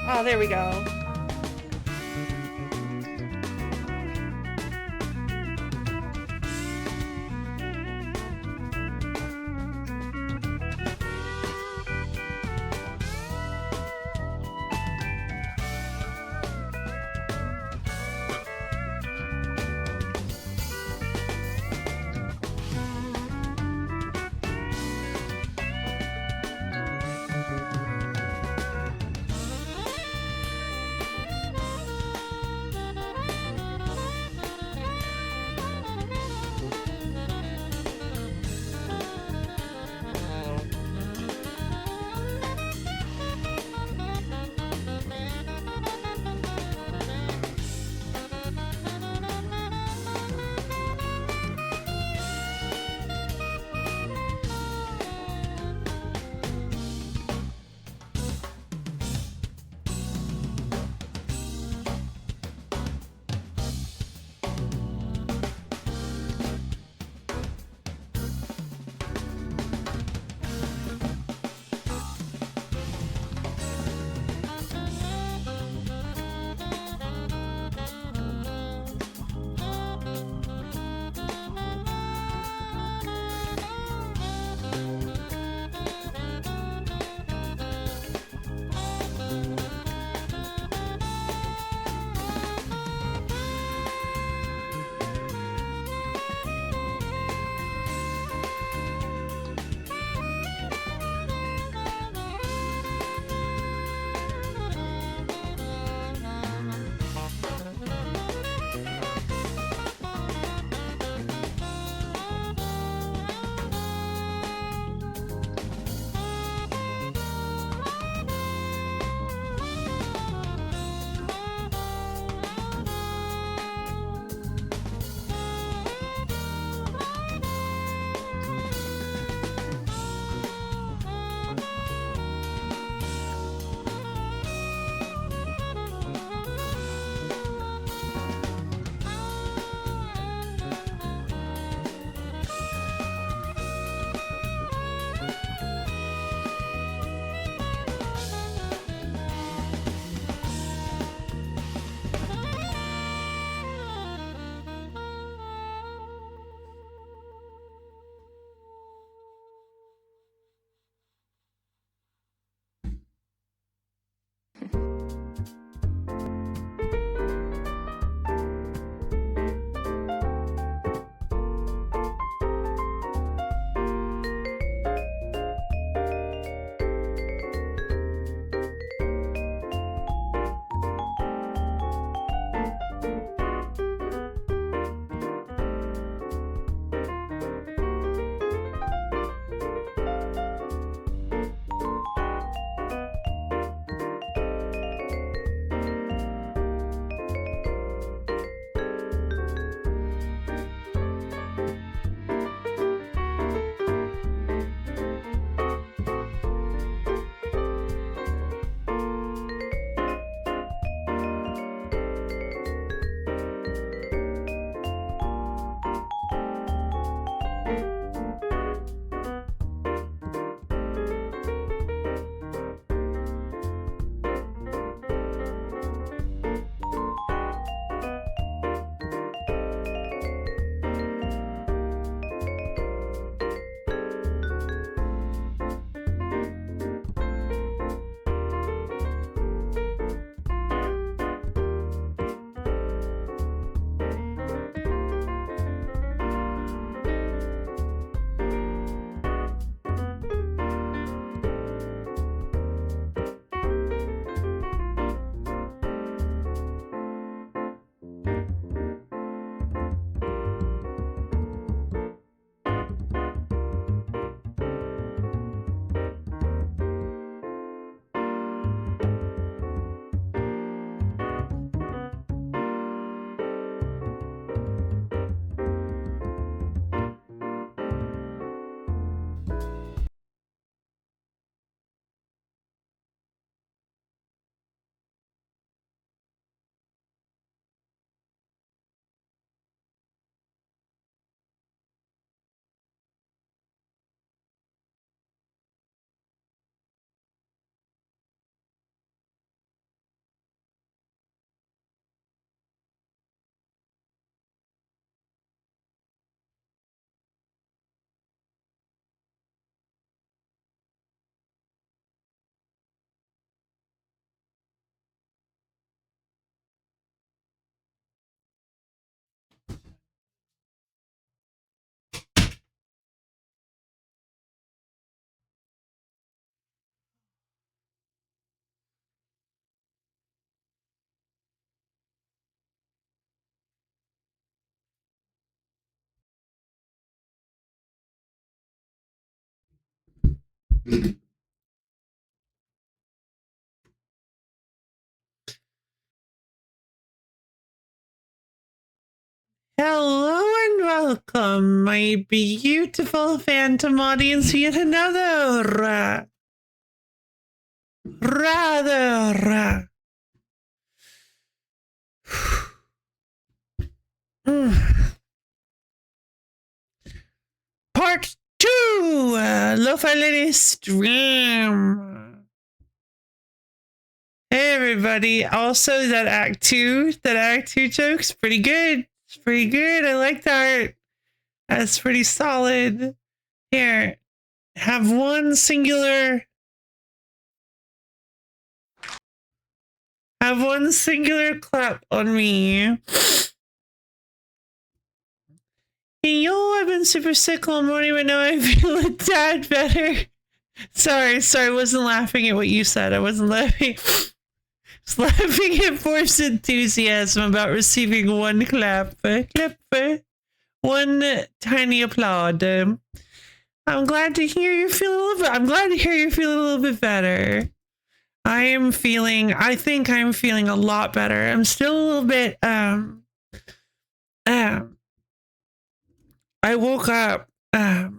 Oh, there we go. Hello and welcome, my beautiful phantom audience, to yet another rather part two, Lo-Fi Lady stream. Hey everybody! Also, that Act Two joke's pretty good. It's pretty good. I like that. That's pretty solid. Here, have one singular clap on me. Hey, yo, I've been super sick all morning, but now I feel a tad better. Sorry, I wasn't laughing at what you said. I wasn't laughing. Just laughing at forced enthusiasm about receiving one clap. One tiny applaud. I'm glad to hear you're feeling a little bit better. I think I'm feeling a lot better. I'm still a little bit, I woke up, I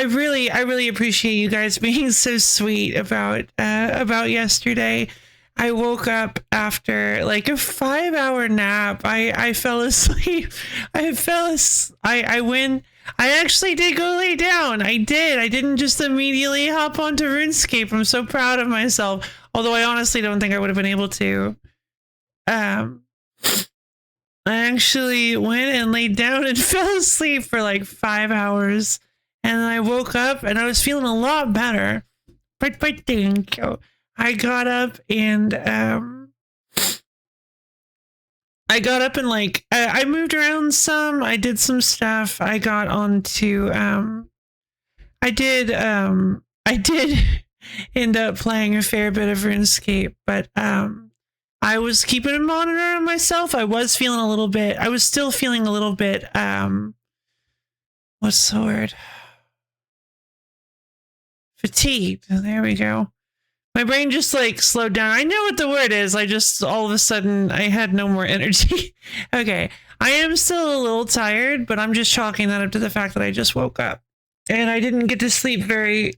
really appreciate you guys being so sweet about yesterday. I woke up after like a 5-hour nap. I fell asleep. I actually did go lay down. I did. I didn't just immediately hop onto RuneScape. I'm so proud of myself. Although I honestly don't think I would have been able to. I actually went and laid down and fell asleep for like 5 hours. And then I woke up and I was feeling a lot better. But thank you. I got up and like I moved around some. I did some stuff. I got onto I did end up playing a fair bit of RuneScape, but I was keeping a monitor on myself. I was still feeling a little bit what's the word? Fatigued. There we go. My brain just like slowed down. I know what the word is. I just all of a sudden I had no more energy. Okay. I am still a little tired, but I'm just chalking that up to the fact that I just woke up. And I didn't get to sleep I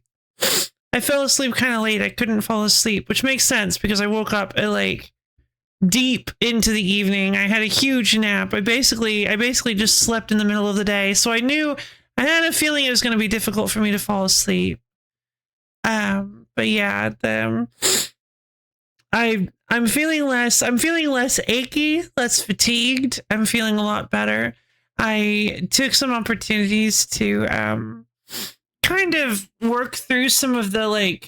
fell asleep kind of late. I couldn't fall asleep, which makes sense because I woke up at like deep into the evening. I had a huge nap. I basically just slept in the middle of the day. So I had a feeling it was going to be difficult for me to fall asleep. But yeah, I'm feeling less achy, less fatigued. I'm feeling a lot better. I took some opportunities to kind of work through some of the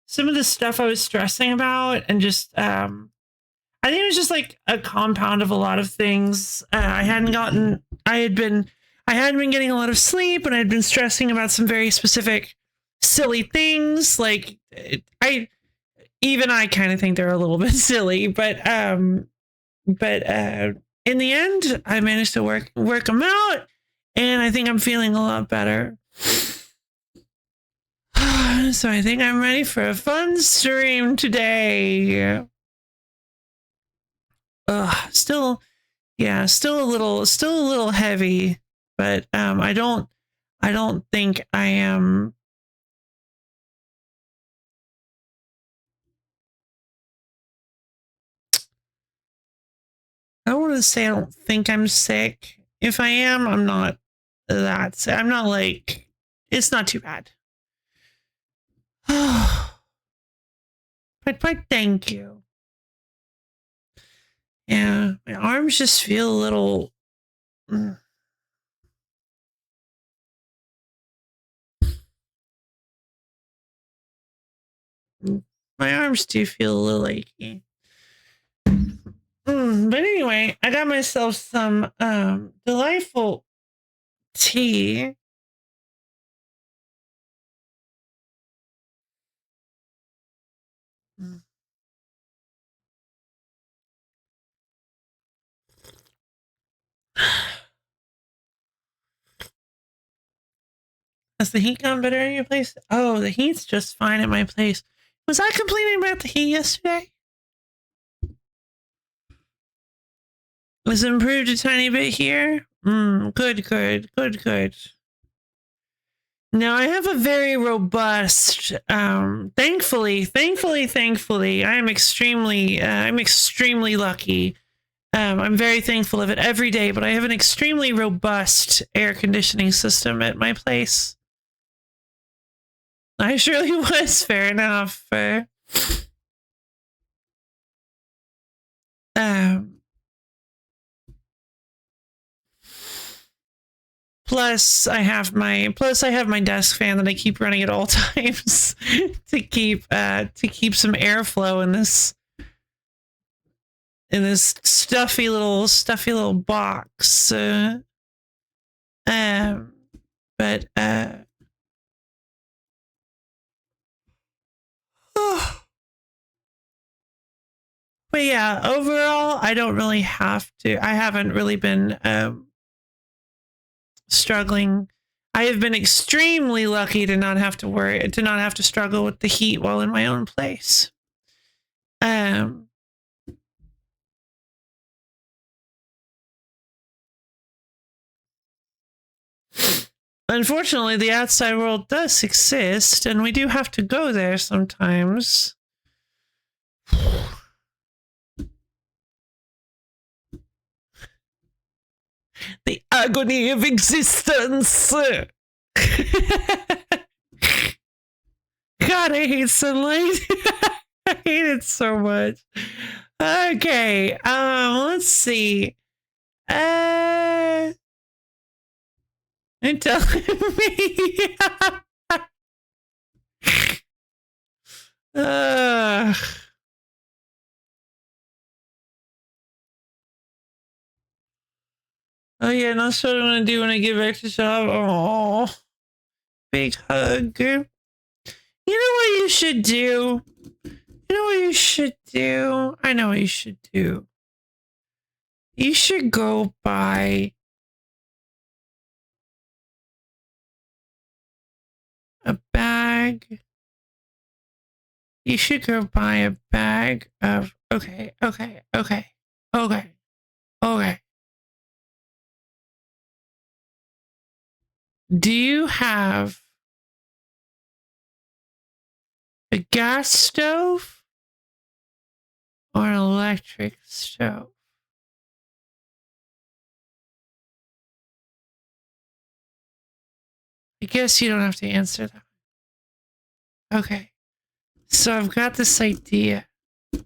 some of the stuff I was stressing about, and just I think it was just like a compound of a lot of things. I hadn't been getting a lot of sleep, and I'd been stressing about some very specific silly things. Like I kind of think they're a little bit silly, but in the end, I managed to work them out, and I think I'm feeling a lot better. So I think I'm ready for a fun stream today. Still a little heavy, but I don't think I am. I don't want to say I don't think I'm sick. If I am, I'm not that sick. I'm not like, it's not too bad. but thank you. Yeah, my arms just feel a little. My arms do feel a little achy. But anyway, I got myself some delightful tea. Has the heat gotten better in your place? Oh, the heat's just fine at my place. Was I complaining about the heat yesterday? Was it improved a tiny bit here? Good. Now I have a very robust, thankfully, I'm extremely lucky. I'm very thankful of it every day, but I have an extremely robust air conditioning system at my place. I surely was, fair enough. Plus I have my desk fan that I keep running at all times to keep some airflow in this stuffy little box. But yeah, overall, I don't really have to. I haven't really been struggling. I have been extremely lucky to not have to struggle with the heat while in my own place. Unfortunately, the outside world does exist, and we do have to go there sometimes. The agony of existence. God, I hate sunlight. I hate it so much. Okay, let's see. You're telling me. Oh yeah, that's what I'm gonna do when I get back to shop. Oh, big hug. You know what you should do? I know what you should do. You should go buy a bag. You should go buy a bag of... Okay. Do you have a gas stove or an electric stove? I guess you don't have to answer that. Okay. So I've got this idea. You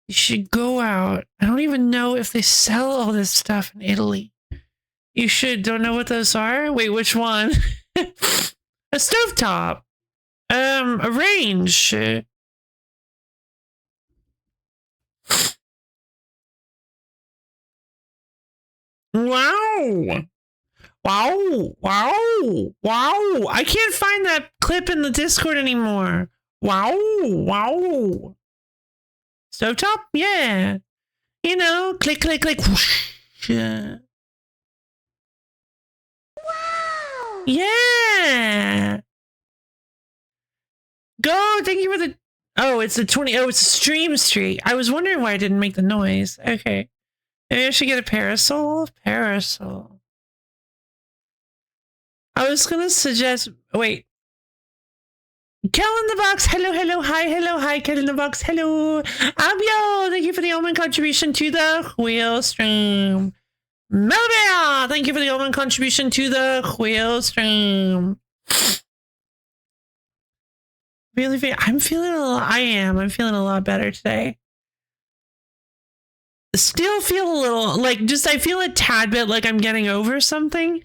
should go out. I don't even know if they sell all this stuff in Italy. You should. Don't know what those are? Wait, which one? A stovetop. A range. Wow. I can't find that clip in the Discord anymore. Wow. Stovetop? Yeah. You know, click. Whoosh. Wow. Yeah. Go. Thank you for the... Oh, it's a 20... Oh, it's a stream streak. I was wondering why I didn't make the noise. Okay. Maybe I should get a parasol? Parasol. I was gonna suggest... Wait. Kel in the box. Hello. Hi, Kel in the box. Hello. Abio, thank you for the Omen contribution to the wheel stream. Melbear, thank you for the Omen contribution to the wheel stream. Really, I'm feeling a lot. I'm feeling a lot better today. Still feel a little like I feel a tad bit like I'm getting over something,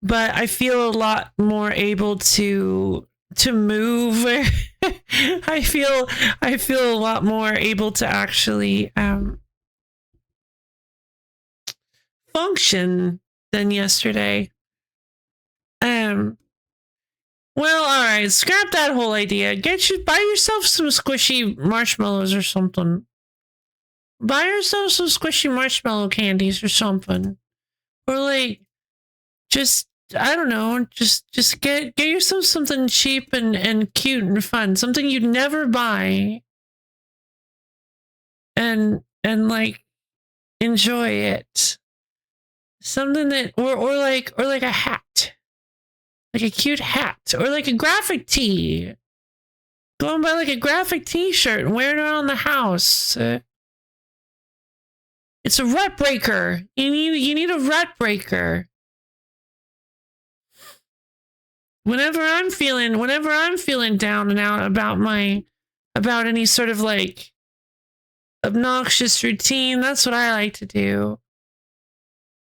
but I feel a lot more able to move. I feel a lot more able to actually function than yesterday. Well, all right, scrap that whole idea. Buy yourself some squishy marshmallows or something. Buy yourself some squishy marshmallow candies or something. Or like just I don't know, just get yourself something cheap and cute and fun, something you'd never buy, and like enjoy it. Something that or like a hat, like a cute hat, or like a graphic tee. Go and buy like a graphic t-shirt and wear it around the house. It's a rut breaker. You need a rut breaker. Whenever I'm feeling down and out about any sort of like obnoxious routine, that's what I like to do.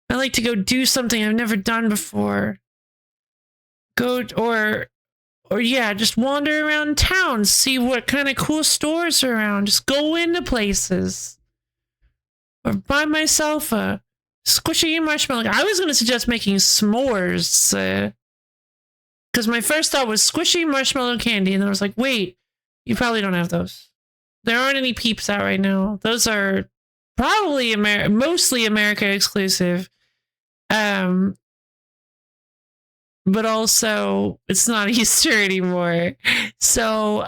I like to go do something I've never done before. Yeah, just wander around town, see what kind of cool stores are around. Just go into places. Or buy myself a squishy marshmallow. I was going to suggest making s'mores. Because my first thought was squishy marshmallow candy. And then I was like, wait, you probably don't have those. There aren't any Peeps out right now. Those are probably mostly America exclusive. But also, it's not Easter anymore. So,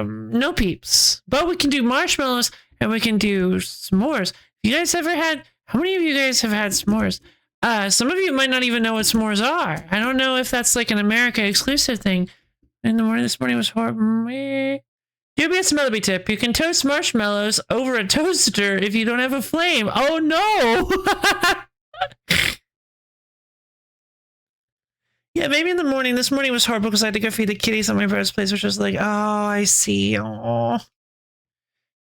no Peeps. But we can do marshmallows and we can do s'mores. You guys ever had, how many of you guys have had s'mores? Some of you might not even know what s'mores are. I don't know if that's like an America exclusive thing. In the morning, this morning was horrible. Dubious Melody tip. You can toast marshmallows over a toaster if you don't have a flame. Oh no! Yeah, maybe in the morning. This morning was horrible because I had to go feed the kitties at my brother's place, which was like, oh, I see. Oh.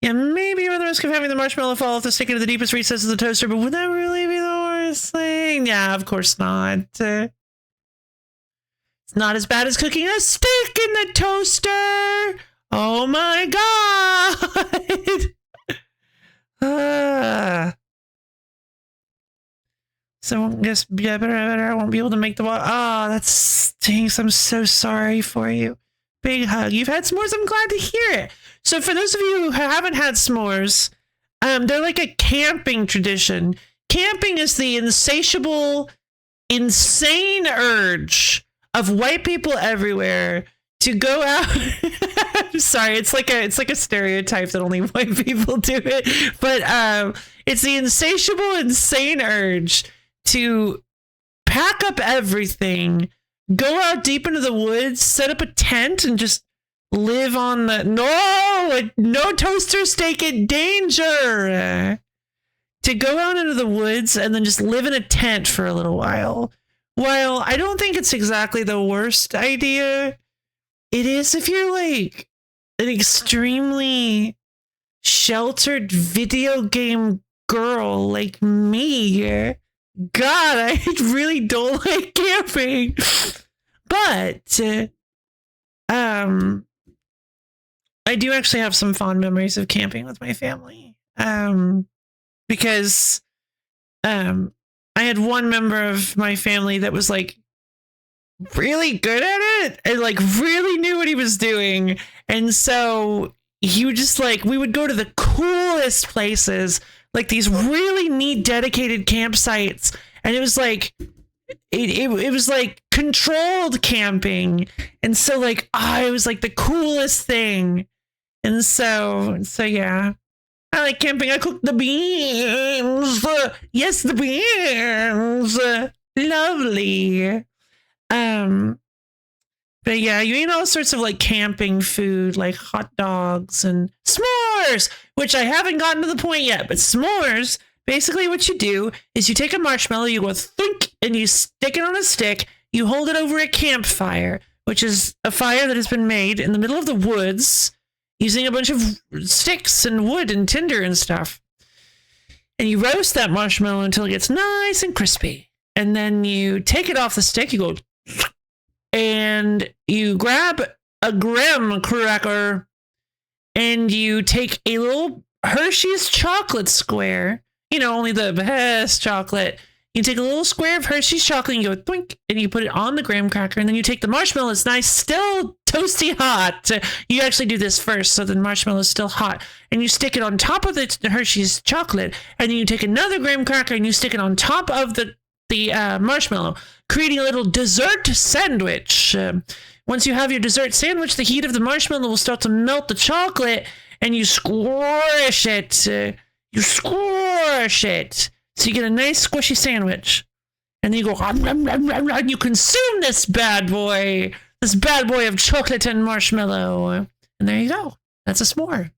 Yeah, maybe you're the risk of having the marshmallow fall off the stick into the deepest recesses of the toaster, but would that really be the worst thing? Yeah, of course not. It's not as bad as cooking a steak in the toaster. Oh my god. So I guess I won't be able to make the water. Oh, that stinks. I'm so sorry for you. Big hug. You've had s'mores. I'm glad to hear it. So for those of you who haven't had s'mores, they're like a camping tradition. Camping is the insatiable, insane urge of white people everywhere to go out. I'm sorry, it's like a stereotype that only white people do it. But it's the insatiable, insane urge to pack up everything, go out deep into the woods, set up a tent, and just live on the no toaster steak in danger. To go out into the woods and then just live in a tent for a little while. While I don't think it's exactly the worst idea, it is if you're like an extremely sheltered video game girl like me. God, I really don't like camping. But I do actually have some fond memories of camping with my family. Because I had one member of my family that was like really good at it and like really knew what he was doing. And so he would just like, we would go to the coolest places, like these really neat dedicated campsites. And it was like, it was like controlled camping. And so like, it was like the coolest thing. And so yeah. I like camping. I cook the beans. Yes, the beans. Lovely. But yeah, you eat all sorts of like camping food, like hot dogs and s'mores, which I haven't gotten to the point yet. But s'mores, basically what you do is you take a marshmallow, you go thunk, and you stick it on a stick. You hold it over a campfire, which is a fire that has been made in the middle of the woods, using a bunch of sticks and wood and tinder and stuff. And you roast that marshmallow until it gets nice and crispy. And then you take it off the stick, you go, and you grab a graham cracker, and you take a little Hershey's chocolate square, only the best chocolate. You take a little square of Hershey's chocolate and you go twink, and you put it on the graham cracker, and then you take the marshmallow. It's nice, still toasty hot. You actually do this first, so the marshmallow is still hot, and you stick it on top of the Hershey's chocolate, and then you take another graham cracker and you stick it on top of the the marshmallow, creating a little dessert sandwich. Once you have your dessert sandwich, the heat of the marshmallow will start to melt the chocolate, and you squish it. You squish it. So you get a nice squishy sandwich. And then you go, and you consume this bad boy of chocolate and marshmallow. And there you go. That's a s'more.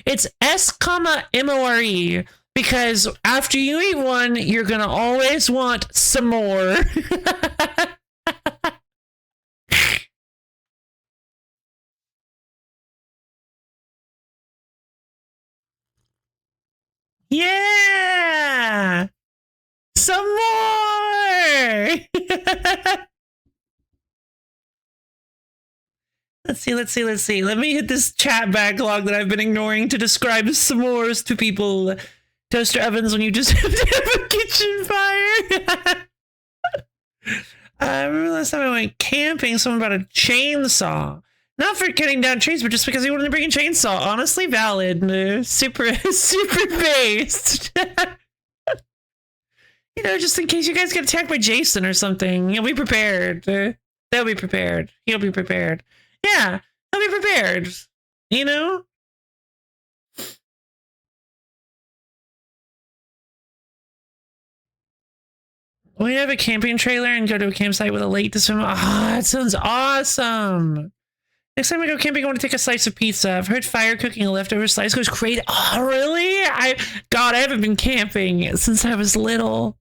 It's S-M-O-R-E, because after you eat one, you're going to always want some more. Yeah! Some more! Let's see. Let me hit this chat backlog that I've been ignoring to describe s'mores to people. Toaster ovens when you just have to have a kitchen fire. I remember last time I went camping, someone brought a chainsaw. Not for cutting down trees, but just because he wanted to bring a chainsaw. Honestly valid. Super based. You know, just in case you guys get attacked by Jason or something. You'll be prepared. They'll be prepared. He'll be prepared. Yeah, he'll be prepared. You know? We have a camping trailer and go to a campsite with a lake to swim. Ah, that sounds awesome. Next time I go camping, I want to take a slice of pizza. I've heard fire cooking a leftover slice goes great. Oh, really? God, I haven't been camping since I was little.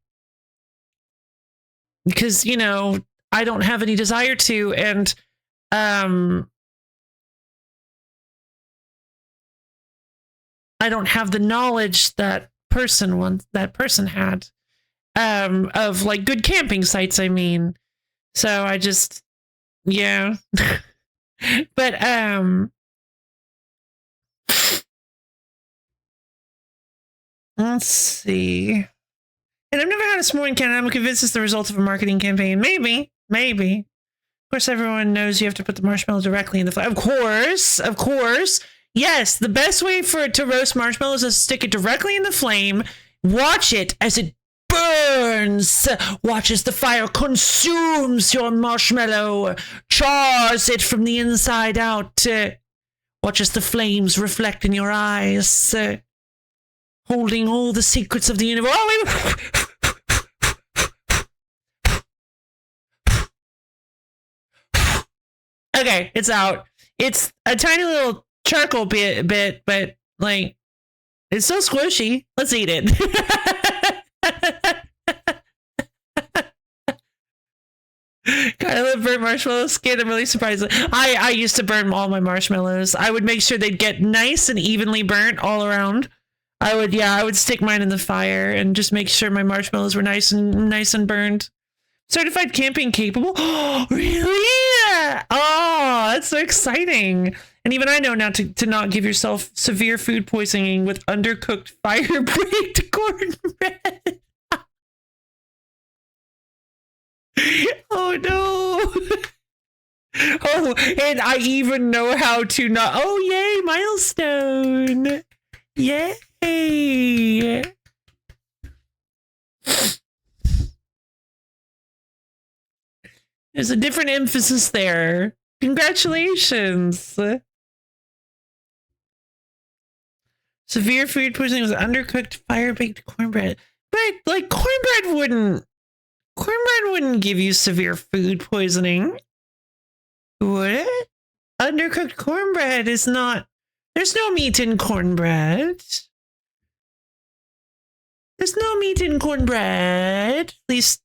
Because, you know, I don't have any desire to, and I don't have the knowledge that person had. Of like good camping sites, I mean. So I just, yeah. But let's see. And I've never had a s'more in Canada. I'm convinced it's the result of a marketing campaign. Maybe. Of course, everyone knows you have to put the marshmallow directly in the flame. Of course. Yes, the best way for it to roast marshmallows is to stick it directly in the flame. Watch it as it burns. Watch as the fire consumes your marshmallow, chars it from the inside out. Watch as the flames reflect in your eyes, holding all the secrets of the universe. Okay, it's out. It's a tiny little charcoal bit, but like, it's so squishy. Let's eat it. God, I love burnt marshmallow skin. I'm really surprised. I used to burn all my marshmallows. I would make sure they'd get nice and evenly burnt all around. I would stick mine in the fire and just make sure my marshmallows were nice and burned. Certified camping capable. Oh, really? Oh, that's so exciting. And even I know now to not give yourself severe food poisoning with undercooked fire-baked cornbread. Oh no. Oh, and I even know how to not. Oh, yay, milestone. Yay. There's a different emphasis there. Congratulations. Severe food poisoning with undercooked fire-baked cornbread. But like cornbread wouldn't give you severe food poisoning, would it? Undercooked cornbread is not. There's no meat in cornbread. There's no meat in cornbread. At least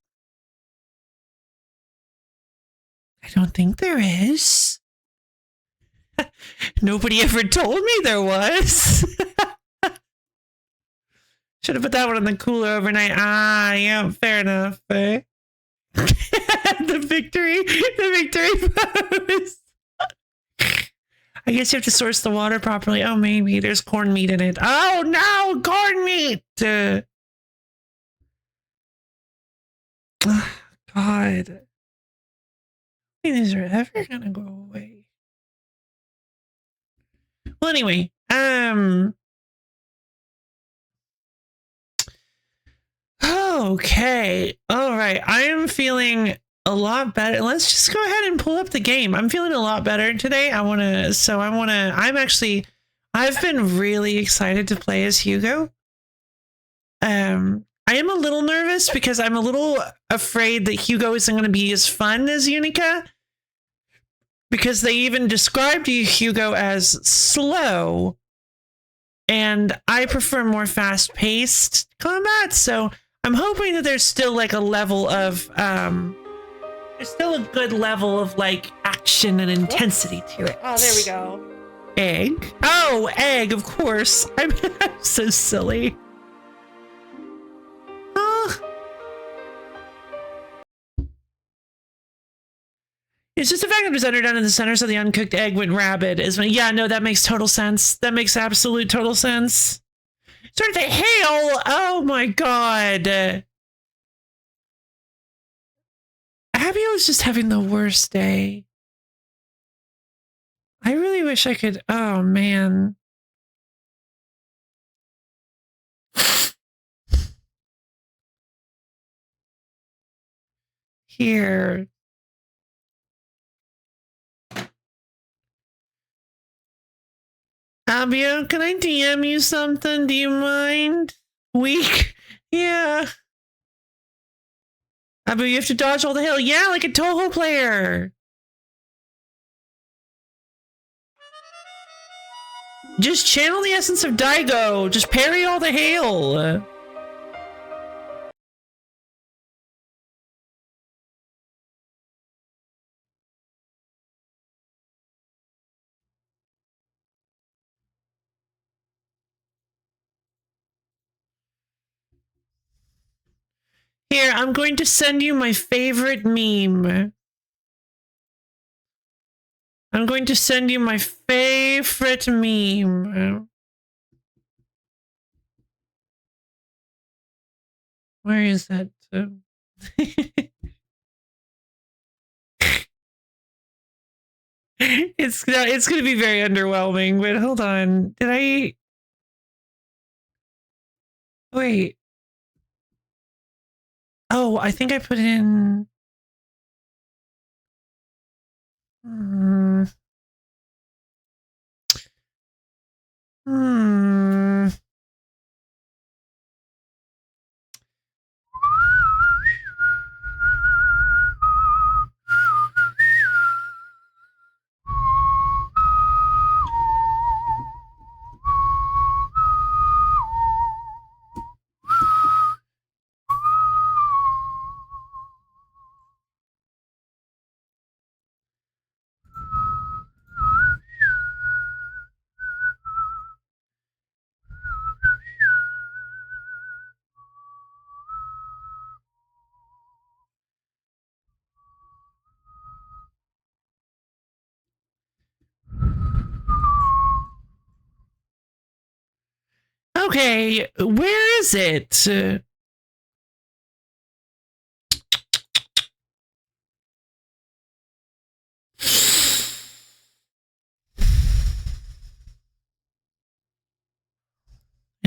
I don't think there is. Nobody ever told me there was. Should have put that one in the cooler overnight. Ah, yeah, fair enough. Eh? The victory pose. I guess you have to source the water properly. Oh, maybe there's corned meat in it. Oh no, corned meat. Oh, God. These are ever gonna go away. Well, anyway, oh Okay. All right. I am feeling a lot better. Let's just go ahead and pull up the game. I'm feeling a lot better today. I've been really excited to play as Hugo. I am a little nervous because I'm a little afraid that Hugo isn't going to be as fun as Unica, because they even described Hugo as slow, and I prefer more fast-paced combat. So I'm hoping that there's still like a level of there's still a good level of like action and intensity to it. Oh, there we go. Egg. Oh, egg, of course. I'm so silly. It's just the fact that it was underdone in the center, so the uncooked egg went rabid. Yeah, no, that makes total sense. That makes absolute total sense. Sort of the hail. Oh my god. Abigail's just having the worst day. I really wish I could. Oh man. Here. Abio, can I DM you something? Do you mind? Weak? Yeah. Abio, you have to dodge all the hail. Yeah, like a Toho player. Just channel the essence of Daigo. Just parry all the hail. Here, I'm going to send you my favorite meme. I'm going to send you my favorite meme. Where is that? It's going to be very underwhelming, but hold on. Did I... Wait. Oh, I think I put in... Hmm. Okay, where is it? I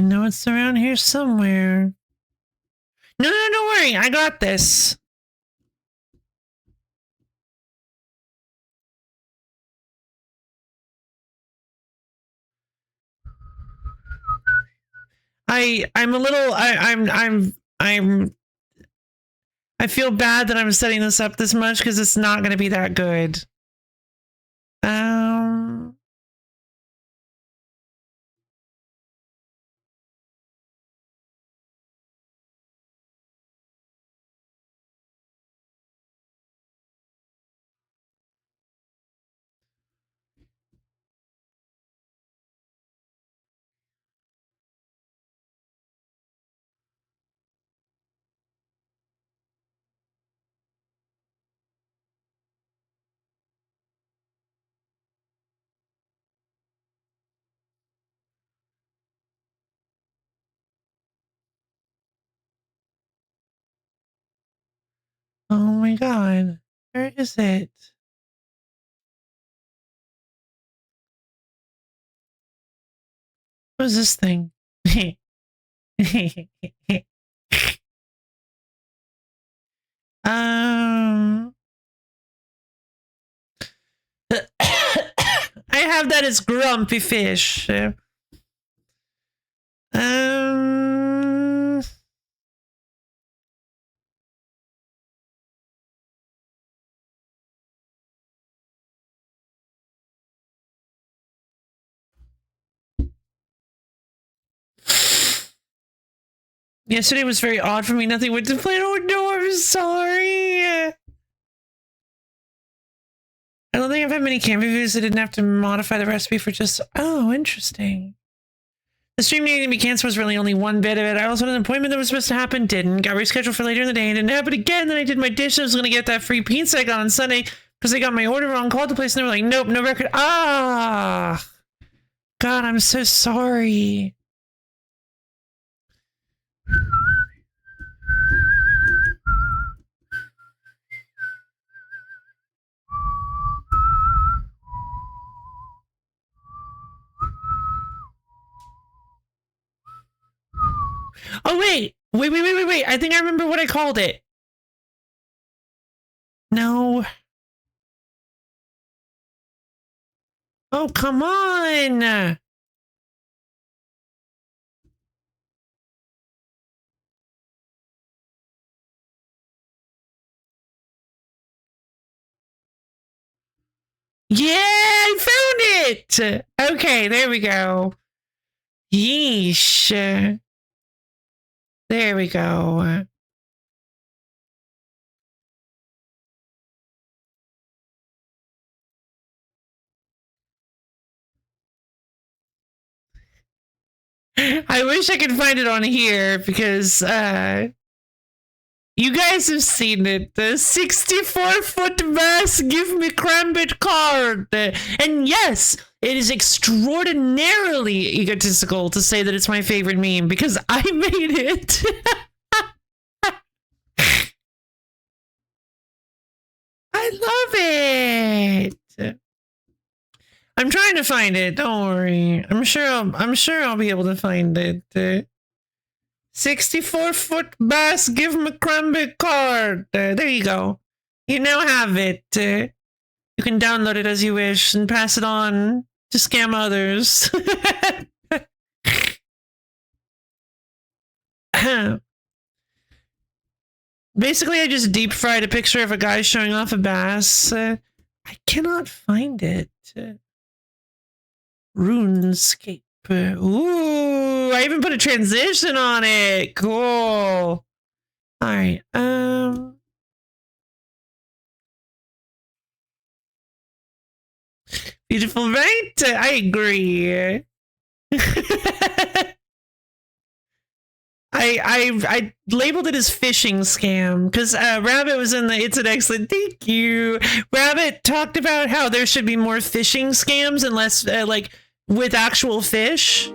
know it's around here somewhere. No, don't worry. I got this. I'm a little I feel bad that I'm setting this up this much because it's not going to be that good. Oh my god. Where is it? What is this thing? I have that as grumpy fish. Yesterday was very odd for me. Nothing went to plan. Oh no, I'm sorry. I don't think I've had many camp reviews. I didn't have to modify the recipe for just... Oh, interesting. The stream needing to be canceled was really only one bit of it. I also had an appointment that was supposed to happen, didn't. Got rescheduled for later in the day and didn't happen again. Then I did my dishes. I was going to get that free pizza I got on Sunday because they got my order wrong. Called the place and they were like, nope, no record. Ah! God, I'm so sorry. Oh, wait. Wait. I think I remember what I called it. No. Oh, come on. Yeah, I found it. Okay, there we go. Yeesh. There we go. I wish I could find it on here because you guys have seen it. The 64-foot bass give me Crambit card. And yes, it is extraordinarily egotistical to say that it's my favorite meme because I made it. I love it. I'm trying to find it. Don't worry. I'm sure I'll be able to find it. 64-foot bass, give him a Crambit card. There you go. You now have it. You can download it as you wish and pass it on to scam others. Basically, I just deep fried a picture of a guy showing off a bass. I cannot find it. RuneScape. Ooh, I even put a transition on it. Cool. All right. Beautiful, right? I agree. I labeled it as phishing scam because Rabbit was in the It's an Excellent. Thank you. Rabbit talked about how there should be more phishing scams and less like with actual fish.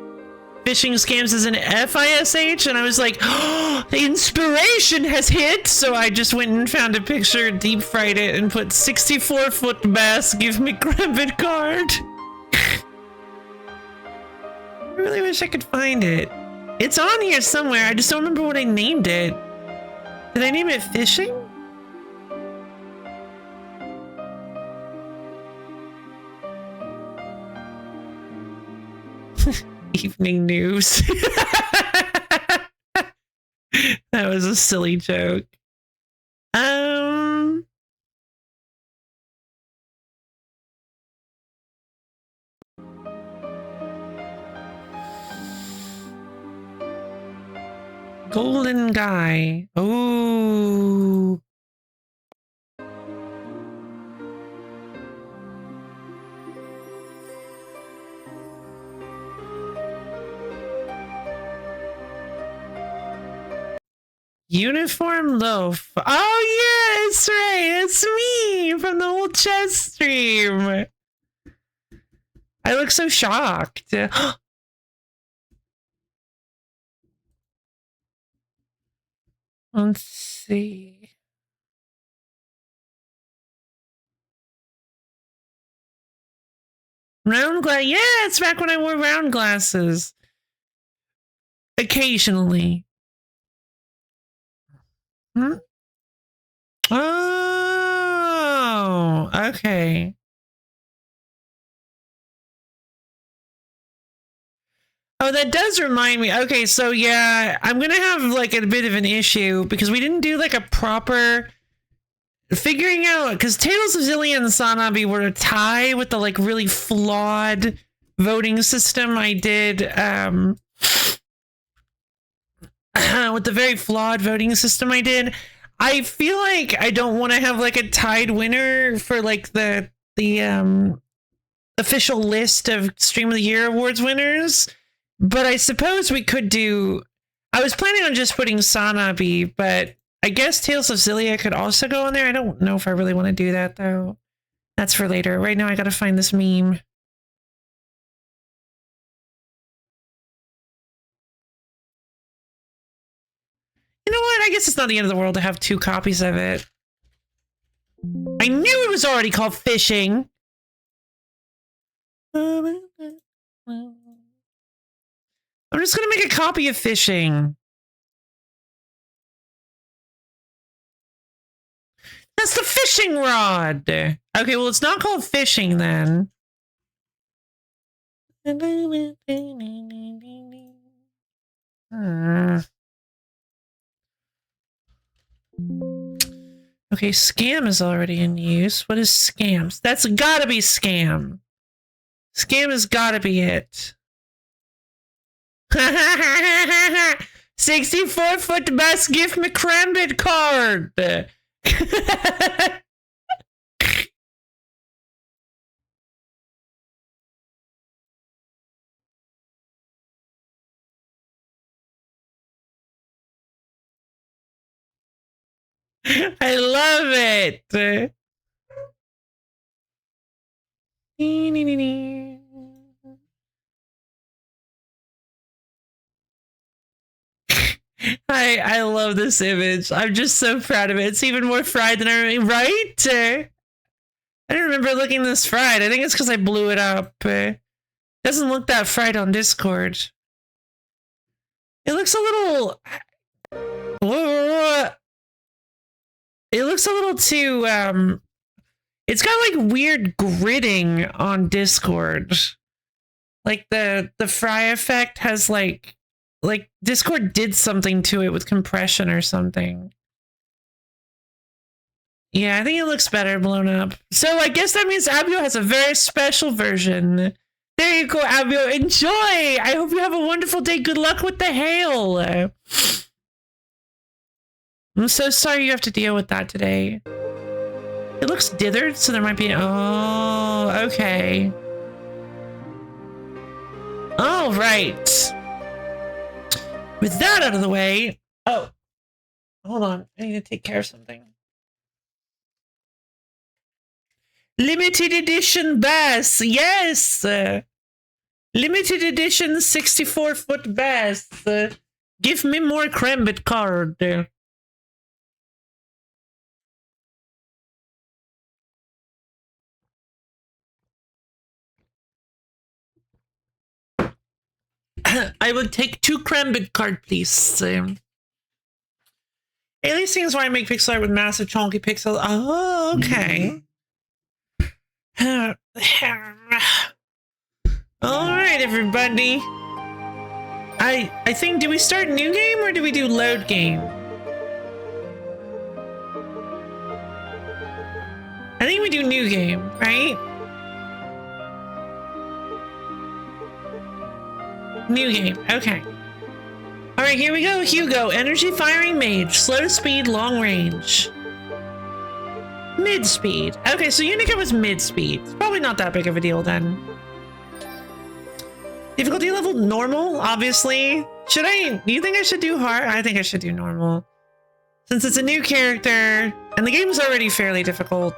Phishing scams is an FISH, and I was like, oh, the inspiration has hit. So I just went and found a picture, deep fried it, and put 64-foot bass. Give me Crambit card. I really wish I could find it. It's on here somewhere. I just don't remember what I named it. Did I name it fishing? Evening news. That was a silly joke. Golden guy. Ooh. Uniform loaf. Oh yeah, it's right. It's me from the old chess stream. I look so shocked. Let's see. Round glass. Yeah, it's back when I wore round glasses. Occasionally. Hmm? Oh, okay. Oh, that does remind me. Okay, so yeah, I'm gonna have like a bit of an issue because we didn't do like a proper figuring out, because Tales of Xillia and Sanabi were a tie with the like really flawed voting system I did with the very flawed voting system I did. I feel like I don't want to have like a tied winner for like the official list of Stream of the Year awards winners, but I suppose we could do. I was planning on just putting Sanabi, but I guess Tales of Xillia could also go on there. I don't know if I really want to do that though. That's for later. Right now I gotta find this meme. You know what? I guess it's not the end of the world to have 2 copies of it. I knew it was already called fishing. I'm just gonna make a copy of fishing. That's the fishing rod. Okay, well, it's not called fishing then. Okay, scam is already in use. What is scams? That's gotta be scam. Scam has gotta be it. 64-foot bass gift me credit card. I love it. I love this image. I'm just so proud of it. It's even more fried than I remember, right? I don't remember looking this fried. I think it's because I blew it up. It doesn't look that fried on Discord. It looks a little. It looks a little too. It's got like weird gridding on Discord. Like the fry effect has like Discord did something to it with compression or something. Yeah, I think it looks better blown up. So I guess that means Abio has a very special version. There you go, Abio. Enjoy! I hope you have a wonderful day. Good luck with the hail. I'm so sorry you have to deal with that today. It looks dithered, so there might be... Oh, okay. All right. With that out of the way... Oh. Hold on. I need to take care of something. Limited edition bass. Yes. Limited edition 64-foot bass. Give me more Krembit card. I would take 2 Krembit card, please. Alias things why I make pixel art with massive chunky pixels. Oh, okay. All right, everybody. I think, do we start new game or do we do load game? I think we do new game, right? New game, okay. All right, here we go. Hugo, energy firing mage, slow speed, long range. Mid speed. Okay, so Unica was mid speed. It's probably not that big of a deal then. Difficulty level normal, obviously. Do you think I should do hard? I think I should do normal. Since it's a new character and the game's already fairly difficult.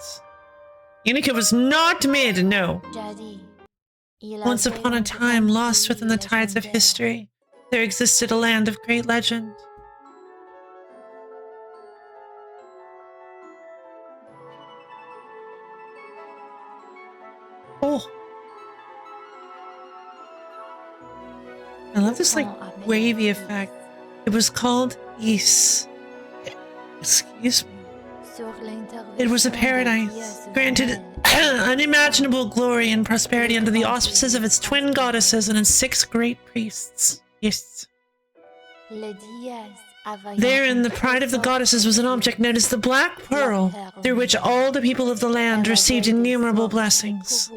Unica was not mid, no. Once upon a time, lost within the tides of history, there existed a land of great legend. Oh. I love this like wavy effect. It was called Ys. Excuse me. It was a paradise, granted unimaginable glory and prosperity under the auspices of its twin goddesses and its 6 great priests. Yes. Therein, the pride of the goddesses was an object known as the Black Pearl, through which all the people of the land received innumerable blessings.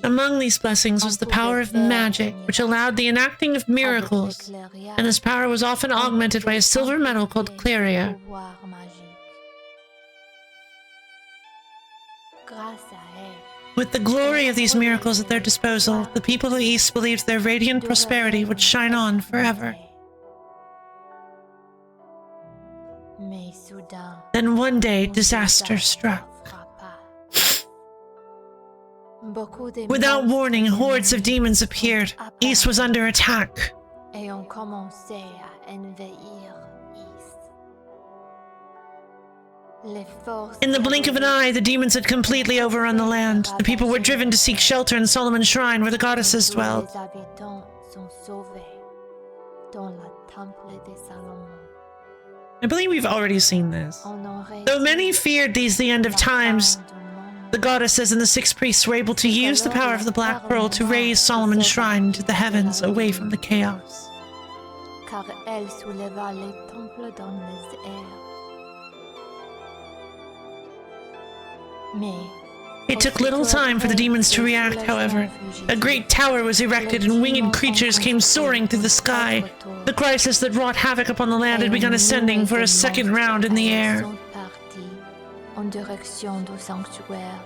Among these blessings was the power of magic, which allowed the enacting of miracles, and this power was often augmented by a silver metal called Claria. With the glory of these miracles at their disposal, the people of the East believed their radiant prosperity would shine on forever. Then one day, disaster struck. Without warning, hordes of demons appeared. East was under attack. In the blink of an eye, the demons had completely overrun the land. The people were driven to seek shelter in Solomon's shrine where the goddesses dwelled. I believe we've already seen this. Though many feared these the end of times, the goddesses and the 6 priests were able to use the power of the Black Pearl to raise Solomon's shrine to the heavens away from the chaos. It took little time for the demons to react, however. A great tower was erected and winged creatures came soaring through the sky. The crisis that wrought havoc upon the land had begun ascending for a second round in the air. En direction du sanctuaire.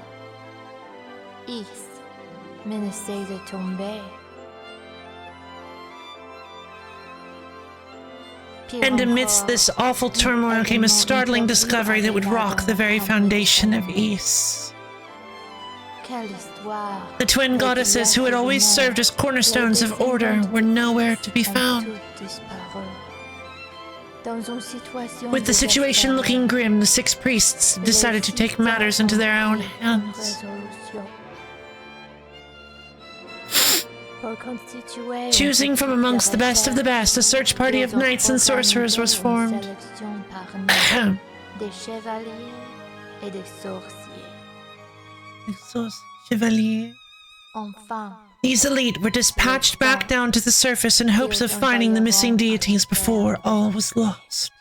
East menaçait de tomber. And amidst this awful turmoil came a startling discovery that would rock the very foundation of East. The twin goddesses who had always served as cornerstones of order were nowhere to be found. With the situation looking grim, the 6 priests decided to take matters into their own hands. Choosing from amongst the best of the best, a search party of knights and sorcerers was formed. Chevalier. These elite were dispatched back down to the surface in hopes of finding the missing deities before all was lost.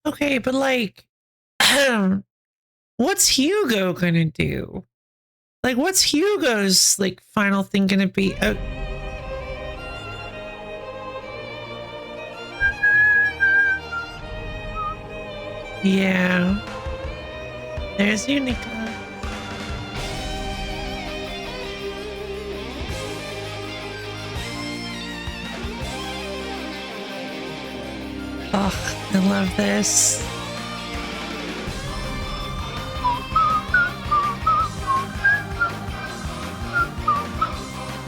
Okay, but like, what's Hugo gonna do? Like, what's Hugo's like final thing gonna be? Yeah, there's Unica. Oh, I love this.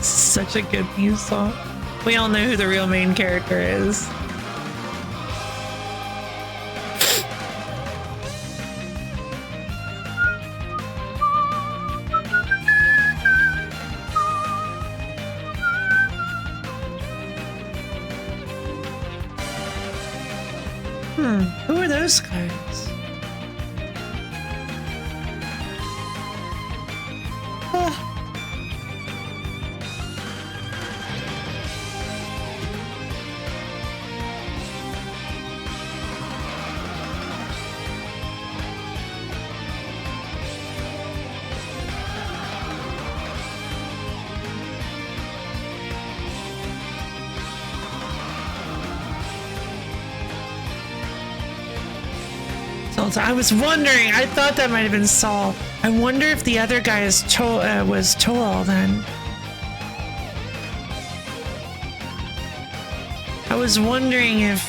Such a good theme song. We all know who the real main character is. Who are those guys? I was wondering, I thought that might have been Saul. I wonder if the other guy is was Toal then. I was wondering if...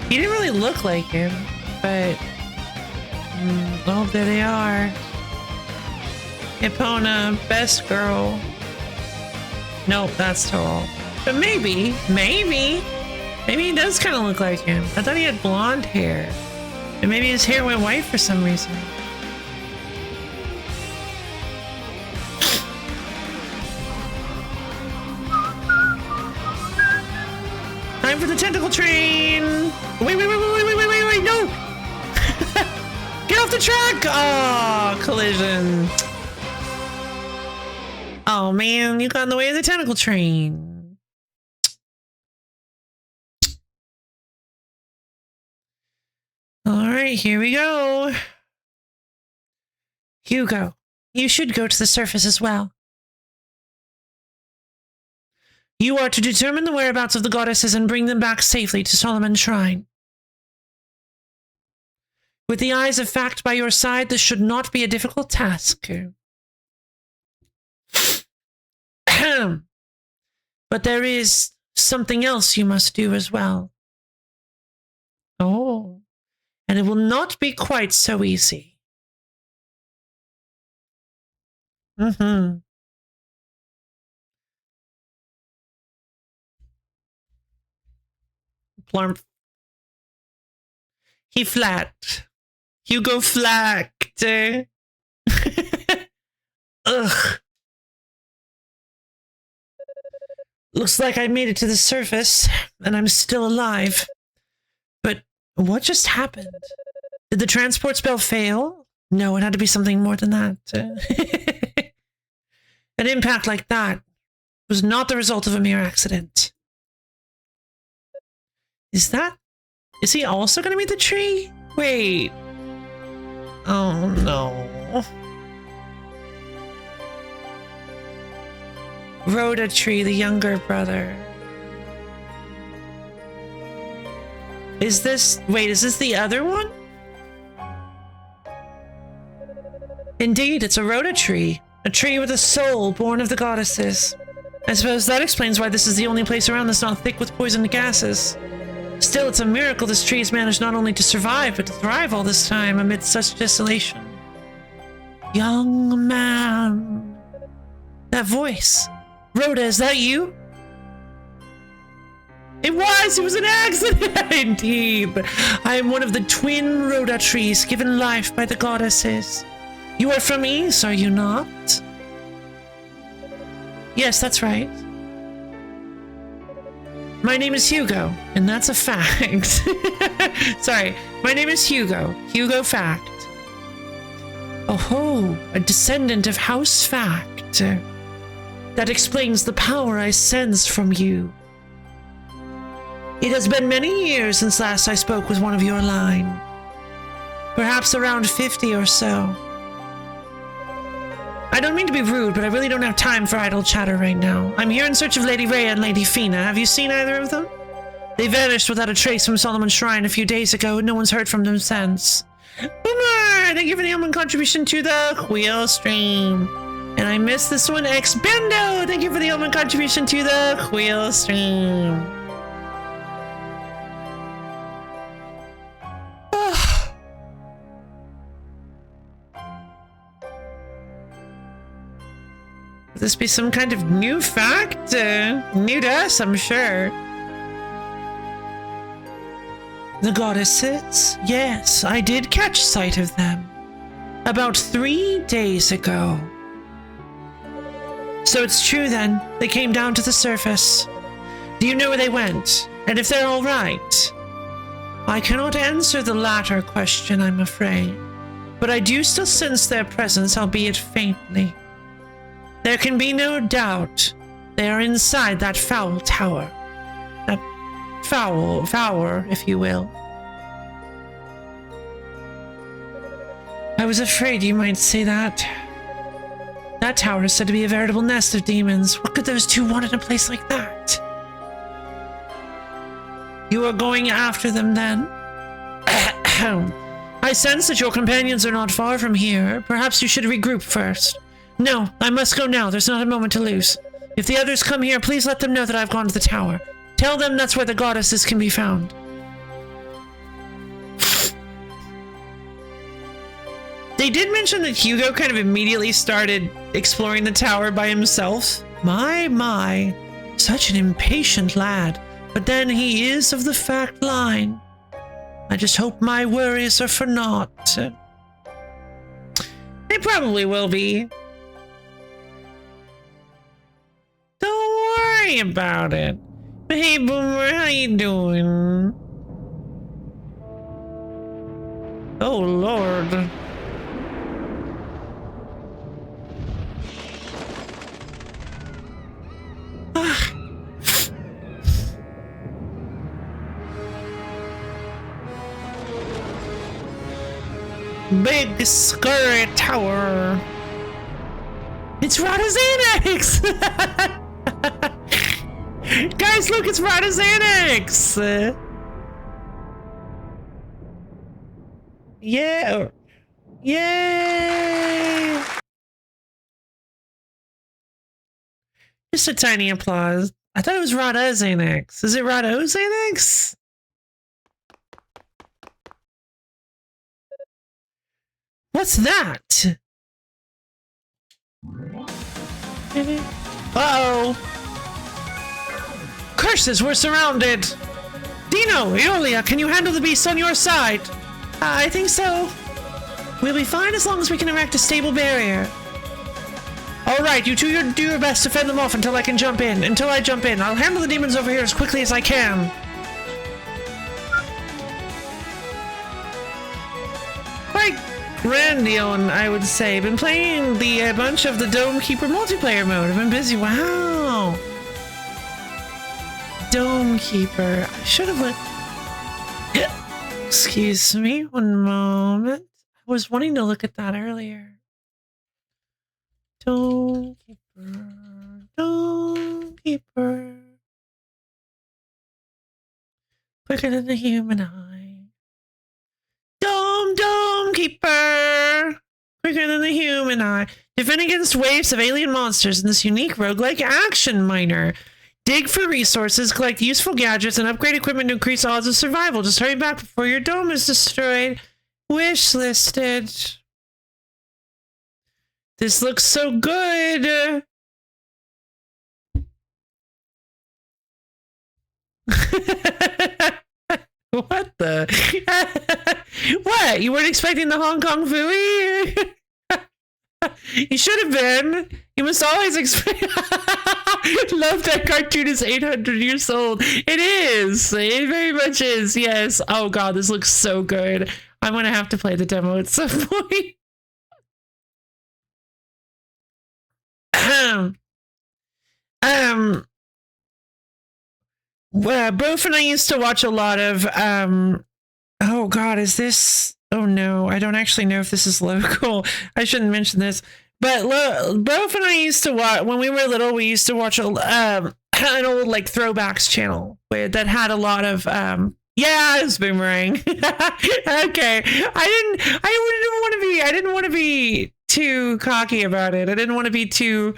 He didn't really look like him, but... oh, there they are. Epona, best girl. Nope, that's Tall. But maybe he does kind of look like him. I thought he had blonde hair. And maybe his hair went white for some reason. Time for the tentacle train! Wait, no! Get off the track! Oh, collision. Oh man, you got in the way of the tentacle train. All right, here we go. Hugo, you should go to the surface as well. You are to determine the whereabouts of the goddesses and bring them back safely to Solomon's Shrine. With the eyes of fact by your side, this should not be a difficult task. But there is something else you must do as well. Oh, and it will not be quite so easy. Plump. He flat. Hugo flacked. Ugh. Looks like I made it to the surface, and I'm still alive. But what just happened? Did the transport spell fail? No, it had to be something more than that. An impact like that was not the result of a mere accident. Is he also going to meet the tree? Wait. Oh no. Rhoda Tree, the younger brother. Is this the other one? Indeed, it's a Rhoda Tree. A tree with a soul born of the goddesses. I suppose that explains why this is the only place around that's not thick with poisoned gases. Still, it's a miracle this tree has managed not only to survive, but to thrive all this time amidst such desolation. Young man. That voice. Rhoda, is that you? It was an accident! Indeed, but I am one of the twin Rhoda trees given life by the goddesses. You are from Ys, are you not? Yes, that's right. My name is Hugo, and that's a fact. Sorry, my name is Hugo. Hugo Fact. Oh, a descendant of House Fact. That explains the power I sense from you. It has been many years since last I spoke with one of your line. Perhaps around 50 or so. I don't mean to be rude, but I really don't have time for idle chatter right now. I'm here in search of Lady Rhea and Lady Fina. Have you seen either of them? They vanished without a trace from Solomon's Shrine a few days ago, and no one's heard from them since. Boomer! Thank you for the human contribution to the wheel stream. And I missed this one, Expendo! Thank you for the human contribution to the wheel stream. Would this be some kind of new fact? New to us, I'm sure. The goddesses? Yes, I did catch sight of them. About 3 days ago. So it's true then, they came down to the surface. Do you know where they went? And if they're all right? I cannot answer the latter question, I'm afraid. But I do still sense their presence, albeit faintly. There can be no doubt they are inside that foul tower. That foul, if you will. I was afraid you might say that. That tower is said to be a veritable nest of demons. What could those two want in a place like that? You are going after them then? I sense that your companions are not far from here. Perhaps you should regroup first. No, I must go now. There's not a moment to lose. If the others come here, please let them know that I've gone to the tower. Tell them that's where the goddesses can be found. They did mention that Hugo kind of immediately started exploring the tower by himself. My, such an impatient lad. But then he is of the fact line. I just hope my worries are for naught. They probably will be. Don't worry about it. Hey, Boomer, how you doing? Oh, Lord. Big scurry tower. It's Rhodoxanax! Guys, look, it's Rhodoxanax! Yeah. Yay! Just a tiny applause. I thought it was Rhodoxanax. Is it Rhodoxanax? What's that? Uh-oh. Curses, we're surrounded. Dino, Eolia, can you handle the beast on your side? I think so. We'll be fine as long as we can erect a stable barrier. All right, you two do your best to fend them off until I can jump in. Until I jump in, I'll handle the demons over here as quickly as I can. Quite grandiose, I would say. Been playing a bunch of the Dome Keeper multiplayer mode. I've been busy. Wow. Dome Keeper. I should have went. Excuse me, one moment. I was wanting to look at that earlier. Dome Keeper. Dome Keeper. Quicker than the human eye. Dome Keeper! Quicker than the human eye. Defend against waves of alien monsters in this unique roguelike action miner. Dig for resources, collect useful gadgets, and upgrade equipment to increase odds of survival. Just hurry back before your dome is destroyed. Wish listed. This looks so good. What the? What? You weren't expecting the Hong Kong Phooey? You should have been. You must always expect. Love that cartoon is 800 years old. It is. It very much is. Yes. Oh god, this looks so good. I'm gonna have to play the demo at some point. Both and I used to watch a lot of oh god, is this? Oh no, I don't actually know if this is local. I shouldn't mention this. But Both and I used to watch, when we were little, we used to watch an old like throwbacks channel that had a lot of yeah, it's Boomerang. Okay. I didn't want to be too cocky about it. I didn't want to be too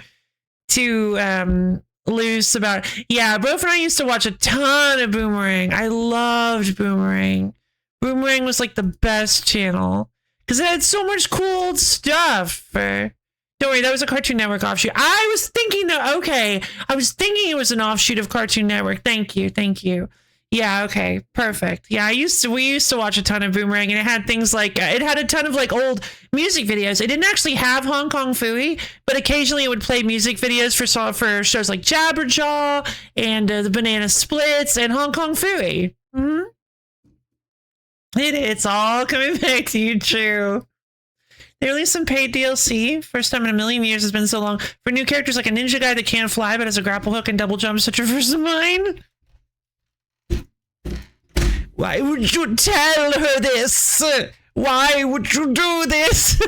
loose about it. Yeah, Both and I used to watch a ton of Boomerang. I loved Boomerang. Boomerang was like the best channel because it had so much cool stuff. Don't worry, that was a Cartoon Network offshoot. I was thinking it was an offshoot of Cartoon Network. Thank you. Yeah, okay, perfect. Yeah, we used to watch a ton of Boomerang, and it had things like it had a ton of like old music videos. It didn't actually have Hong Kong Phooey, but occasionally it would play music videos for shows like Jabberjaw and the Banana Splits and Hong Kong Phooey. Mm-hmm. It's all coming back to you, true. They released some paid DLC. First time in a million years. It's been so long. For new characters like a ninja guy that can't fly but has a grapple hook and double jumps to traverse the mine. Why would you tell her this? Why would you do this?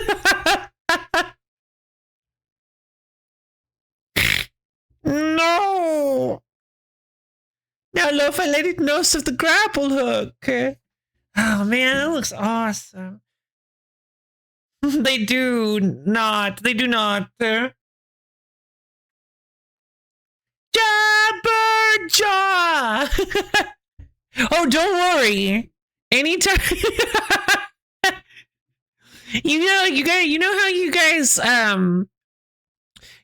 No. Now, love, I let it know of the grapple hook. Oh man, that looks awesome. They do not. Jabberjaw! Oh, don't worry. Anytime You know how you guys,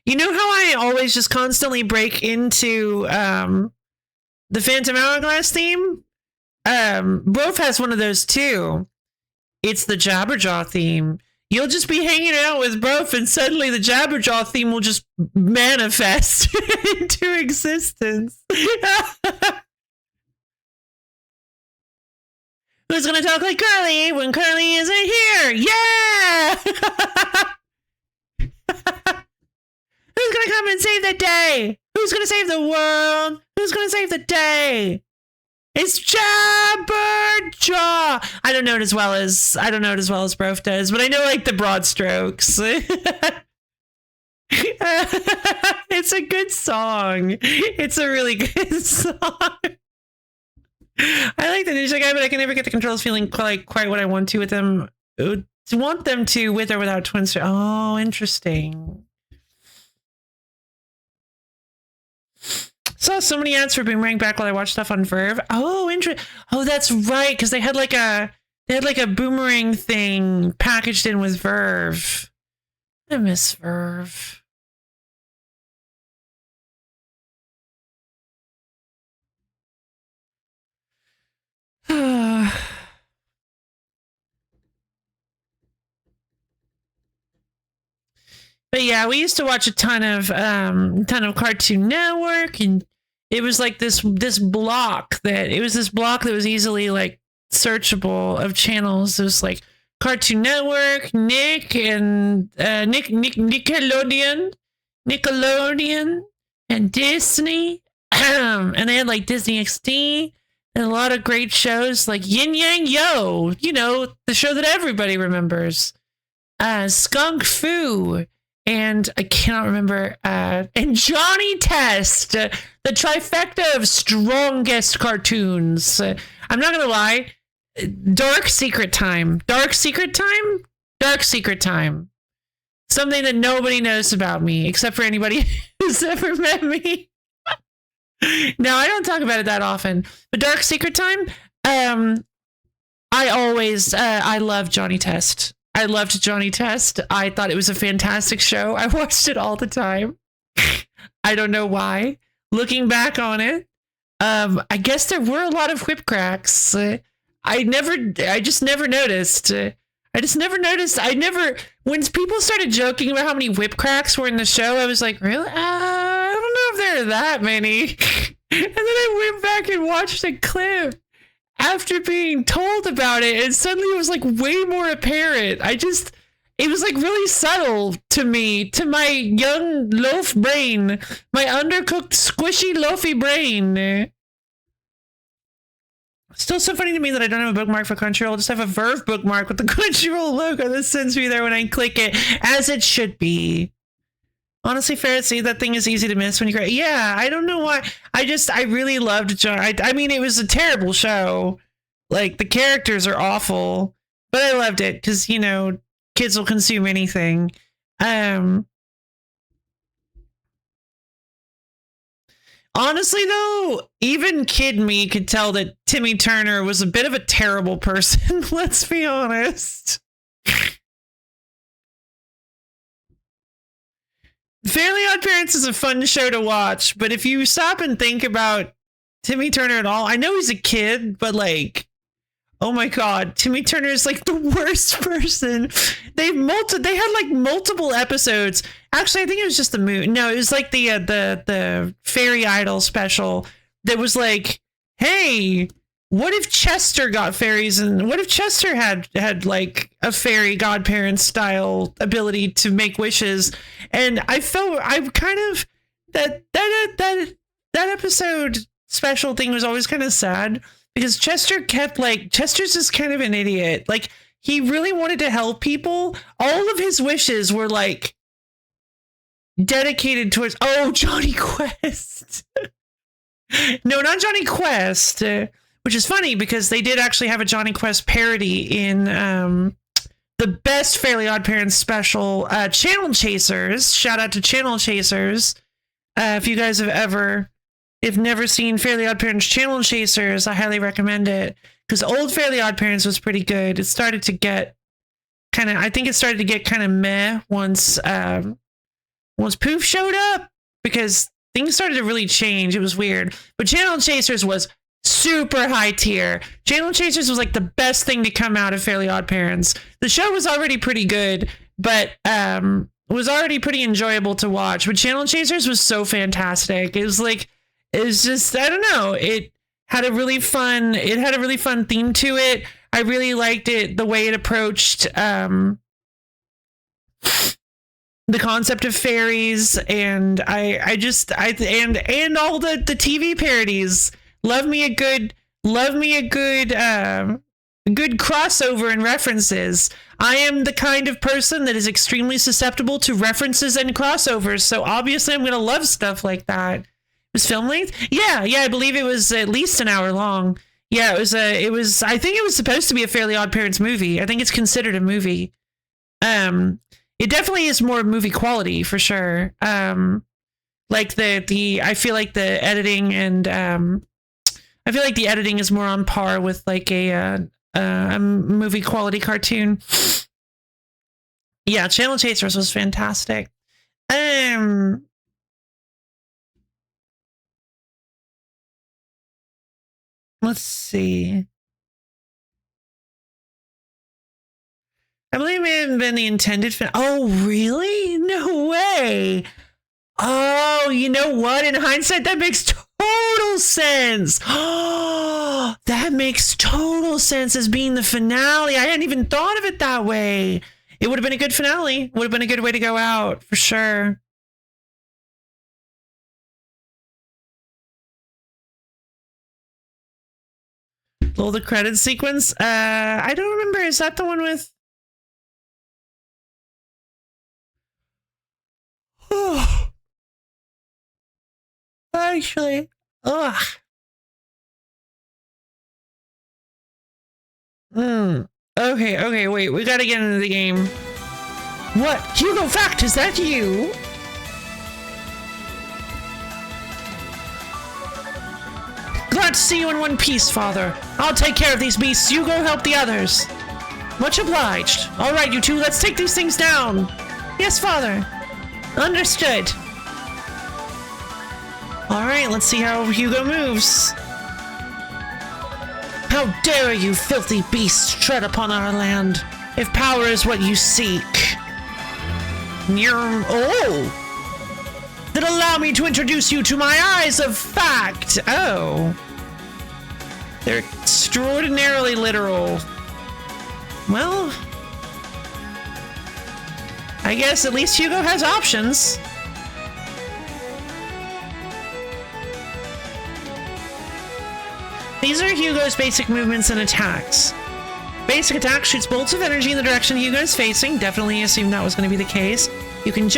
you know how I always just constantly break into the Phantom Hourglass theme? Brof has one of those too. It's the Jabberjaw theme. You'll just be hanging out with Brof and suddenly the Jabberjaw theme will just manifest into existence. Who's gonna talk like Curly when Curly isn't here? Yeah! Who's gonna come and save the day? Who's gonna save the world? Who's gonna save the day? It's Jabberjaw. I don't know it as well as Brof does, but I know like the broad strokes. It's a good song. It's a really good song. I like the Ninja guy, but I can never get the controls feeling quite what I want to with them. Want them to with or without twins. Oh, interesting. Saw so many ads for Boomerang back while I watched stuff on Verve. Oh, interesting. Oh, that's right, because they had like a Boomerang thing packaged in with Verve. I miss Verve. But yeah, we used to watch a ton of Cartoon Network, and it was like this block that was easily like searchable of channels. It was like Cartoon Network, Nick, and Nickelodeon, and Disney, and they had like Disney XD and a lot of great shows like Yin Yang Yo, you know, the show that everybody remembers, Skunk Fu. And I cannot remember, and Johnny Test, the trifecta of strongest cartoons. I'm not going to lie, Dark Secret Time. Something that nobody knows about me, except for anybody who's ever met me. No, I don't talk about it that often. But Dark Secret Time, I love Johnny Test. I loved Johnny Test. I thought it was a fantastic show. I watched it all the time. I don't know why. Looking back on it, I guess there were a lot of whip cracks. I just never noticed. When people started joking about how many whip cracks were in the show, I was like, really? I don't know if there are that many. And then I went back and watched a clip after being told about it, and suddenly it was like way more apparent. It was like really subtle to me, to my young loaf brain, my undercooked, squishy, loafy brain. Still so funny to me that I don't have a bookmark for Crunchyroll. I just have a Verve bookmark with the Crunchyroll logo that sends me there when I click it, as it should be. Honestly, Pharisee, that thing is easy to miss when you create. Yeah, I don't know why. I really loved John. I mean, it was a terrible show. Like, the characters are awful, but I loved it because, you know, kids will consume anything. Honestly, though, even kid me could tell that Timmy Turner was a bit of a terrible person. Let's be honest. Fairly Odd Parents is a fun show to watch, but if you stop and think about Timmy Turner at all, I know he's a kid, but like, oh my god, Timmy Turner is like the worst person. They had like multiple episodes. Actually, I think it was just the moon. No, it was like the Fairy Idol special that was like, hey, what if Chester got fairies, and what if Chester had like a fairy godparent style ability to make wishes? And I kind of that episode special thing was always kind of sad because Chester's just kind of an idiot. Like, he really wanted to help people. All of his wishes were like dedicated towards Johnny Quest. No, not Johnny Quest. Which is funny because they did actually have a Johnny Quest parody in the best Fairly Odd Parents special, Channel Chasers. Shout out to Channel Chasers. If you guys have never seen Fairly Odd Parents Channel Chasers, I highly recommend it because old Fairly Odd Parents was pretty good. It started to get kind of, I think it started to get kind of meh once Poof showed up, because things started to really change. It was weird. But Channel Chasers was super high tier. Channel Chasers was like the best thing to come out of Fairly Odd Parents. The show was already pretty good, but was already pretty enjoyable to watch. But Channel Chasers was so fantastic. It was just, I don't know. It had a really fun theme to it. I really liked it, the way it approached the concept of fairies, and and all the TV parodies. Love me a good crossover and references. I am the kind of person that is extremely susceptible to references and crossovers, so obviously I'm gonna love stuff like that. It was film length? Yeah, I believe it was at least an hour long. Yeah, it was I think it was supposed to be a Fairly Odd Parents movie. I think it's considered a movie. It definitely is more movie quality for sure. Like I feel like the editing and I feel like the editing is more on par with like a movie quality cartoon. Yeah, Channel Chasers was fantastic. Let's see. I believe it may have been the intended film. Oh, really? No way. Oh, you know what? In hindsight, that makes total sense. Oh, that makes total sense as being the finale. I hadn't even thought of it that way. It would have been a good finale. Would have been a good way to go out, for sure. Well, the credit sequence? I don't remember. Is that the one with... Oh. Actually, ugh. Okay, wait. We gotta get into the game. What? Hugo Fact, is that you? Glad to see you in one piece, Father. I'll take care of these beasts. You go help the others. Much obliged. All right, you two, let's take these things down. Yes, Father. Understood. All right, let's see how Hugo moves. How dare you, filthy beasts, tread upon our land? If power is what you seek. Oh! Then allow me to introduce you to my eyes of fact. Oh. They're extraordinarily literal. Well, I guess at least Hugo has options. These are Hugo's basic movements and attacks. Basic attack shoots bolts of energy in the direction Hugo is facing. Definitely assumed that was going to be the case. You can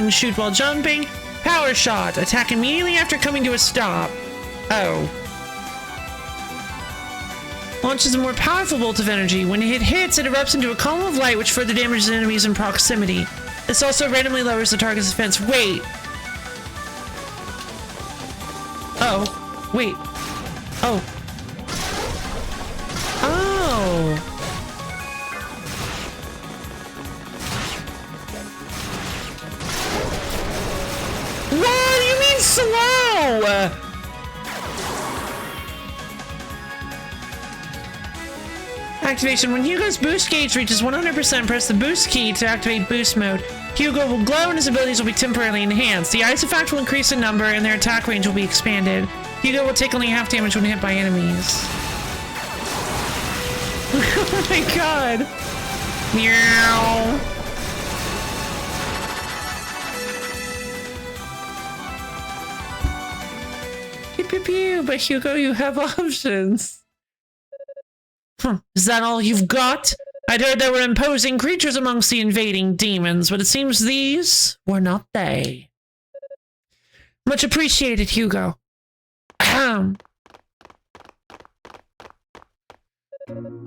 shoot while jumping. Power shot. Attack immediately after coming to a stop. Oh. Launches a more powerful bolt of energy. When it hits, it erupts into a column of light which further damages enemies in proximity. This also randomly lowers the target's defense. Wait. Oh. Wait. Oh. Oh. What do you mean slow? Activation. When Hugo's boost gauge reaches 100%, press the boost key to activate boost mode. Hugo will glow and his abilities will be temporarily enhanced. The eyes effect will increase in number and their attack range will be expanded. Hugo will take only half damage when hit by enemies. Oh my god. Meow. Pew pew pew, but Hugo, you have options. Is that all you've got? I'd heard there were imposing creatures amongst the invading demons, but it seems these were not they. Much appreciated, Hugo.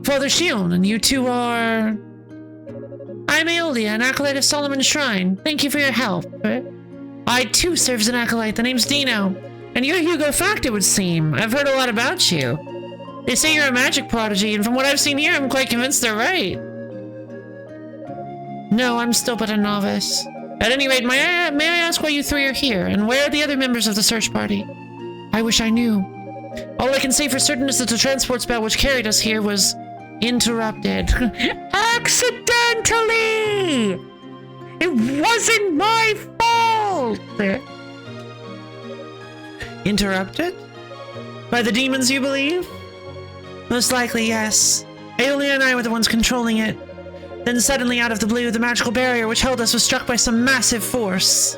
Father Shion, and you two are... I'm Aeolia, an acolyte of Solomon's Shrine. Thank you for your help. I too serve as an acolyte. The name's Dino. And you're Hugo Fact, it would seem. I've heard a lot about you. They say you're a magic prodigy, and from what I've seen here, I'm quite convinced they're right. No, I'm still but a novice. At any rate, may I ask why you three are here, and where are the other members of the search party? I wish I knew. All I can say for certain is that the transport spell which carried us here was interrupted. Accidentally! It wasn't my fault! Interrupted? By the demons, you believe? Most likely, yes. Aelia and I were the ones controlling it. Then suddenly, out of the blue, the magical barrier which held us was struck by some massive force.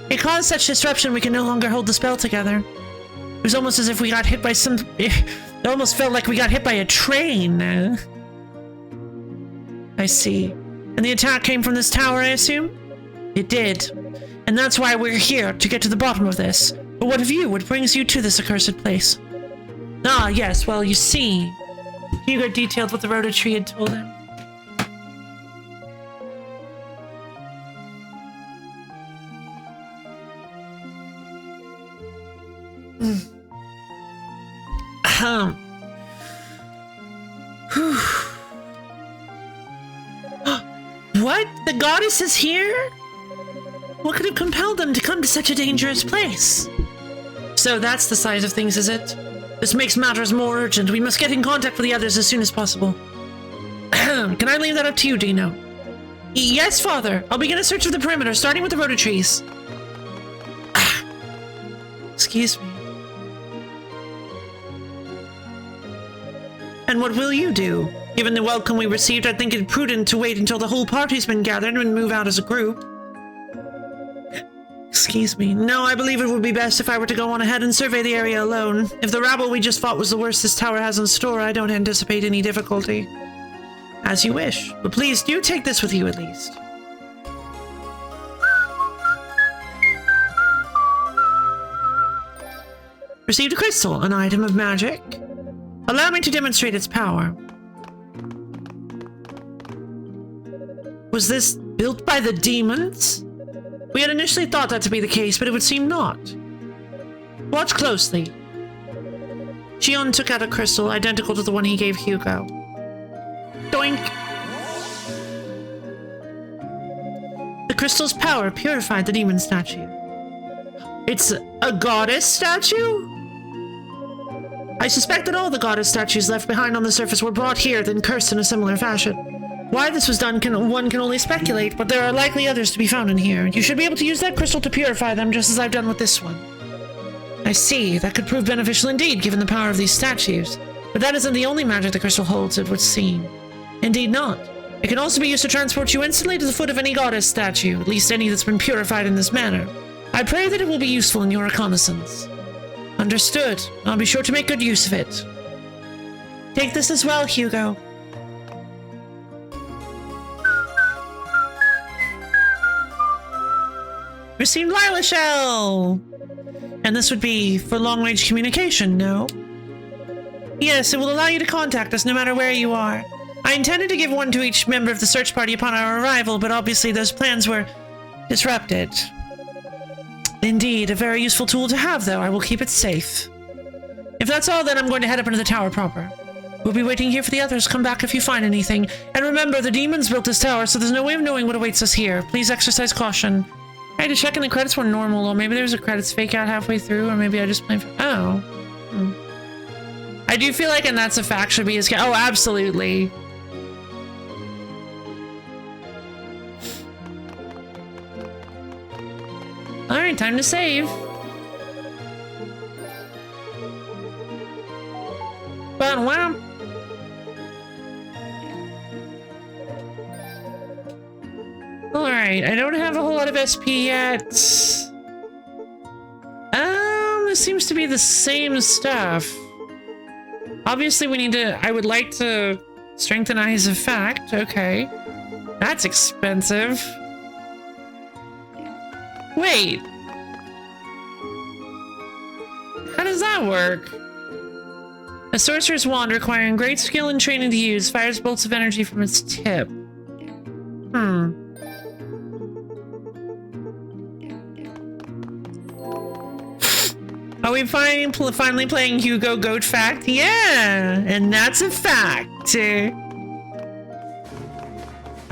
It caused such disruption we could no longer hold the spell together. It was almost as if we got hit by some... It almost felt like we got hit by a train. I see. And the attack came from this tower, I assume? It did. And that's why we're here, to get to the bottom of this. But what of you? What brings you to this accursed place? Ah, yes, well, you see. Hugo detailed what the Rhoda tree had told him. What? The goddess is here? What could have compelled them to come to such a dangerous place? So that's the size of things, is it? This makes matters more urgent. We must get in contact with the others as soon as possible. Can I leave that up to you, Dino? Yes, Father. I'll begin a search of the perimeter, starting with the rhoda trees. Excuse me. And what will you do? Given the welcome we received, I think it prudent to wait until the whole party's been gathered and move out as a group. Excuse me. No, I believe it would be best if I were to go on ahead and survey the area alone. If the rabble we just fought was the worst this tower has in store, I don't anticipate any difficulty. As you wish. But please, do take this with you at least. Received a crystal, an item of magic. Allow me to demonstrate its power. Was this built by the demons? We had initially thought that to be the case, but it would seem not. Watch closely. Xion took out a crystal identical to the one he gave Hugo. Doink! The crystal's power purified the demon statue. It's a goddess statue? I suspect that all the goddess statues left behind on the surface were brought here, then cursed in a similar fashion. Why this was done one can only speculate, but there are likely others to be found in here. You should be able to use that crystal to purify them, just as I've done with this one. I see. That could prove beneficial indeed, given the power of these statues. But that isn't the only magic the crystal holds, it would seem. Indeed not. It can also be used to transport you instantly to the foot of any goddess statue, at least any that's been purified in this manner. I pray that it will be useful in your reconnaissance. Understood. I'll be sure to make good use of it. Take this as well, Hugo. Received Lila Shell! And this would be for long-range communication, no? Yes, it will allow you to contact us no matter where you are. I intended to give one to each member of the search party upon our arrival, but obviously those plans were disrupted. Indeed, a very useful tool to have, though. I will keep it safe. If that's all, then I'm going to head up into the tower proper. We'll be waiting here for the others. Come back if you find anything. And remember, the demons built this tower, so there's no way of knowing what awaits us here. Please exercise caution. I had to check in the credits were normal, or maybe there was a credits fake out halfway through, or maybe I just played for... Oh. I do feel like, and that's a fact, should be as... Oh, absolutely. Alright, time to save. But wow. Alright, I don't have a whole lot of SP yet. It seems to be the same stuff. Obviously we need to... I would like to strengthen Eyes of Fact. Okay. That's expensive. Wait. How does that work? A sorcerer's wand requiring great skill and training to use fires bolts of energy from its tip. Are we finally playing Hugo Goat Fact? Yeah, and that's a fact.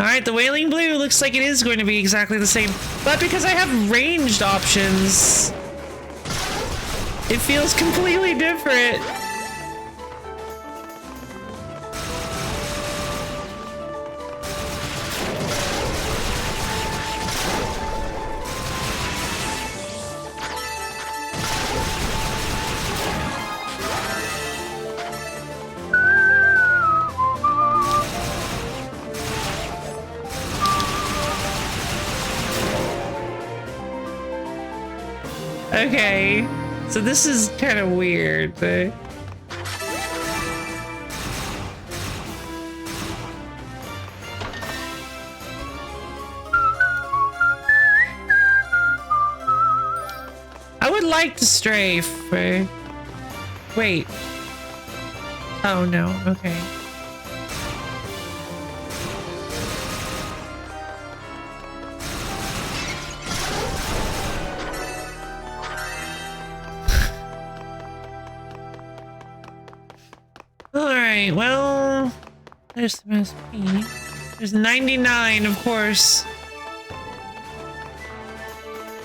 All right, the Wailing Blue looks like it is going to be exactly the same, but because I have ranged options, it feels completely different. Okay, so this is kind of weird. I would like to strafe. Wait. Oh no, okay. Alright, well, there's the MSP. There's 99, of course.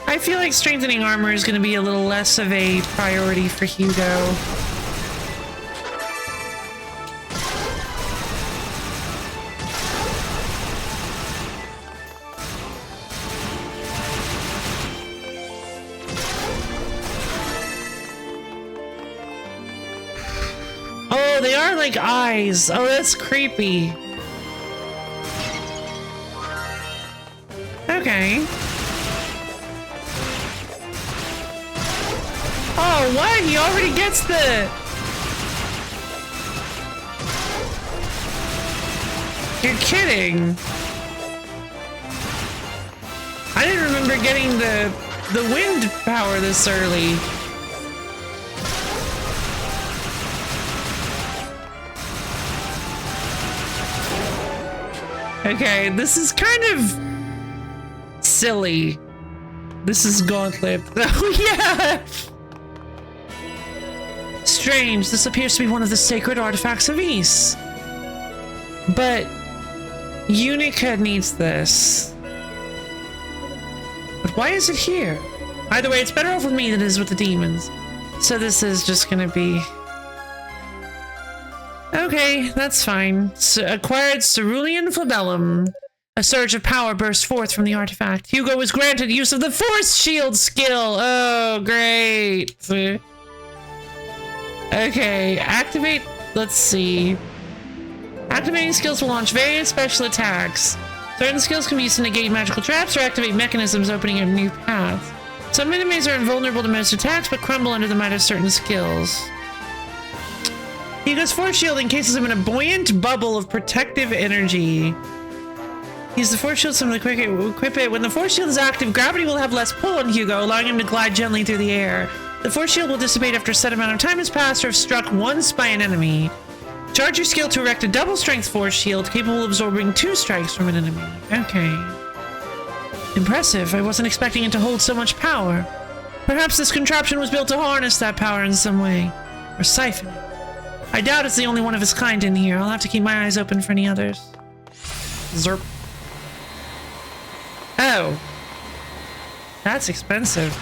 I feel like strengthening armor is going to be a little less of a priority for Hugo. Oh, they are like eyes. Oh, that's creepy. Okay. Oh, what? He already gets the... You're kidding. I didn't remember getting the wind power this early. Okay, this is kind of silly. This is Gauntlet. Oh, yeah! Strange, this appears to be one of the sacred artifacts of Ys. But Unica needs this. But why is it here? Either way, it's better off with me than it is with the demons. So this is just gonna be... Okay, that's fine. Acquired Cerulean Flabellum. A surge of power burst forth from the artifact. Hugo was granted use of the Force Shield skill. Oh, great. Okay, activate. Let's see. Activating skills will launch various special attacks. Certain skills can be used to negate magical traps or activate mechanisms opening up new paths. Some enemies are invulnerable to most attacks but crumble under the might of certain skills. Hugo's Force Shield encases him in a buoyant bubble of protective energy. Use the Force Shield to equip it. When the Force Shield is active, gravity will have less pull on Hugo, allowing him to glide gently through the air. The Force Shield will dissipate after a set amount of time has passed or if struck once by an enemy. Charge your skill to erect a double strength Force Shield capable of absorbing 2 strikes from an enemy. Okay. Impressive. I wasn't expecting it to hold so much power. Perhaps this contraption was built to harness that power in some way. Or siphon it. I doubt it's the only one of its kind in here. I'll have to keep my eyes open for any others. Zerp. Oh. That's expensive.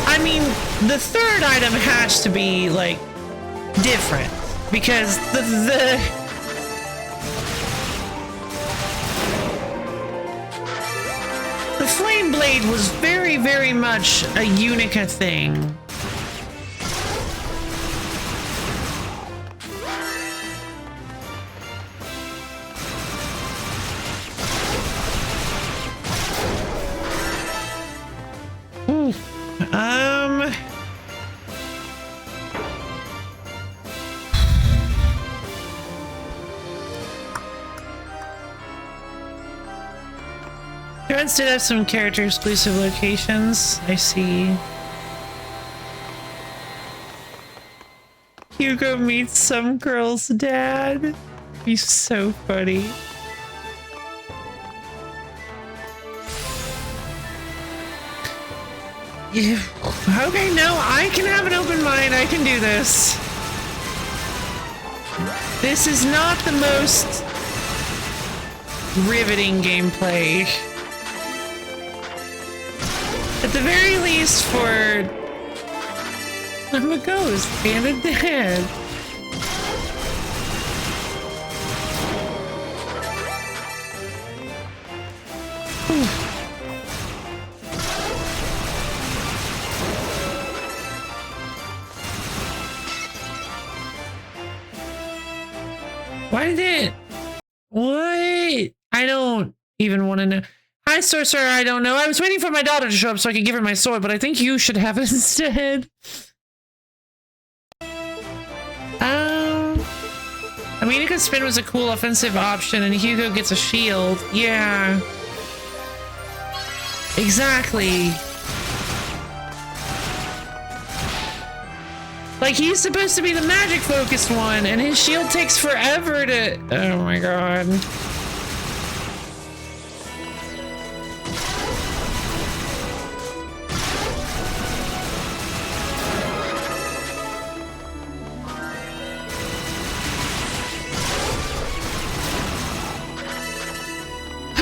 I mean, the third item has to be, like, different. Because the Flame Blade was very, very much a Unica thing. Threads did have some character exclusive locations. I see. Hugo meets some girl's dad. He's so funny. Yeah. Okay, no, I can have an open mind. I can do this. This is not the most riveting gameplay. At the very least, for I'm a ghost and a dad. Why did it? What? I don't even want to know. Hi, sorcerer. I don't know. I was waiting for my daughter to show up so I could give her my sword, but I think you should have it instead. I mean, it could spin was a cool offensive option, and Hugo gets a shield. Yeah. Exactly. Like, he's supposed to be the magic-focused one, and his shield takes forever to... Oh my god.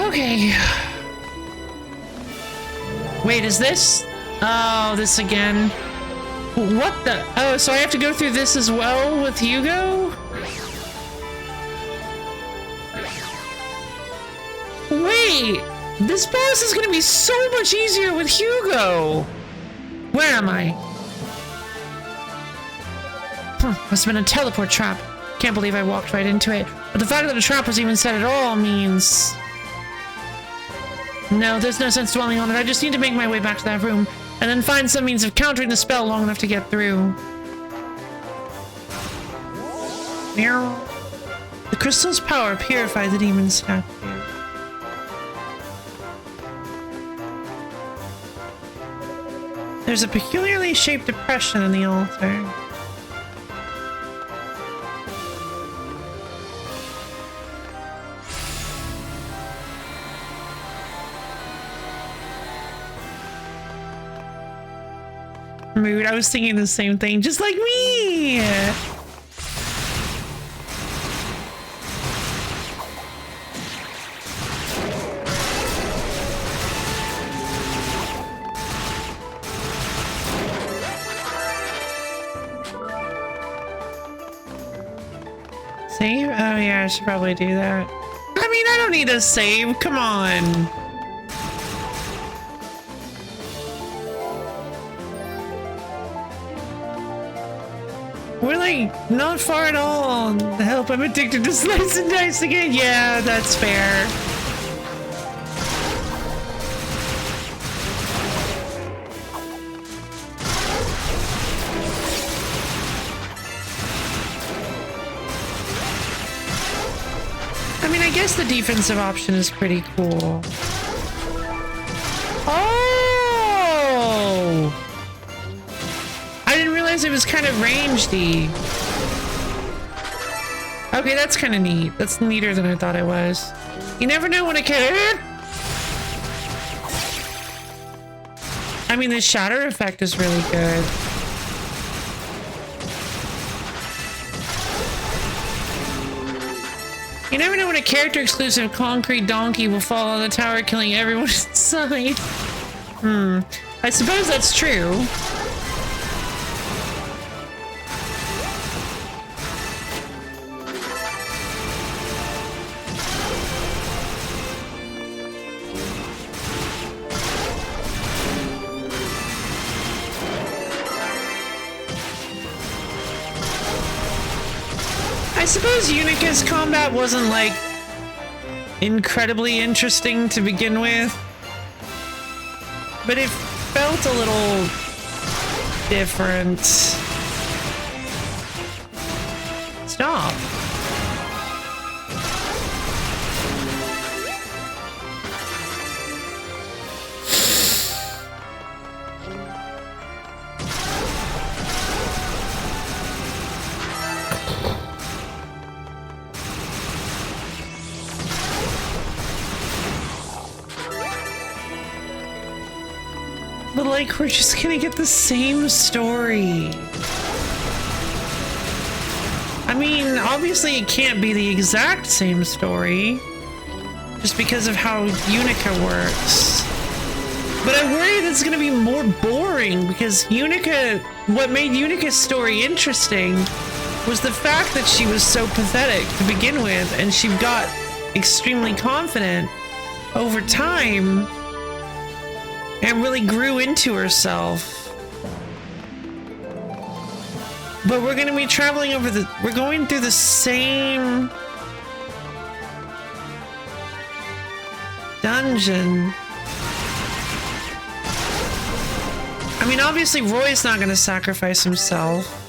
Okay. Wait, is this? Oh, this again. What the? Oh, so I have to go through this as well with Hugo? Wait, this boss is gonna be so much easier with Hugo. Where am I? Must have been a teleport trap. Can't believe I walked right into it. But the fact that a trap was even set at all means... No, there's no sense dwelling on it. I just need to make my way back to that room, and then find some means of countering the spell long enough to get through. The crystal's power purified the demon statue. There's a peculiarly shaped depression in the altar. Mood. I was thinking the same thing, just like me. Save? Oh yeah, I should probably do that. I mean, I don't need a save. Come on. We're like not far at all. Help, I'm addicted to slice and dice again. Yeah, that's fair. I mean, I guess the defensive option is pretty cool. Oh! I didn't realize it was kind of rangedy. Okay, that's kind of neat. That's neater than I thought it was. You never know when it can. I mean, the shatter effect is really good. You never know when a character-exclusive concrete donkey will fall on the tower, killing everyone inside. I suppose that's true. I suppose Unica's combat wasn't, like, incredibly interesting to begin with, but it felt a little different. Stop. But like, we're just gonna get the same story. I mean, obviously it can't be the exact same story, just because of how Unica works. But I worry that it's gonna be more boring, because Unica, what made Unica's story interesting was the fact that she was so pathetic to begin with, and she got extremely confident over time and really grew into herself. But we're going to be traveling we're going through the same dungeon. I mean, obviously Roy's not going to sacrifice himself.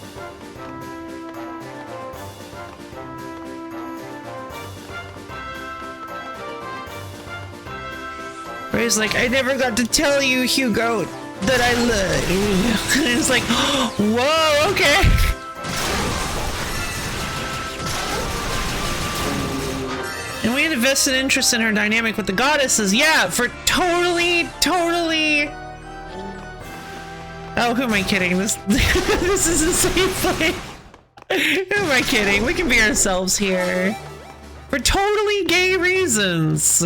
Roy's like, I never got to tell you, Hugo, that I love you. And it's like, whoa, okay. And we had a vested interest in her dynamic with the goddesses. Yeah, for totally. Oh, who am I kidding? This is a safe place. Who am I kidding? We can be ourselves here. For totally gay reasons.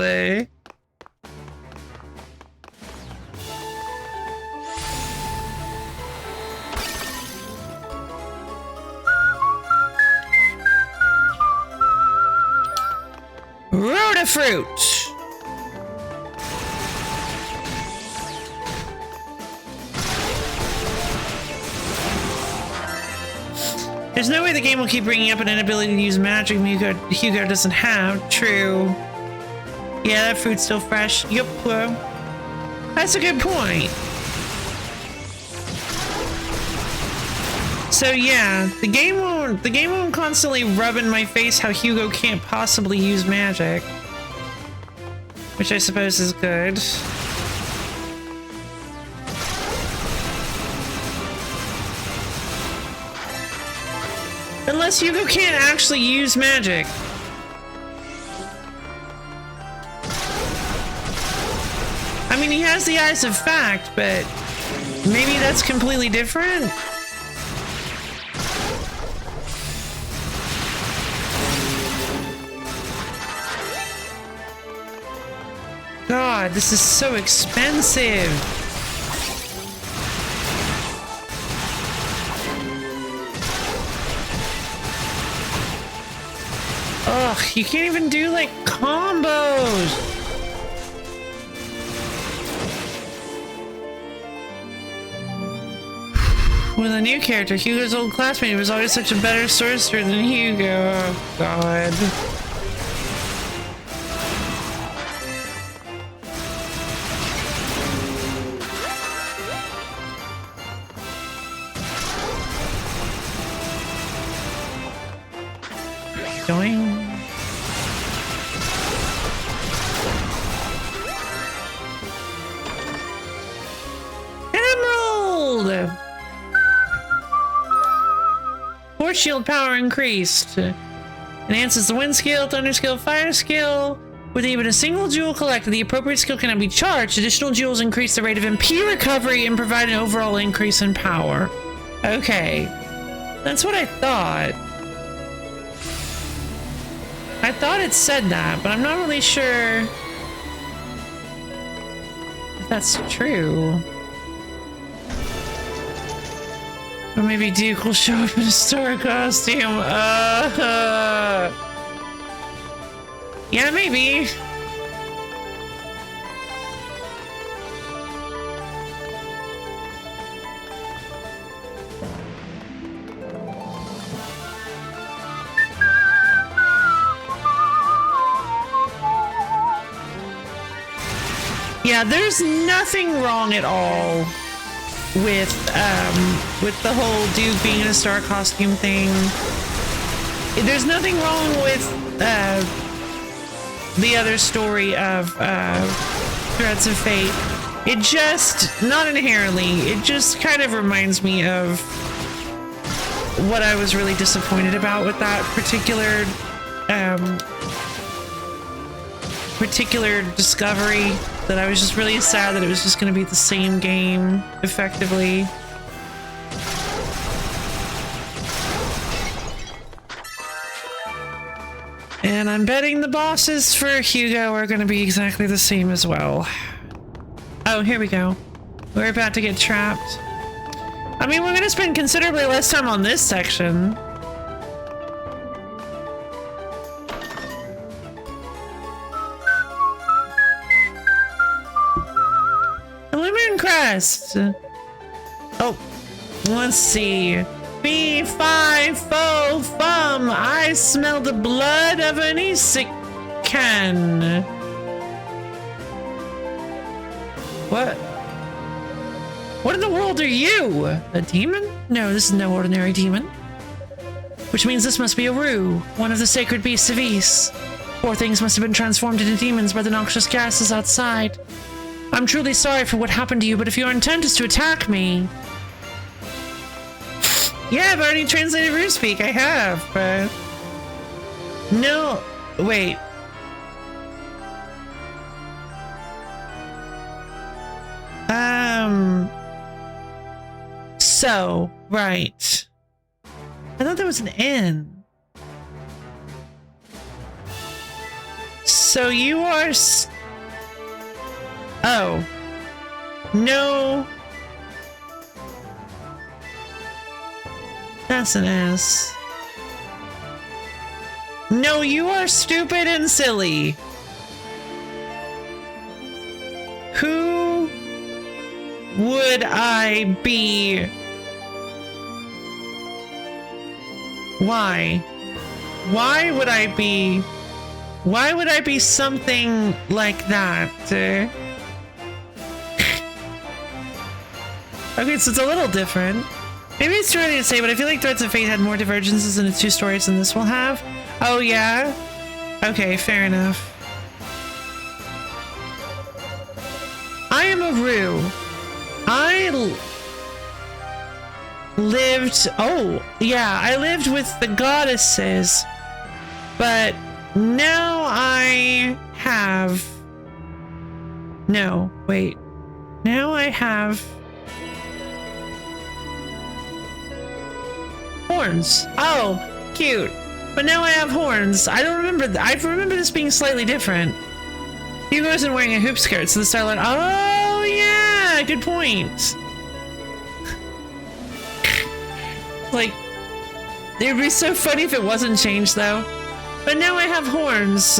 Rotafruit! There's no way the game will keep bringing up an inability to use magic Hugo doesn't have. True. Yeah, that fruit's still fresh. Yup. That's a good point. So yeah, the game won't constantly rub in my face how Hugo can't possibly use magic. Which I suppose is good. Unless Hugo can't actually use magic. I mean, he has the eyes of fact, but maybe that's completely different? God, this is so expensive. Ugh, you can't even do like combos. With a new character, Hugo's old classmate was always such a better sorcerer than Hugo. Oh, God. Going. Emerald! Force shield power increased. Enhances the wind skill, thunder skill, fire skill. With even a single jewel collected, the appropriate skill cannot be charged. Additional jewels increase the rate of MP recovery and provide an overall increase in power. Okay. That's what I thought. I thought it said that, but I'm not really sure if that's true. Or maybe Duke will show up in a store costume. Yeah, maybe. Yeah, there's nothing wrong at all with the whole Duke being in a star costume thing. There's nothing wrong with the other story of Threads of Fate. It just, not inherently, it just kind of reminds me of what I was really disappointed about with that particular particular discovery that I was just really sad that it was just going to be the same game, effectively. And I'm betting the bosses for Hugo are going to be exactly the same as well. Oh, here we go. We're about to get trapped. I mean, we're going to spend considerably less time on this section. Illuminant Crest. Oh, let's see. Fee, fi, fo, fum. I smell the blood of an Isikan. What? What in the world are you? A demon? No, this is no ordinary demon. Which means this must be a Rue, one of the sacred beasts of Ys. Poor things must have been transformed into demons by the noxious gases outside. I'm truly sorry for what happened to you, but if your intent is to attack me... Yeah, I've already translated Rue speak. I have, but... No, wait. So, right. I thought there was an N. So you are... Oh. No. That's an S. No, you are stupid and silly. Who would I be? Why? Why would I be? Why would I be something like that? Okay, so it's a little different. Maybe it's too early to say, but I feel like Threads of Fate had more divergences in its two stories than this will have. Oh, yeah? Okay, fair enough. I am a Rue. I lived... Oh, yeah, I lived with the goddesses. But now I have... No, wait. Now I have... horns. Oh, cute. But now I have horns. I don't remember. I remember this being slightly different. Hugo isn't wearing a hoop skirt, so the Starlight. Oh, yeah. Good point. Like, it would be so funny if it wasn't changed, though. But now I have horns.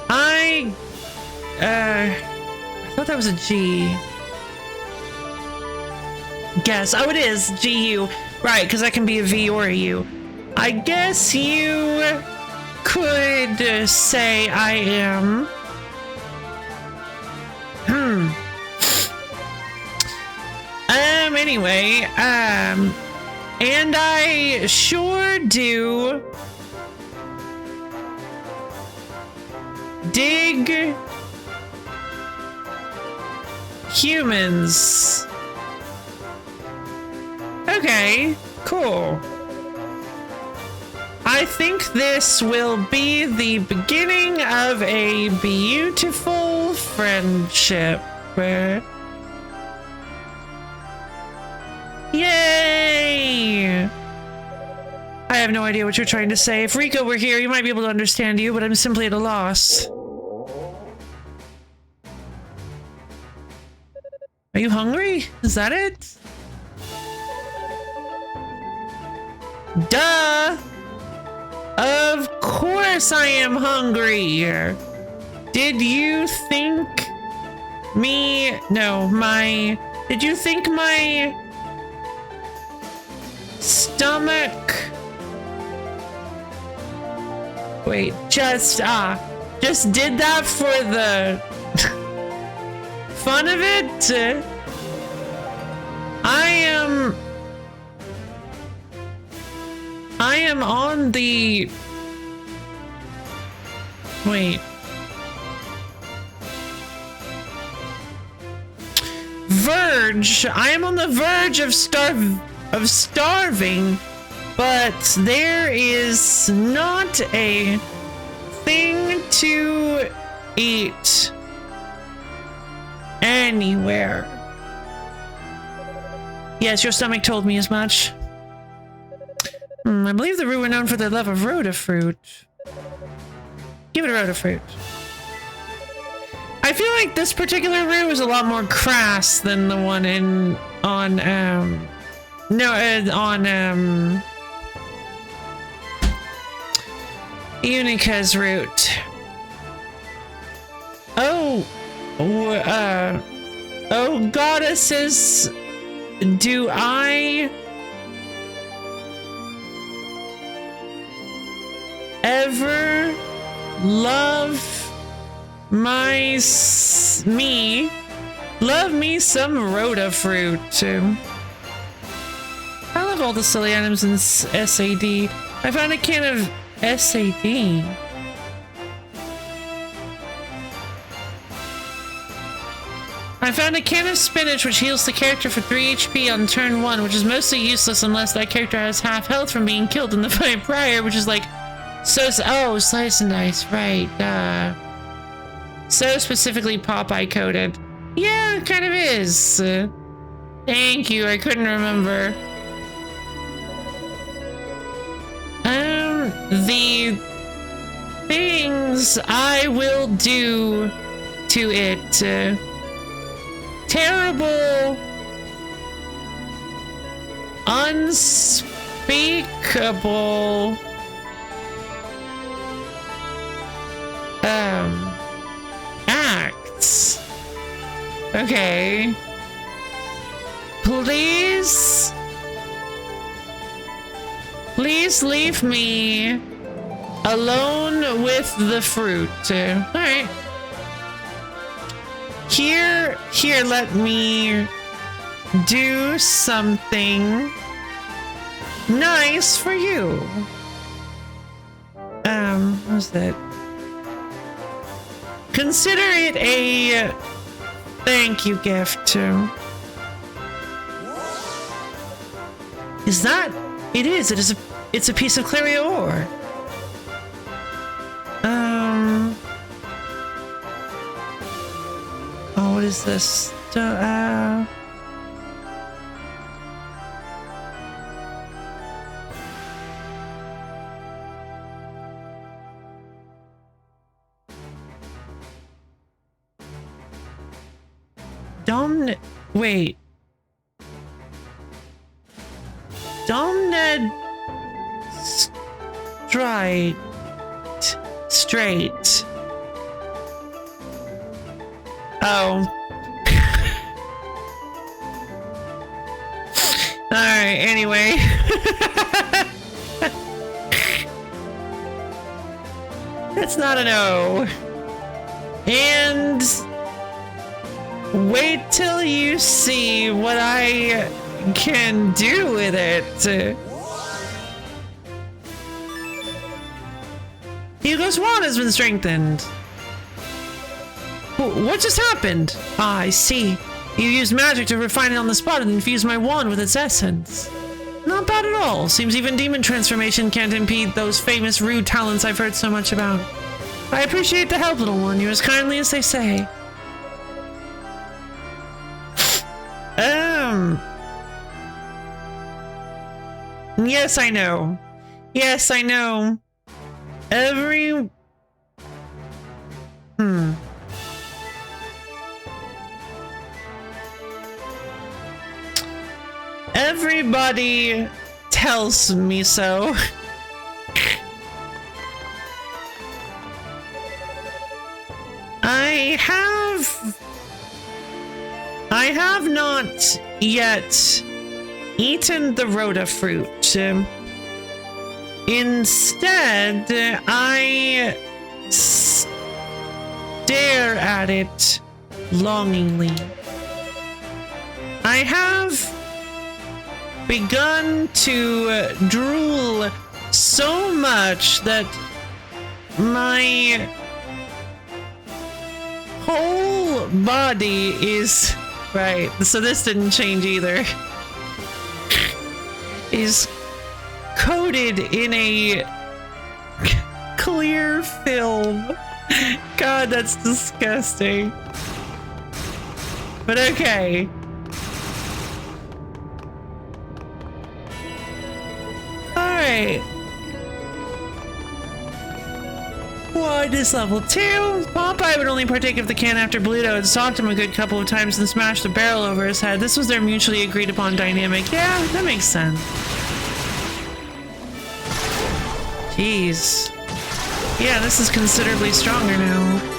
I thought that was a G. Guess. Oh, it is. GU. Right, because I can be a V or a U. I guess you could say I am. Anyway, and I sure do dig humans. Okay, cool. I think this will be the beginning of a beautiful friendship. Yay! I have no idea what you're trying to say. If Rico were here, he might be able to understand you, but I'm simply at a loss. Are you hungry? Is that it? Duh! Of course I am hungry! Did you think me... No, my... Did you think my... stomach... Wait, just did that for the... fun of it? I am on the... Wait. Verge. I am on the verge of starving, but there is not a thing to eat anywhere. Yes, your stomach told me as much. I believe the Rue were known for their love of rota fruit. Give it a rota fruit. I feel like this particular Rue is a lot more crass than the one on Unica's route. Oh, goddesses, do I ever love love me some rota fruit. I love all the silly items in SAD. I found a can of SAD. I found a can of spinach which heals the character for 3 HP on turn 1, which is mostly useless unless that character has half health from being killed in the fight prior, which is like oh, slice and dice, right. So specifically Popeye coded. Yeah, it kind of is. Thank you, I couldn't remember. The things I will do to it. Terrible, unspeakable, acts. Okay. Please leave me alone with the fruit. Alright. Here, let me do something nice for you. What's that? Consider it a thank you gift. Is that? It is. It's a piece of Clario ore. Oh, what is this? Wait. Domned straight. Oh. Alright, anyway. That's not an O. And wait till you see what I can do with it. Hugo's wand has been strengthened. What just happened? Ah, I see. You used magic to refine it on the spot and infuse my wand with its essence. Not bad at all. Seems even demon transformation can't impede those famous rude talents I've heard so much about. I appreciate the help, little one. You're as kindly as they say. Yes, I know. Yes, I know. Everybody tells me so. I have not yet eaten the rota fruit. Instead, I stare at it longingly. I have begun to drool so much that my whole body is right. So this didn't change either. Is coated in a clear film. God, that's disgusting. But okay. Alright. One is level 2. Popeye would only partake of the can after Bluto had socked him a good couple of times and smashed the barrel over his head. This was their mutually agreed upon dynamic. Yeah, that makes sense. Jeez. Yeah, this is considerably stronger now.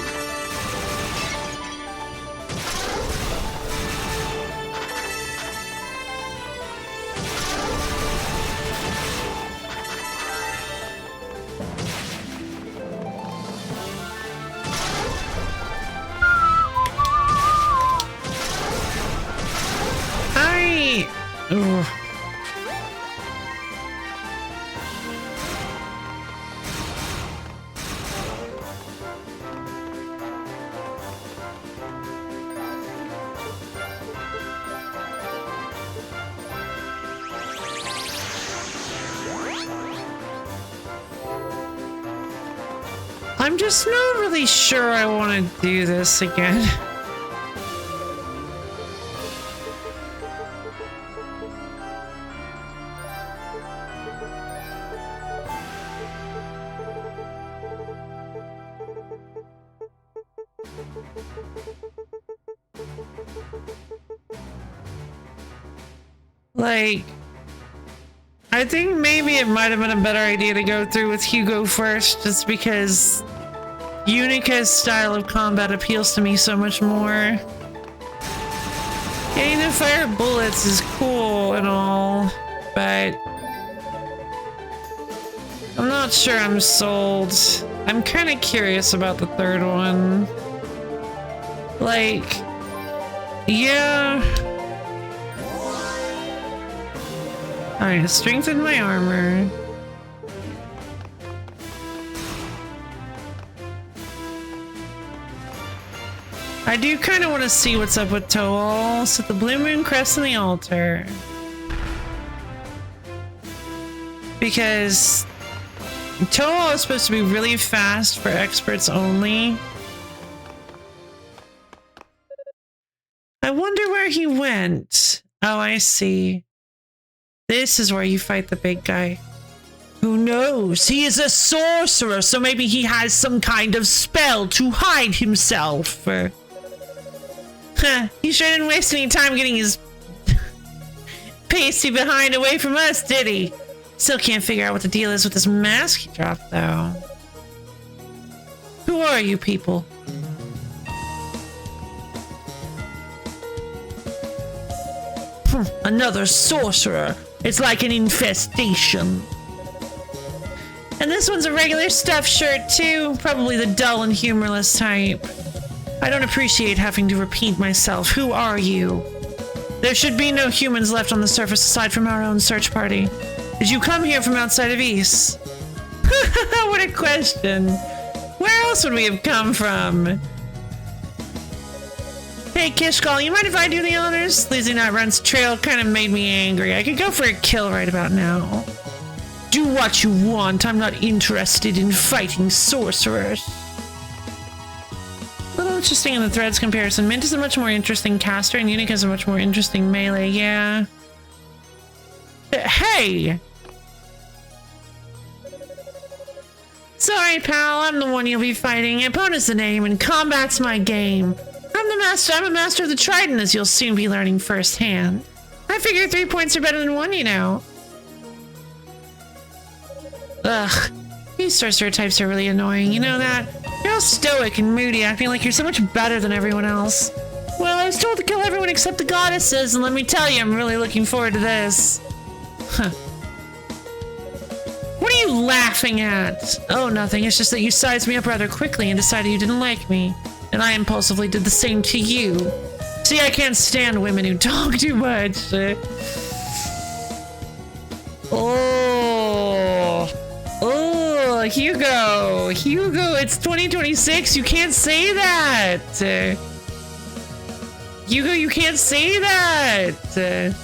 Ugh. I'm just not really sure I want to do this again. Like, I think maybe it might have been a better idea to go through with Hugo first, just because Unica's style of combat appeals to me so much more. Getting to fire bullets is cool and all, but I'm not sure I'm sold. I'm kind of curious about the third one. Like, yeah. Alright, strengthen my armor. I do kind of want to see what's up with Toal. Set the blue moon crest on the altar. Because Toal is supposed to be really fast for experts only. I wonder where he went. Oh, I see. This is where you fight the big guy. Who knows? He is a sorcerer, so maybe he has some kind of spell to hide himself. He sure didn't waste any time getting his pasty behind away from us, did he? Still can't figure out what the deal is with this mask he dropped, though. Who are you people? Another sorcerer. It's like an infestation. And this one's a regular stuffed shirt too. Probably the dull and humorless type. I don't appreciate having to repeat myself. Who are you? There should be no humans left on the surface aside from our own search party. Did you come here from outside of Ys? What a question. Where else would we have come from? Hey, Kishkal, you mind if I do the honors? Lazy Knight Run's trail kind of made me angry. I could go for a kill right about now. Do what you want. I'm not interested in fighting sorcerers. A little interesting in the threads comparison. Mint is a much more interesting caster, and Unica is a much more interesting melee. Yeah. Hey! Sorry, pal. I'm the one you'll be fighting. Opponent's the name, and combat's my game. I'm a master of the Trident, as you'll soon be learning firsthand. I figure 3 points are better than 1, you know. Ugh. These sorcerer types are really annoying, you know that? You're all stoic and moody, acting like you're so much better than everyone else. Well, I was told to kill everyone except the goddesses, and let me tell you, I'm really looking forward to this. Huh. What are you laughing at? Oh, nothing. It's just that you sized me up rather quickly and decided you didn't like me. And I impulsively did the same to you. See, I can't stand women who talk too much. Oh, Hugo. Hugo, it's 2026. You can't say that. Hugo, you can't say that.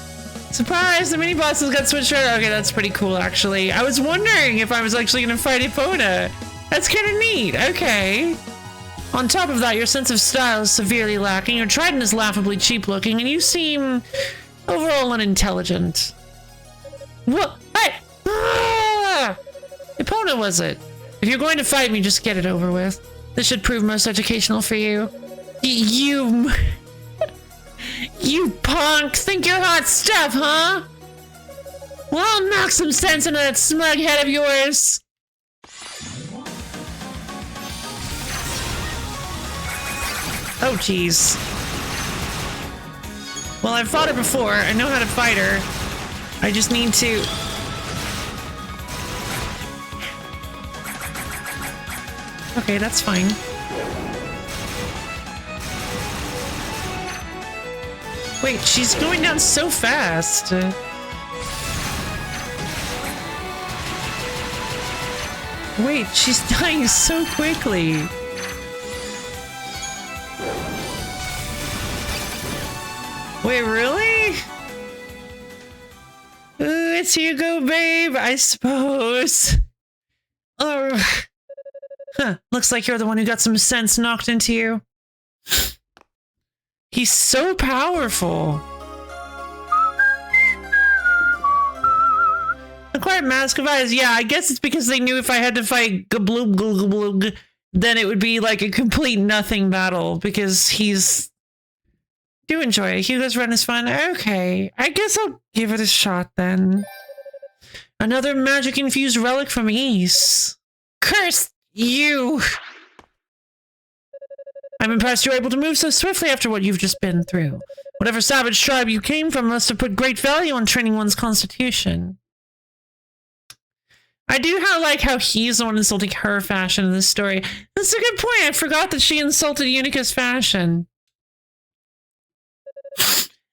Surprise, the mini-bosses got switched out. Okay, that's pretty cool, actually. I was wondering if I was actually going to fight Epona. That's kind of neat. Okay. On top of that, your sense of style is severely lacking, your trident is laughably cheap looking, and you seem overall unintelligent. What? Hey! Ah! Epona was it? If you're going to fight me, just get it over with. This should prove most educational for you. You... You punk! Think you're hot stuff, huh? Well, I'll knock some sense into that smug head of yours. Oh, jeez. Well, I've fought her before. I know how to fight her. I just need to... Okay, that's fine. Wait, she's going down so fast. Wait, she's dying so quickly. Wait, really? Ooh, it's Hugo, babe, I suppose. Huh, looks like you're the one who got some sense knocked into you. He's so powerful. Acquired Mask of Eyes. Yeah, I guess it's because they knew if I had to fight Gabloob Gabloob, then it would be like a complete nothing battle because he's... Do enjoy it. Hugo's run is fun. Okay, I guess I'll give it a shot then. Another magic-infused relic from Ys. Curse you! I'm impressed you're able to move so swiftly after what you've just been through. Whatever savage tribe you came from must have put great value on training one's constitution. I do like how he's the one insulting her fashion in this story. That's a good point. I forgot that she insulted Unica's fashion.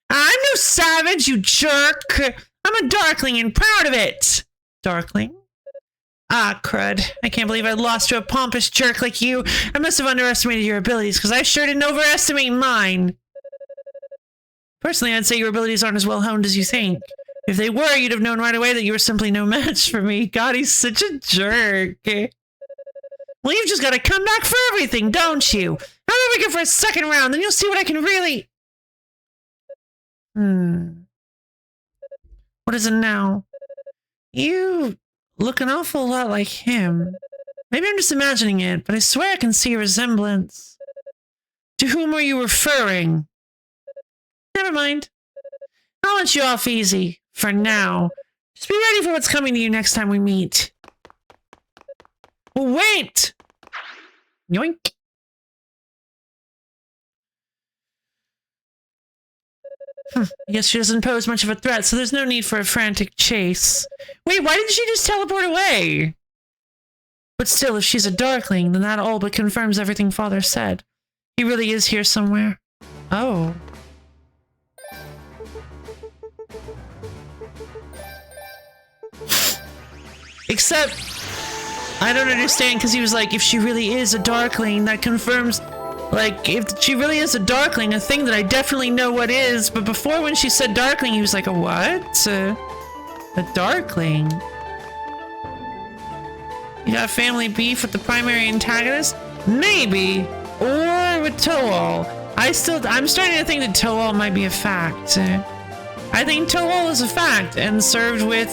I'm no savage, you jerk. I'm a Darkling and proud of it. Darkling? Ah, crud. I can't believe I lost to a pompous jerk like you. I must have underestimated your abilities, because I sure didn't overestimate mine. Personally, I'd say your abilities aren't as well honed as you think. If they were, you'd have known right away that you were simply no match for me. God, he's such a jerk. Well, you've just got to come back for everything, don't you? How about we go for a second round, then you'll see what I can really... What is it now? You look an awful lot like him. Maybe I'm just imagining it, but I swear I can see a resemblance. To whom are you referring? Never mind. I'll let you off easy, for now. Just be ready for what's coming to you next time we meet. Well, wait! Yoink. I guess she doesn't pose much of a threat, so there's no need for a frantic chase. Wait, why didn't she just teleport away? But still, if she's a Darkling, then that all but confirms everything Father said. He really is here somewhere. Oh. Except, I don't understand, because he was like, if she really is a Darkling, that confirms... Like, if she really is a Darkling, a thing that I definitely know what is, but before when she said Darkling, he was like, a what? A Darkling? You got family beef with the primary antagonist? Maybe. Or with Toal. I'm starting to think that Toal might be a fact. I think Toal is a fact, and served with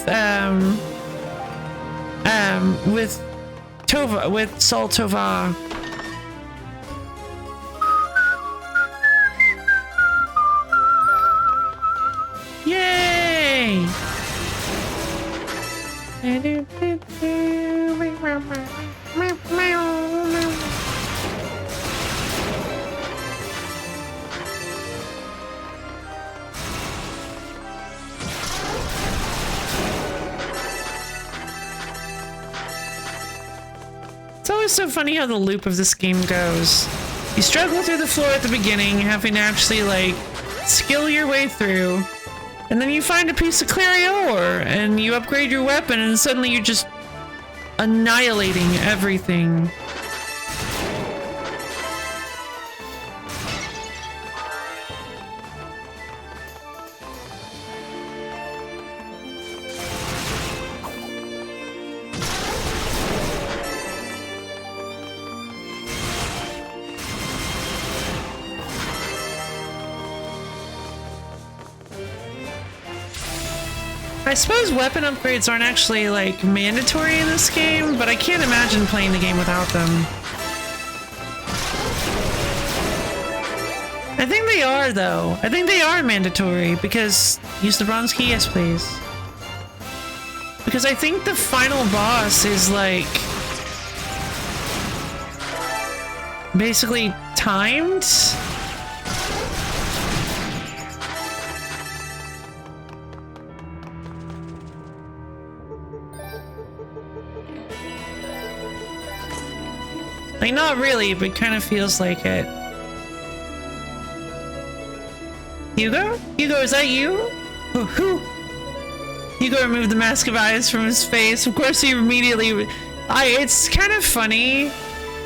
Sol Tova. Yay! It's always so funny how the loop of this game goes. You struggle through the floor at the beginning, having to actually, like, skill your way through. And then you find a piece of Clarior, and you upgrade your weapon, and suddenly you're just annihilating everything. I suppose weapon upgrades aren't actually, like, mandatory in this game, but I can't imagine playing the game without them. I think they are, though. I think they are mandatory, because... Use the bronze key? Yes, please. Because I think the final boss is, like... basically timed? Like, not really, but kind of feels like it. Hugo? Hugo, is that you? Who? Hugo removed the mask of eyes from his face. Of course, he immediately... It's kind of funny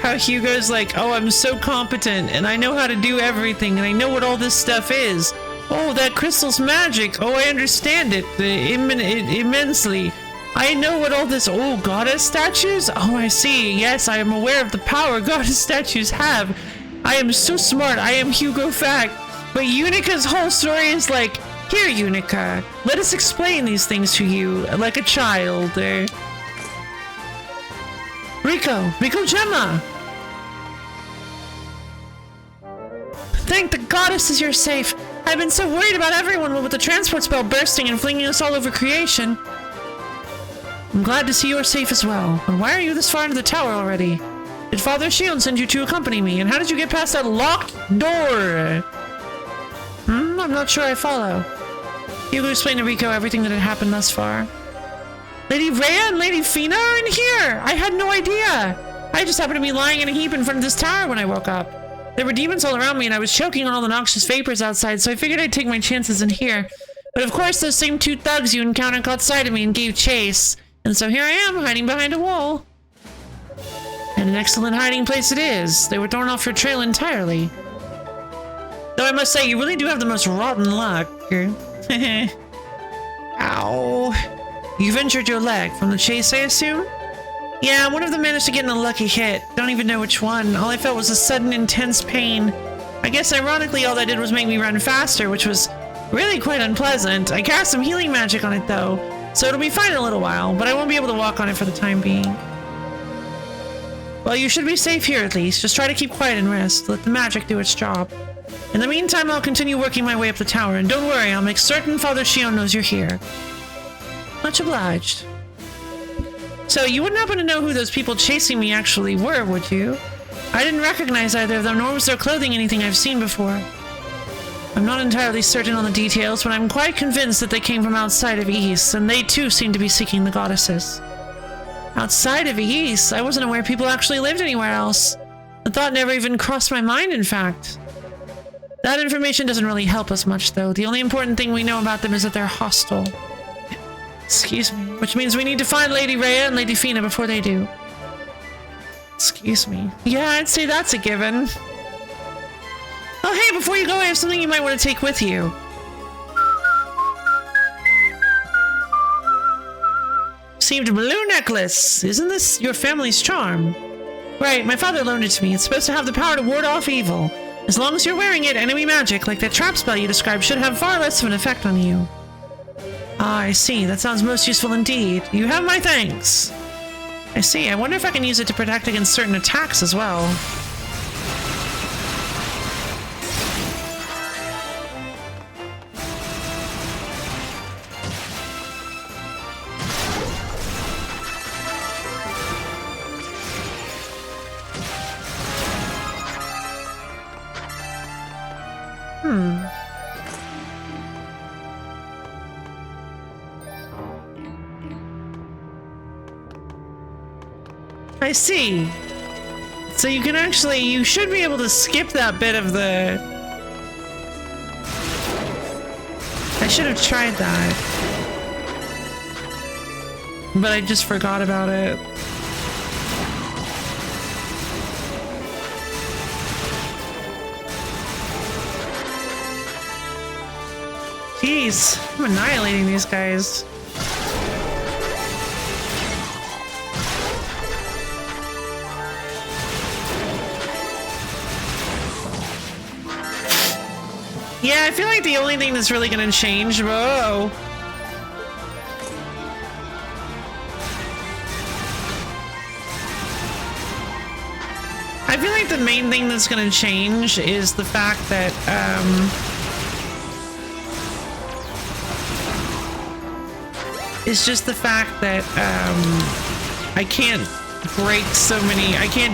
how Hugo's like, oh, I'm so competent, and I know how to do everything, and I know what all this stuff is. Oh, that crystal's magic. Oh, I understand it immensely. I know what all this... Oh, goddess statues? Oh, I see. Yes, I am aware of the power goddess statues have. I am so smart. I am Hugo Fact. But Unica's whole story is like, here, Unica, let us explain these things to you like a child. Rico Gemma. Thank the goddesses you're safe. I've been so worried about everyone with the transport spell bursting and flinging us all over creation. I'm glad to see you're safe as well. But why are you this far into the tower already? Did Father Shion send you to accompany me? And how did you get past that locked door? I'm not sure I follow. Hugo explained to Rico everything that had happened thus far. Lady Rhea and Lady Fina are in here! I had no idea! I just happened to be lying in a heap in front of this tower when I woke up. There were demons all around me and I was choking on all the noxious vapors outside, so I figured I'd take my chances in here. But of course those same two thugs you encountered caught sight of me and gave chase. And so here I am, hiding behind a wall. And an excellent hiding place it is. They were thrown off your trail entirely. Though I must say, you really do have the most rotten luck. Ow. You've injured your leg from the chase, I assume? Yeah, one of them managed to get in a lucky hit. Don't even know which one. All I felt was a sudden, intense pain. I guess, ironically, all that did was make me run faster, which was really quite unpleasant. I cast some healing magic on it, though, so it'll be fine in a little while, but I won't be able to walk on it for the time being. Well, you should be safe here, at least. Just try to keep quiet and rest. Let the magic do its job. In the meantime, I'll continue working my way up the tower, and don't worry, I'll make certain Father Shion knows you're here. Much obliged. So, you wouldn't happen to know who those people chasing me actually were, would you? I didn't recognize either of them, nor was their clothing anything I've seen before. I'm not entirely certain on the details, but I'm quite convinced that they came from outside of Ys, and they too seem to be seeking the goddesses. Outside of Ys? I wasn't aware people actually lived anywhere else. The thought never even crossed my mind, in fact. That information doesn't really help us much, though. The only important thing we know about them is that they're hostile. Excuse me. Which means we need to find Lady Rhea and Lady Fina before they do. Excuse me. Yeah, I'd say that's a given. Oh, hey, before you go, I have something you might want to take with you. Received a blue necklace. Isn't this your family's charm? Right, my father loaned it to me. It's supposed to have the power to ward off evil. As long as you're wearing it, enemy magic, like that trap spell you described, should have far less of an effect on you. Ah, I see. That sounds most useful indeed. You have my thanks. I see. I wonder if I can use it to protect against certain attacks as well. I see. So you can actually, you should be able to skip that bit of the... I should have tried that. But I just forgot about it. Jeez, I'm annihilating these guys. Yeah, I feel like the only thing that's really gonna change... Whoa! feel like the main thing that's going to change is the fact that, it's just the fact that, I can't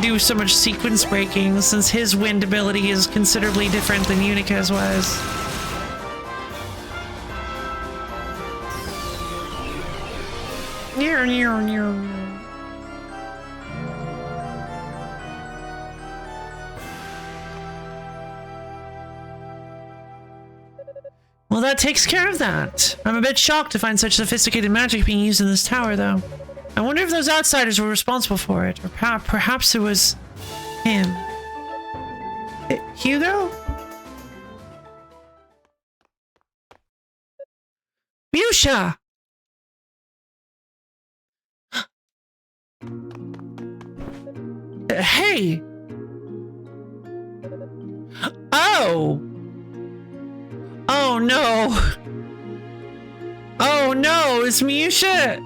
do so much sequence breaking since his wind ability is considerably different than Unica's was. Well, that takes care of that. I'm a bit shocked to find such sophisticated magic being used in this tower, though. I wonder if those outsiders were responsible for it, or perhaps it was him. Hugo? Musha! Hey! Oh! Oh no! Oh no, it's Musha!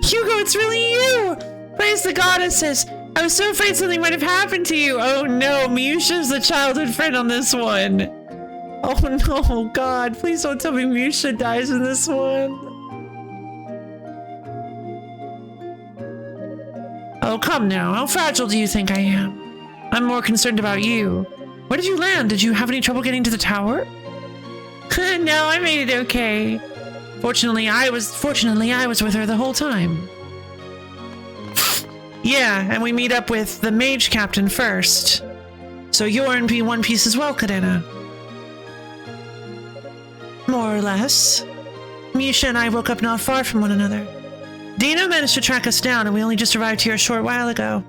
Hugo, it's really you! Praise the goddesses! I was so afraid something might have happened to you! Oh no, Musha's the childhood friend on this one! Oh no, God, please don't tell me Musha dies in this one! Oh, come now, how fragile do you think I am? I'm more concerned about you. Where did you land? Did you have any trouble getting to the tower? No, I made it okay. Fortunately, I was with her the whole time. Yeah, and we meet up with the mage captain first. So you're in One Piece as well, Cadena. More or less. Musha and I woke up not far from one another. Dino managed to track us down, and we only just arrived here a short while ago.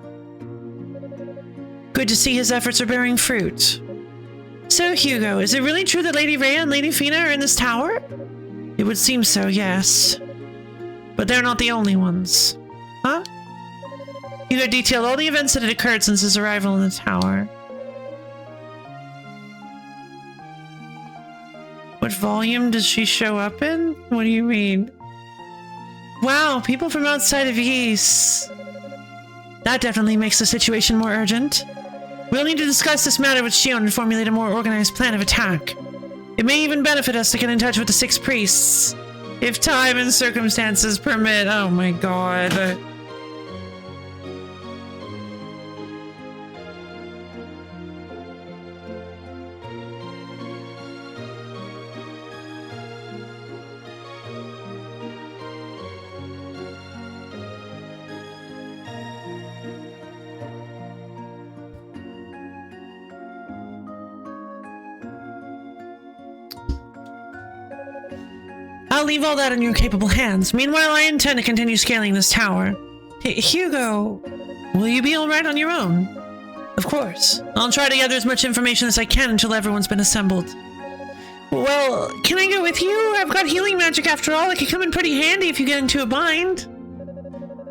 Good to see his efforts are bearing fruit. So, Hugo, is it really true that Lady Rhea and Lady Fina are in this tower? It would seem so, yes. But they're not the only ones. Huh? Hugo detailed all the events that had occurred since his arrival in the tower. What volume does she show up in? What do you mean? Wow, people from outside of Ys. That definitely makes the situation more urgent. We'll need to discuss this matter with Shion and formulate a more organized plan of attack. It may even benefit us to get in touch with the 6 priests. If time and circumstances permit. Oh my god. I'll leave all that in your capable hands. Meanwhile, I intend to continue scaling this tower. Hugo, will you be alright on your own? Of course. I'll try to gather as much information as I can until everyone's been assembled. Well, can I go with you? I've got healing magic after all. It could come in pretty handy if you get into a bind.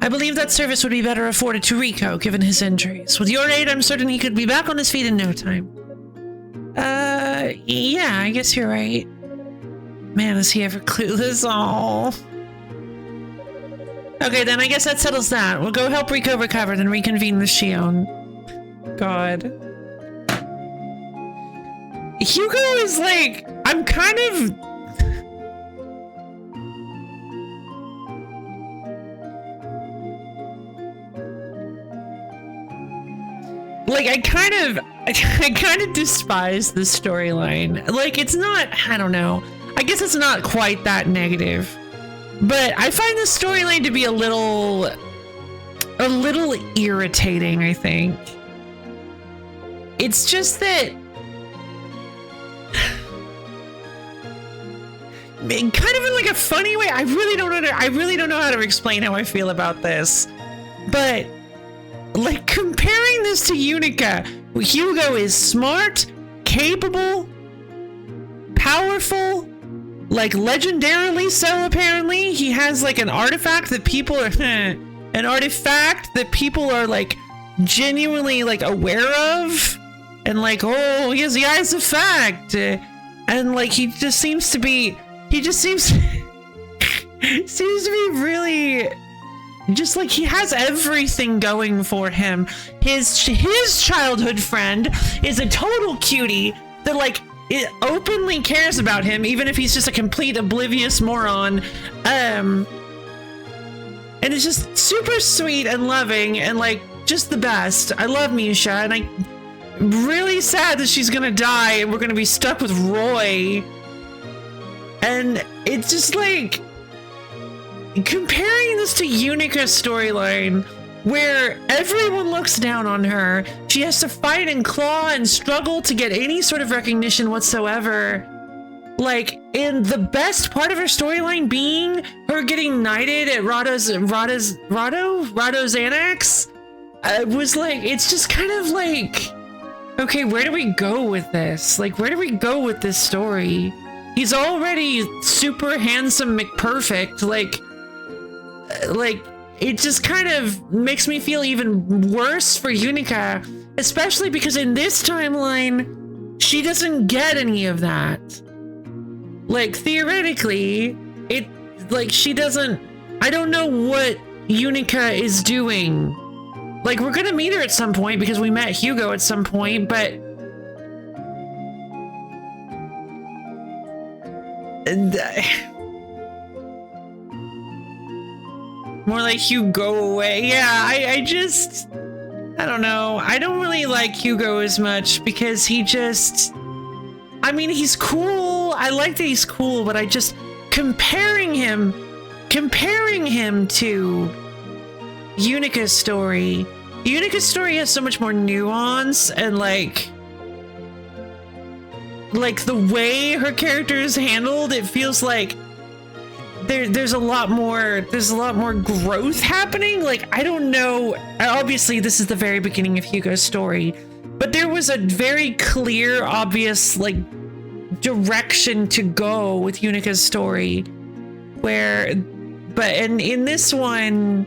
I believe that service would be better afforded to Rico, given his injuries. With your aid, I'm certain he could be back on his feet in no time. Yeah, I guess you're right. Man, is he ever clueless? Oh. Okay, then I guess that settles that. We'll go help Rico recover, then reconvene with Shion. God. Hugo is like, I'm kind of... like, I kind of despise this storyline. Like, it's not, I don't know. I guess it's not quite that negative, but I find this storyline to be a little irritating, I think. It's just that kind of in like a funny way. I really don't know how to explain how I feel about this. But like comparing this to Unica, Hugo is smart, capable, powerful, like legendarily so apparently. He has like an artifact that people are like genuinely like aware of, and like, oh, he has the eyes of fact, and like he just seems to be really Just like he has everything going for him. His childhood friend is a total cutie that like it openly cares about him, even if he's just a complete oblivious moron. And it's just super sweet and loving and like just the best. I love Misha, and I'm really sad that she's gonna die and we're gonna be stuck with Roy. And it's just like comparing this to Yunika's storyline, where everyone looks down on her. She has to fight and claw and struggle to get any sort of recognition whatsoever. Like, in the best part of her storyline being her getting knighted at Rado's Annex, was like, it's just kind of like, okay, where do we go with this? Like, where do we go with this story? He's already super handsome McPerfect, like it just kind of makes me feel even worse for Yunika, especially because in this timeline, she doesn't get any of that. Like, theoretically, she doesn't, I don't know what Yunika is doing. Like, we're gonna meet her at some point because we met Hugo at some point, but more like Hugo, go away. Yeah, I don't know. I don't really like Hugo as much because he just, I mean, he's cool. I like that he's cool, but I just, comparing him to Yunika's story. Yunika's story has so much more nuance and like the way her character is handled, it feels like there's a lot more growth happening. Like, I don't know, obviously this is the very beginning of Hugo's story, but there was a very clear, obvious like direction to go with Yunika's story, but in this one,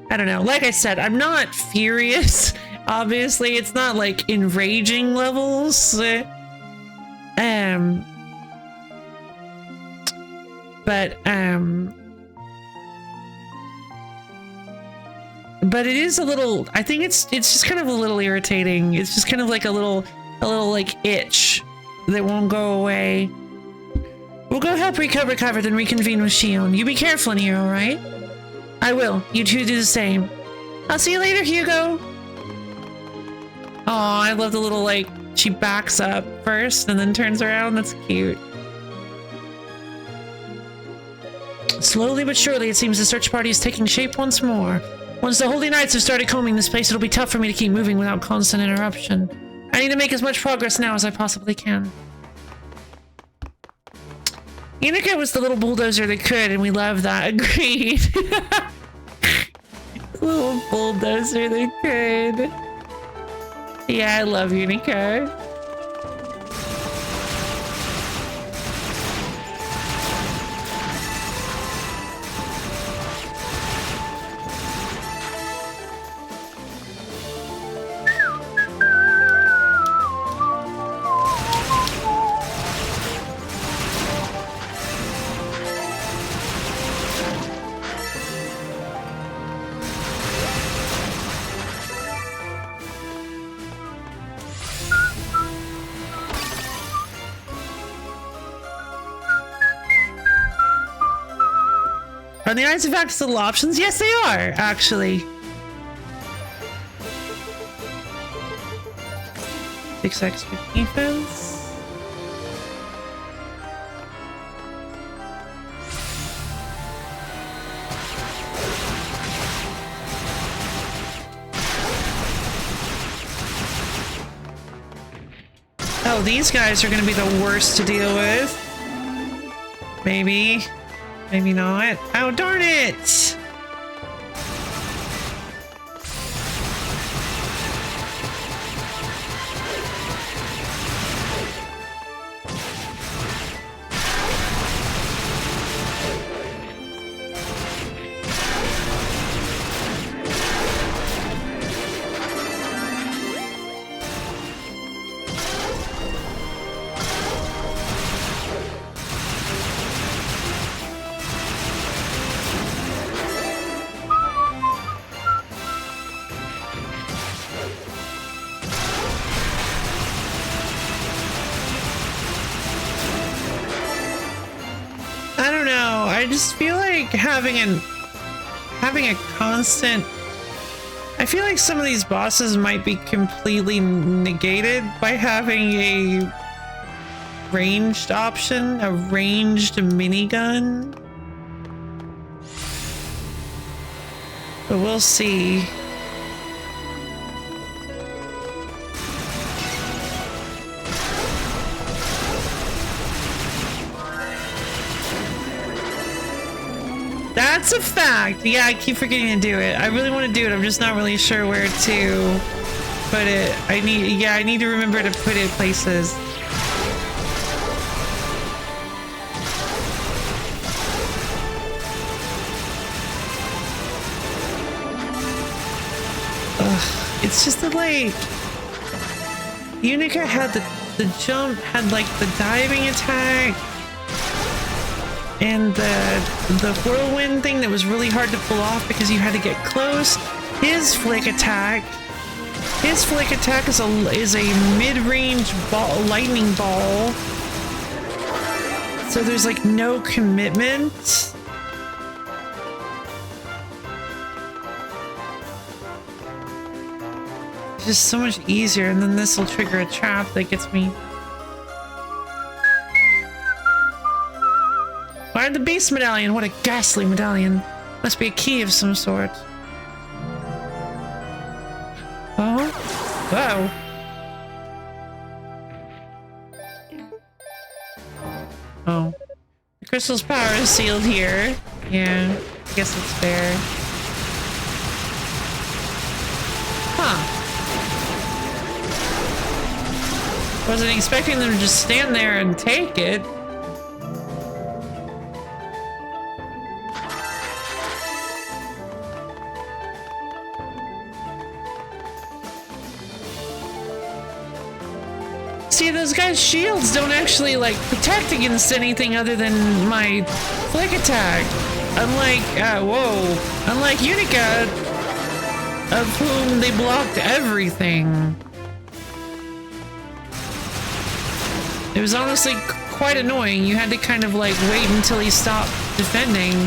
I don't know. Like I said, I'm not furious. Obviously, it's not like enraging levels. But it is a little, I think it's just kind of a little irritating. It's just kind of like a little like itch that won't go away. We'll go help recover Cover, then reconvene with Shion. You be careful in here, alright? I will. You two do the same. I'll see you later, Hugo. Oh, I love the little, like, she backs up first and then turns around. That's cute. Slowly but surely, it seems the search party is taking shape once more. Once the Holy Knights have started combing this place, it'll be tough for me to keep moving without constant interruption. I need to make as much progress now as I possibly can. Yunika was the little bulldozer that could, and we love that. Agreed. Little bulldozer that could. Yeah, I love Yunika. Are the artifacts still options? Yes, they are, actually. 6 extra defense. Oh, these guys are going to be the worst to deal with. Maybe. Maybe not. Oh, darn it! I just feel like having a constant. I feel like some of these bosses might be completely negated by having a ranged option, a ranged minigun. But we'll see. That's a fact. Yeah, I keep forgetting to do it. I really want to do it. I'm just not really sure where to put it. I need to remember to put it places. Ugh, it's just that, like, Unica had the jump, had like the diving attack, and the whirlwind thing that was really hard to pull off because you had to get close. His flick attack is a mid-range ball, lightning ball. So there's like no commitment. It's just so much easier, and then this will trigger a trap that gets me. Why the beast medallion? What a ghastly medallion. Must be a key of some sort. Oh? Whoa. Oh. The crystal's power is sealed here. Yeah, I guess it's fair. Huh. Wasn't expecting them to just stand there and take it. See, those guys' shields don't actually, like, protect against anything other than my flick attack. Unlike Unica, of whom they blocked everything. It was honestly quite annoying. You had to kind of, like, wait until he stopped defending.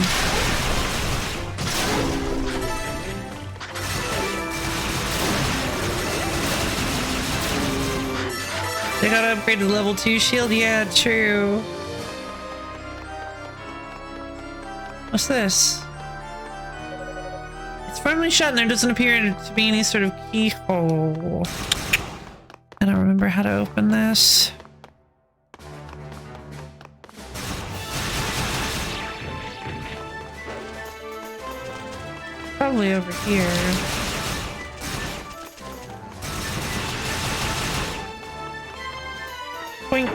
They gotta upgrade to level 2 shield? Yeah, true. What's this? It's firmly shut and there doesn't appear to be any sort of keyhole. I don't remember how to open this. Probably over here. Boink.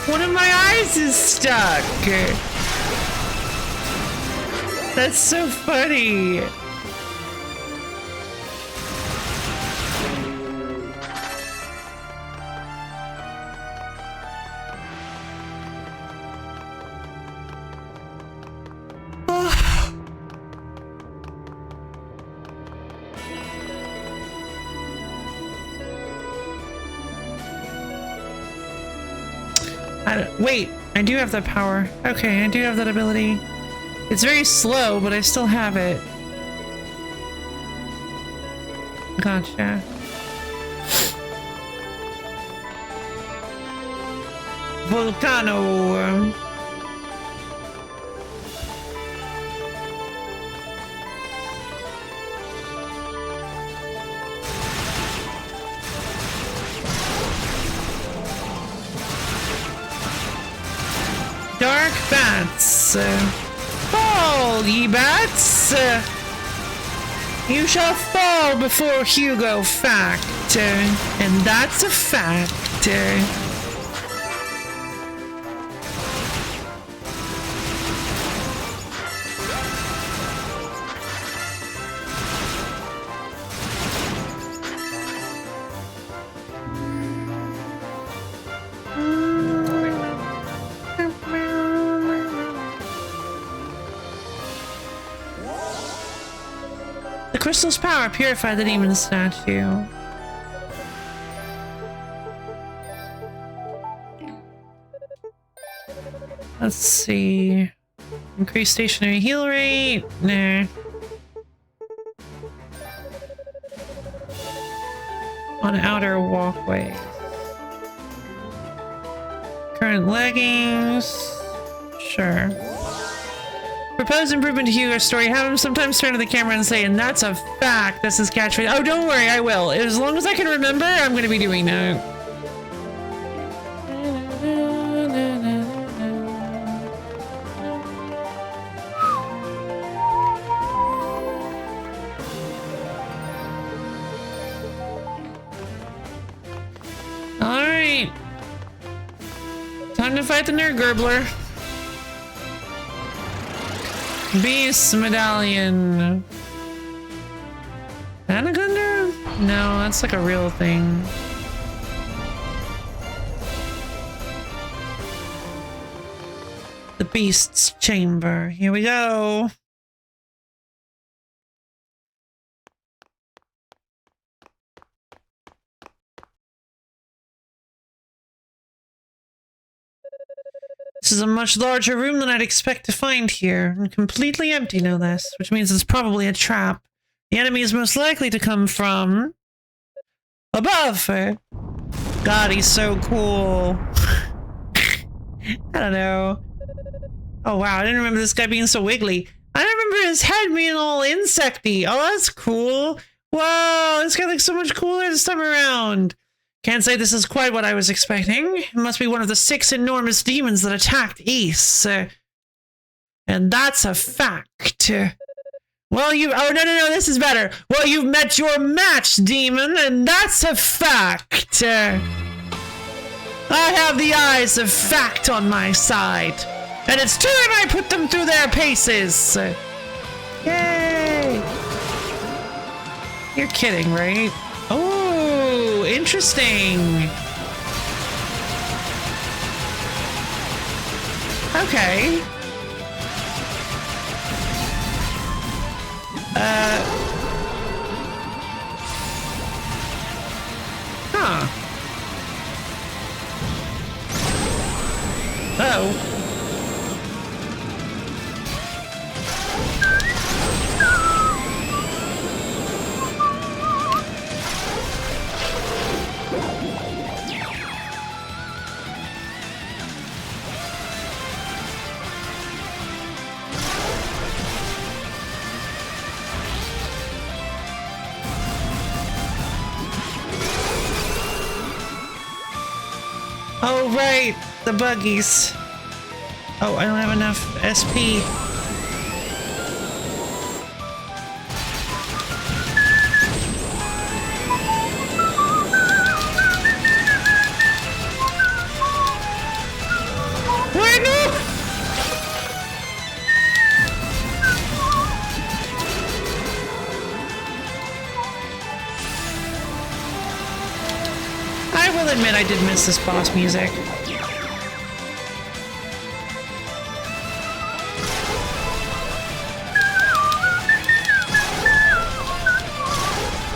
One of my eyes is stuck. That's so funny. Wait, I do have that power. Okay, I do have that ability. It's very slow, but I still have it. Gotcha. Volcano. Dark bats. Fall, ye bats. You shall fall before Hugo fact. And that's a fact. crystal's power purified the demon statue. Let's see. Increase stationary heal rate. Nah. On outer walkway. Current leggings. Sure. Propose improvement to Hugo's story. Have him sometimes turn to the camera and say, and that's a fact. This is catchphrase. Oh, don't worry, I will. As long as I can remember, I'm going to be doing that. Alright. Time to fight the Nerd Gurgler. Beast medallion. Anaconda? No, that's like a real thing. The Beast's Chamber. Here we go. This is a much larger room than I'd expect to find here, and completely empty, no less, which means it's probably a trap. The enemy is most likely to come from above. God, he's so cool. I don't know. Oh wow, I didn't remember this guy being so wiggly. I remember his head being all insecty. Oh, that's cool. Whoa, this guy looks so much cooler this time around. Can't say this is quite what I was expecting. It must be one of the 6 enormous demons that attacked Ys. And that's a fact. Well, oh, no, this is better. Well, you've met your match, demon, and that's a fact. I have the eyes of fact on my side. And it's time I put them through their paces. Yay. You're kidding, right? Oh, interesting. Okay. Huh. Uh-oh. Oh, right, the buggies. Oh, I don't have enough SP. Wait, no! I will admit I did miss this boss music.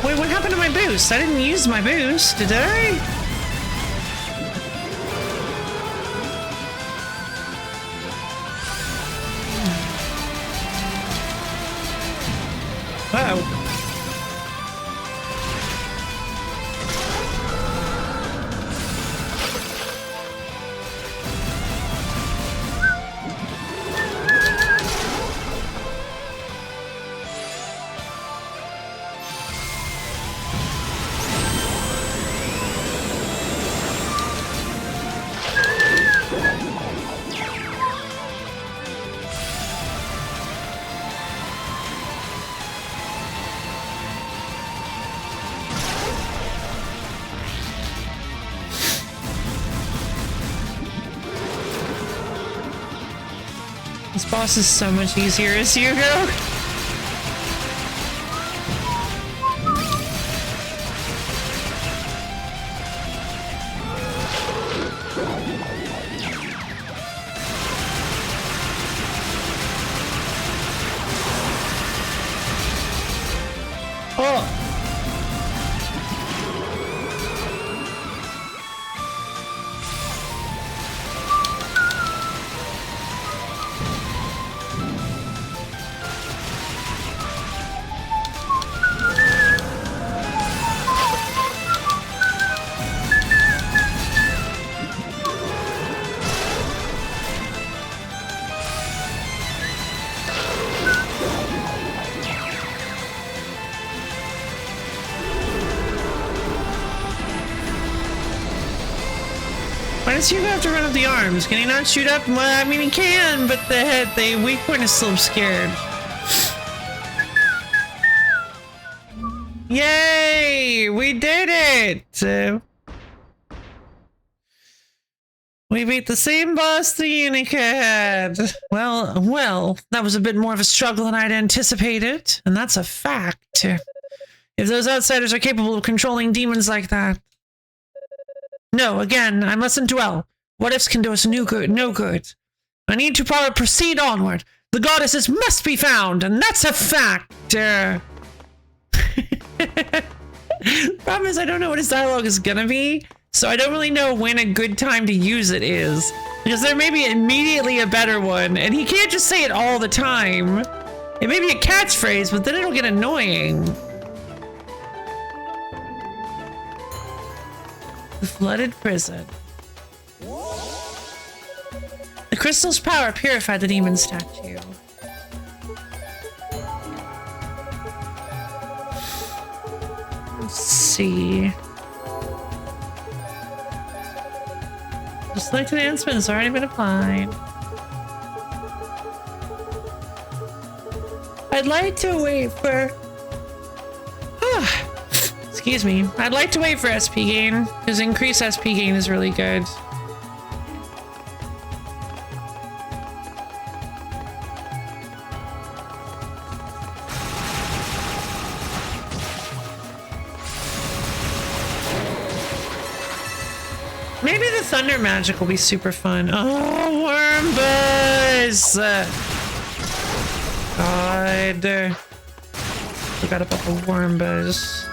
Wait, what happened to my boost? I didn't use my boost, did I? Uh-oh. This boss is so much easier as you go. Why does Hugo have to run up the arms? Can he not shoot up? Well, I mean, he can, but the head, the weak point is still scared. Yay! We did it! We beat the same boss the Unica had. Well, that was a bit more of a struggle than I'd anticipated, and that's a fact. If those outsiders are capable of controlling demons like that. No, again, I mustn't dwell. What ifs can do us no good. I need to proceed onward. The goddesses must be found, and that's a fact. Problem is, I don't know what his dialogue is gonna be. So I don't really know when a good time to use it is. Because there may be immediately a better one, and he can't just say it all the time. It may be a catchphrase, but then it'll get annoying. The flooded prison. The crystal's power purified the demon statue. Let's see. The select enhancement has already been applied. I'd like to wait for... Excuse me. I'd like to wait for SP gain, because increased SP gain is really good. Maybe the thunder magic will be super fun. Oh, worm buzz! God. Forgot about the worm buzz.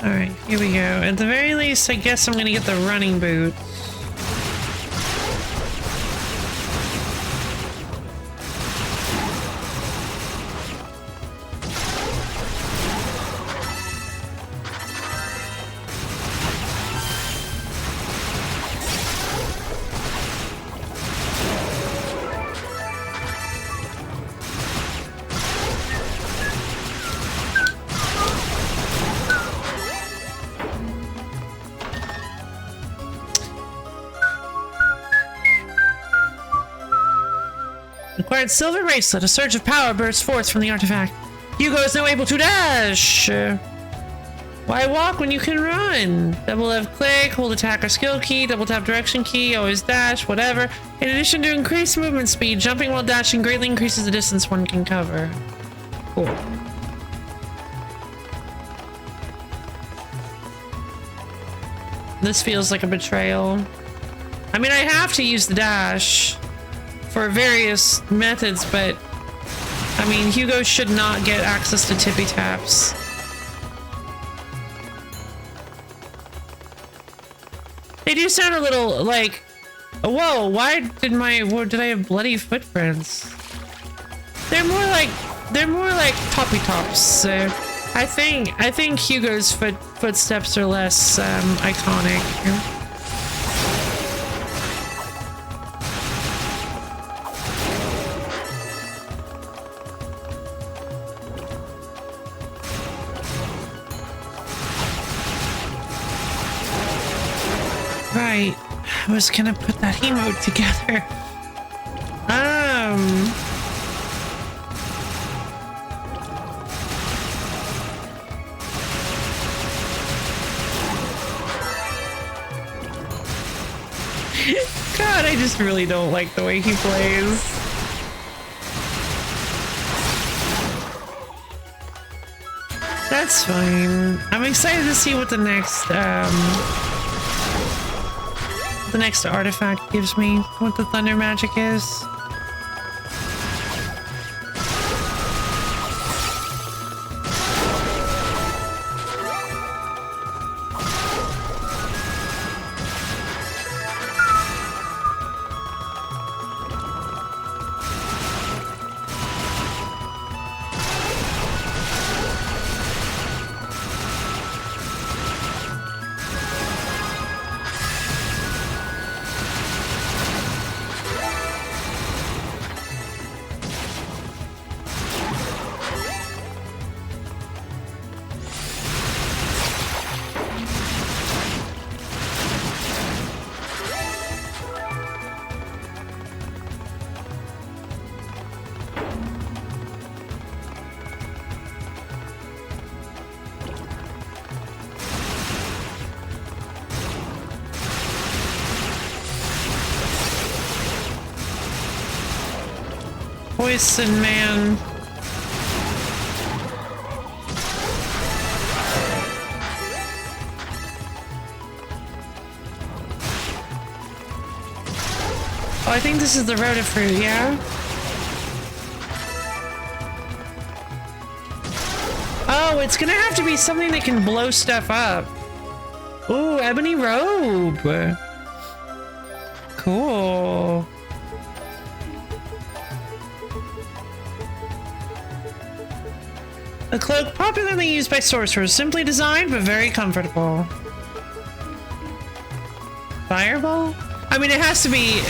Alright, here we go. At the very least, I guess I'm gonna get the running boot. Acquired silver bracelet. A surge of power bursts forth from the artifact. Hugo is now able to dash. Why walk when you can run? Double left click, hold attack or skill key, double tap direction key, always dash, whatever. In addition to increased movement speed, jumping while dashing greatly increases the distance one can cover. Cool. This feels like a betrayal. I mean, I have to use the dash for various methods, but I mean, Hugo should not get access to tippy taps. They do sound a little like, whoa, why did did I have bloody footprints? They're more like toppy tops. I think Hugo's footsteps are less iconic. Right, I was gonna put that emote together. God, I just really don't like the way he plays. That's fine. I'm excited to see what the next artifact gives me, what the thunder magic is. Poison man. Oh, I think this is the Rotafruit, yeah? Oh, it's gonna have to be something that can blow stuff up. Ooh, ebony robe. Cool. A cloak popularly used by sorcerers, simply designed but very comfortable. Fireball? I mean, it has to be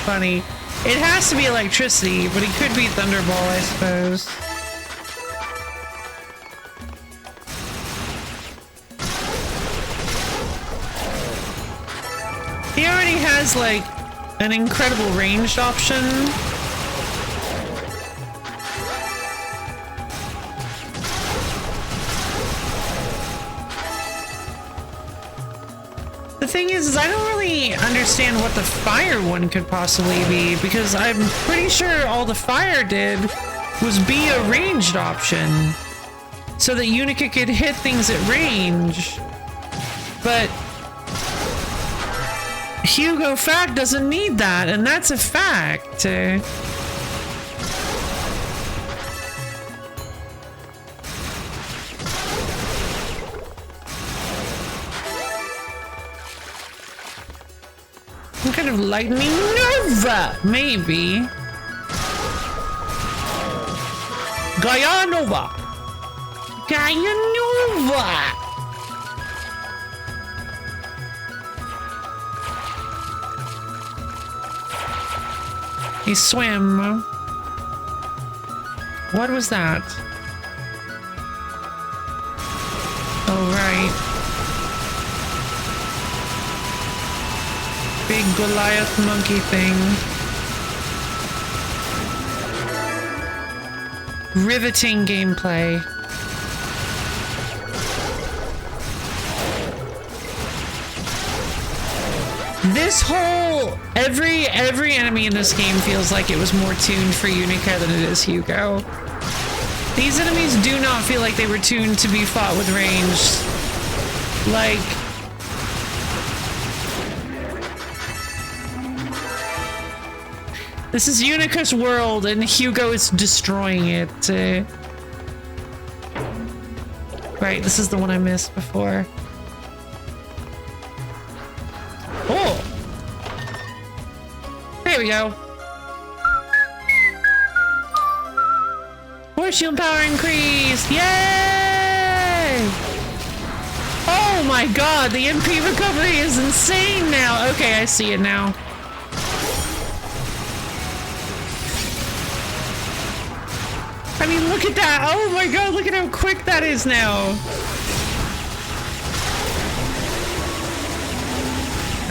funny. It has to be electricity, but it could be Thunderball, I suppose. He already has like an incredible ranged option. The thing is I don't really understand what the fire one could possibly be, because I'm pretty sure all the fire did was be a ranged option so that Unica could hit things at range. But Hugo Fact doesn't need that, and that's a fact. Some kind of lightning Nova, maybe. Gaia Nova. Gaia Nova. He swam. What was that? Oh, right. Big Goliath monkey thing. Riveting gameplay. This whole every enemy in this game feels like it was more tuned for Unica than it is Hugo. These enemies do not feel like they were tuned to be fought with range. Like, this is Unica's world and Hugo is destroying it. Right, this is the one I missed before. Oh! There we go. Force shield power increased! Yay! Oh my god, the MP recovery is insane now! Okay, I see it now. I mean, look at that! Oh my god, look at how quick that is now!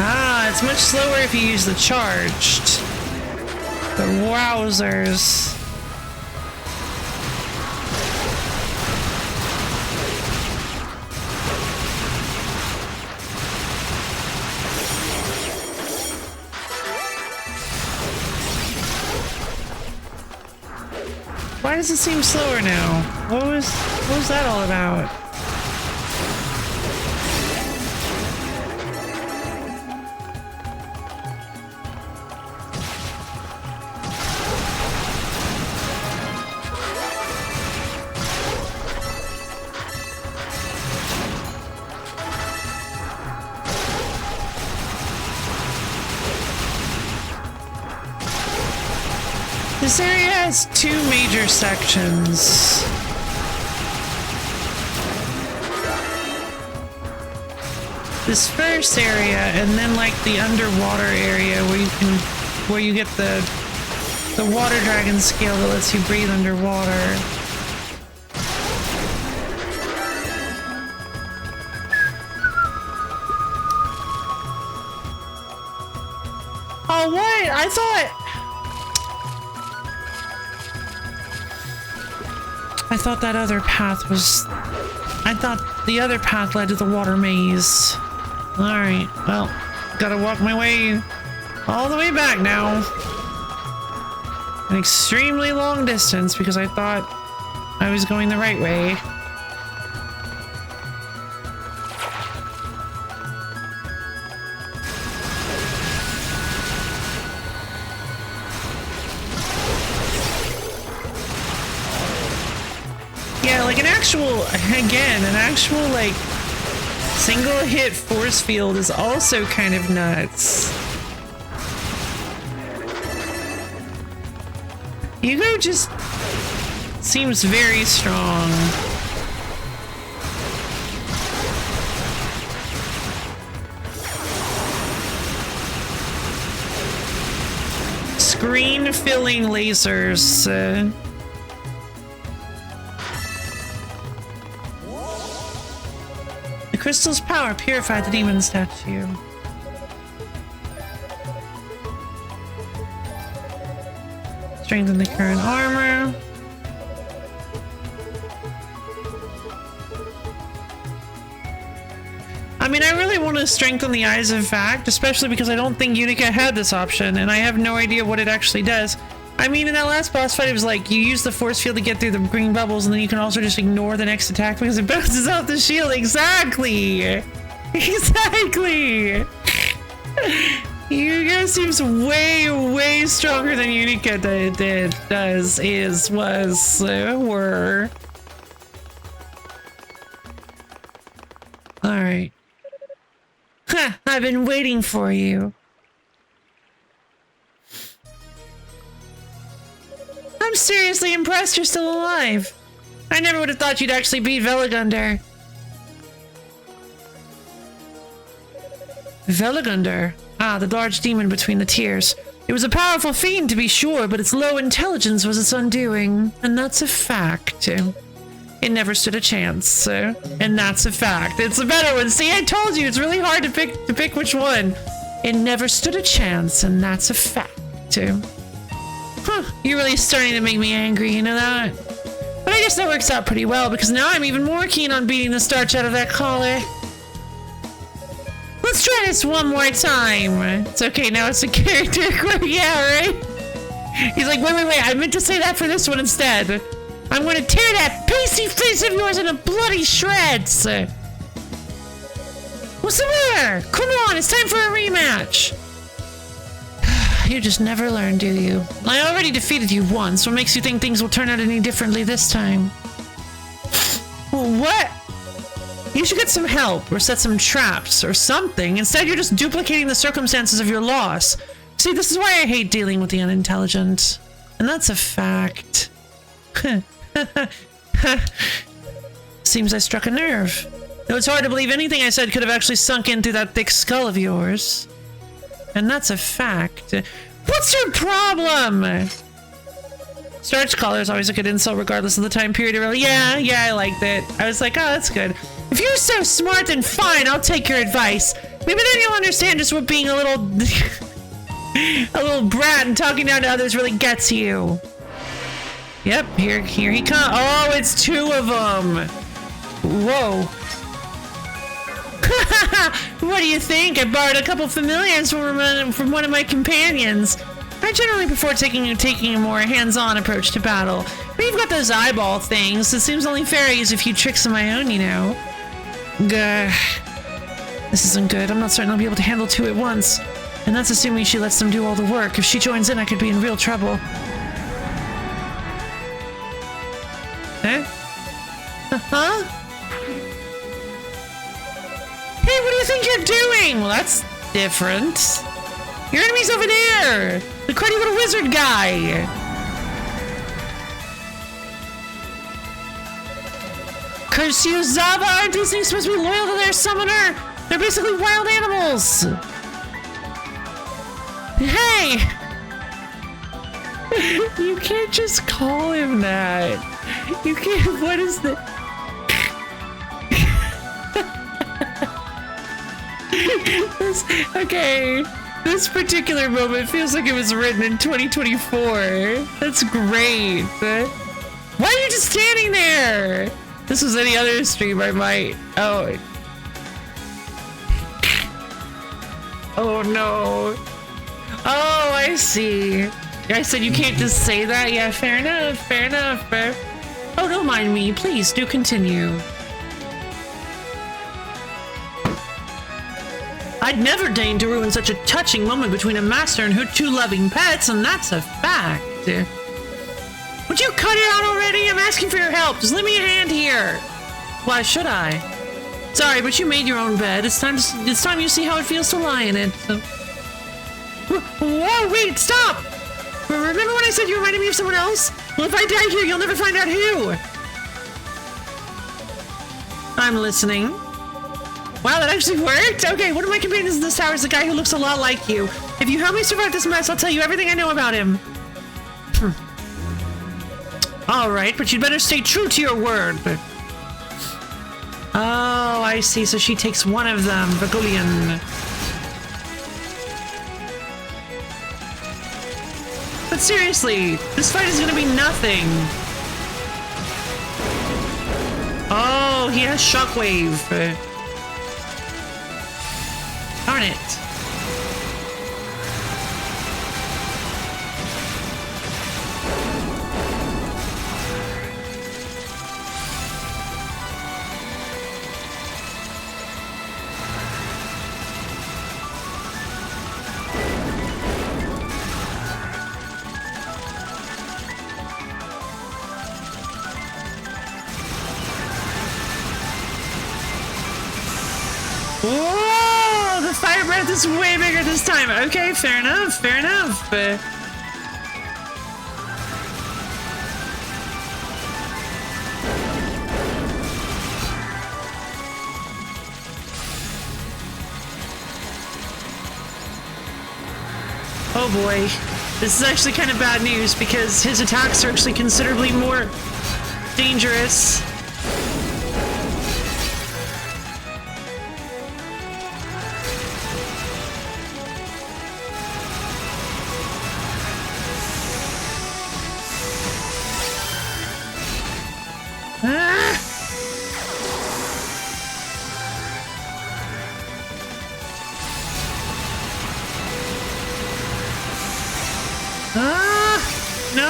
Ah, it's much slower if you use the charged. The wowzers. Why does it seem slower now? What was that all about? This area has two major sections. This first area, and then like the underwater area where you get the water dragon scale that lets you breathe underwater. Oh, what? I thought that other path was... I thought the other path led to the water maze. Alright, well, gotta walk my way all the way back now. an extremely long distance because I thought I was going the right way. Yeah, like an actual like single hit force field is also kind of nuts. Hugo just seems very strong. Screen filling lasers. The crystal's power purified the demon statue. Strengthen the current armor. I mean, I really want to strengthen the Eyes of Fact, especially because I don't think Unica had this option, and I have no idea what it actually does. I mean, in that last boss fight, it was like, you use the force field to get through the green bubbles, and then you can also just ignore the next attack because it bounces off the shield. Exactly! Exactly! Yuga seems way, way stronger than Unica were. Alright. Huh, I've been waiting for you. I'm seriously impressed you're still alive. I never would have thought you'd actually beat Veligundr. Veligundr? Ah, the large demon between the tiers. It was a powerful fiend to be sure, but its low intelligence was its undoing. And that's a fact. It never stood a chance. And that's a fact. It's a better one. See, I told you, it's really hard to pick which one. It never stood a chance, and that's a fact. Huh, you're really starting to make me angry, you know that? But I guess that works out pretty well, because now I'm even more keen on beating the starch out of that collar. Let's try this one more time. It's okay, now it's a character quirk. Yeah, right? He's like, wait, I meant to say that for this one instead. I'm gonna tear that pasty face of yours into bloody shreds. What's the matter? Come on, it's time for a rematch. You just never learn, do you? I already defeated you once. What makes you think things will turn out any differently this time? What? You should get some help or set some traps or something. Instead, you're just duplicating the circumstances of your loss. See, this is why I hate dealing with the unintelligent. And that's a fact. Seems I struck a nerve. Though it's hard to believe anything I said could have actually sunk in through that thick skull of yours. And that's a fact. What's your problem? Starch collar is always a good insult regardless of the time period. Yeah, I liked it. I was like, oh, that's good. If you're so smart, then fine, I'll take your advice. Maybe then you'll understand just what being a little brat and talking down to others really gets you. Yep, here he comes. Oh, it's two of them. Whoa. What do you think? I borrowed a couple familiars from one of my companions. I generally prefer taking a more hands-on approach to battle. But you've got those eyeball things. It seems only fair I use a few tricks of my own, you know. Gah. This isn't good. I'm not certain I'll be able to handle two at once. And that's assuming she lets them do all the work. If she joins in, I could be in real trouble. Huh? Huh? Hey, what do you think you're doing? Well, that's different. Your enemy's over there! The cruddy little wizard guy! Curse you, Zava! Aren't these things supposed to be loyal to their summoner? They're basically wild animals! Hey! You can't just call him that. You can't. What is the. Okay. This particular moment feels like it was written in 2024. That's great. Why are you just standing there? If this was any other stream, I might. Oh. Oh no. Oh, I see. I said you can't just say that. Yeah, fair enough, fair enough. Oh, don't mind me. Please do continue. I'd never deign to ruin such a touching moment between a master and her two loving pets, and that's a fact. Would you cut it out already? I'm asking for your help. Just lend me a hand here. Why should I? Sorry, but you made your own bed. It's time you see how it feels to lie in it. So. Whoa, wait, stop! Remember when I said you reminded me of someone else? Well, if I die here, you'll never find out who. I'm listening. Wow, that actually worked? Okay, one of my companions in this tower is the guy who looks a lot like you. If you help me survive this mess, I'll tell you everything I know about him. Alright, but you'd better stay true to your word. Oh, I see. So she takes one of them, Vagulian. But seriously, this fight is gonna be nothing. Oh, he has Shockwave. Darn it. Whoa! The fire breath is way bigger this time. Okay, fair enough, fair enough. Oh boy. This is actually kind of bad news because his attacks are actually considerably more dangerous. No!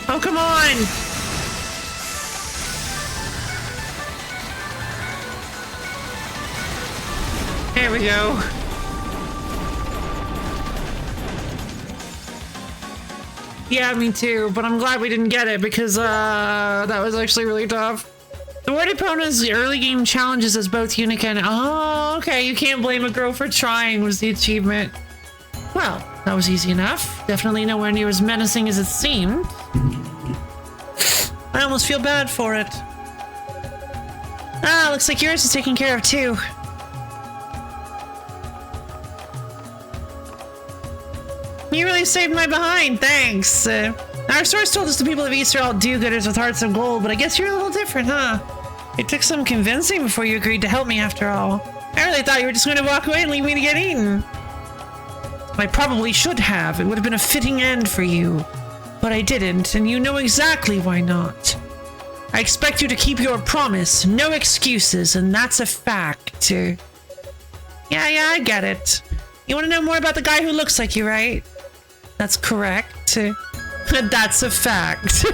Oh, come on! There we go. Yeah, me too, but I'm glad we didn't get it because that was actually really tough. The word opponent's early game challenges as both unique and... Oh, okay, you can't blame a girl for trying was the achievement. Well, that was easy enough. Definitely nowhere near as menacing as it seemed. I almost feel bad for it. Ah, looks like yours is taken care of too. You really saved my behind, thanks. Our source told us the people of East are all do-gooders with hearts of gold, but I guess you're a little different, huh? It took some convincing before you agreed to help me after all. I really thought you were just going to walk away and leave me to get eaten. I probably should have. It would have been a fitting end for you. But I didn't, and you know exactly why not. I expect you to keep your promise. No excuses, and that's a fact. Yeah, I get it. You want to know more about the guy who looks like you, right? That's correct. That's a fact.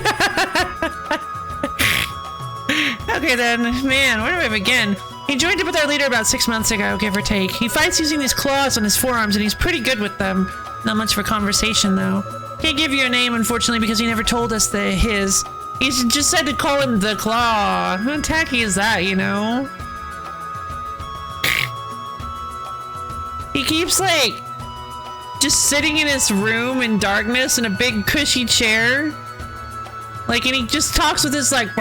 Okay then, man, where do I begin? He joined up with our leader about 6 months ago, give or take. He fights using these claws on his forearms, and he's pretty good with them. Not much for conversation, though. Can't give you a name, unfortunately, because he never told us his. He just said to call him the Claw. How tacky is that, you know? He keeps, like, just sitting in his room in darkness in a big cushy chair. Like, and he just talks with this, like,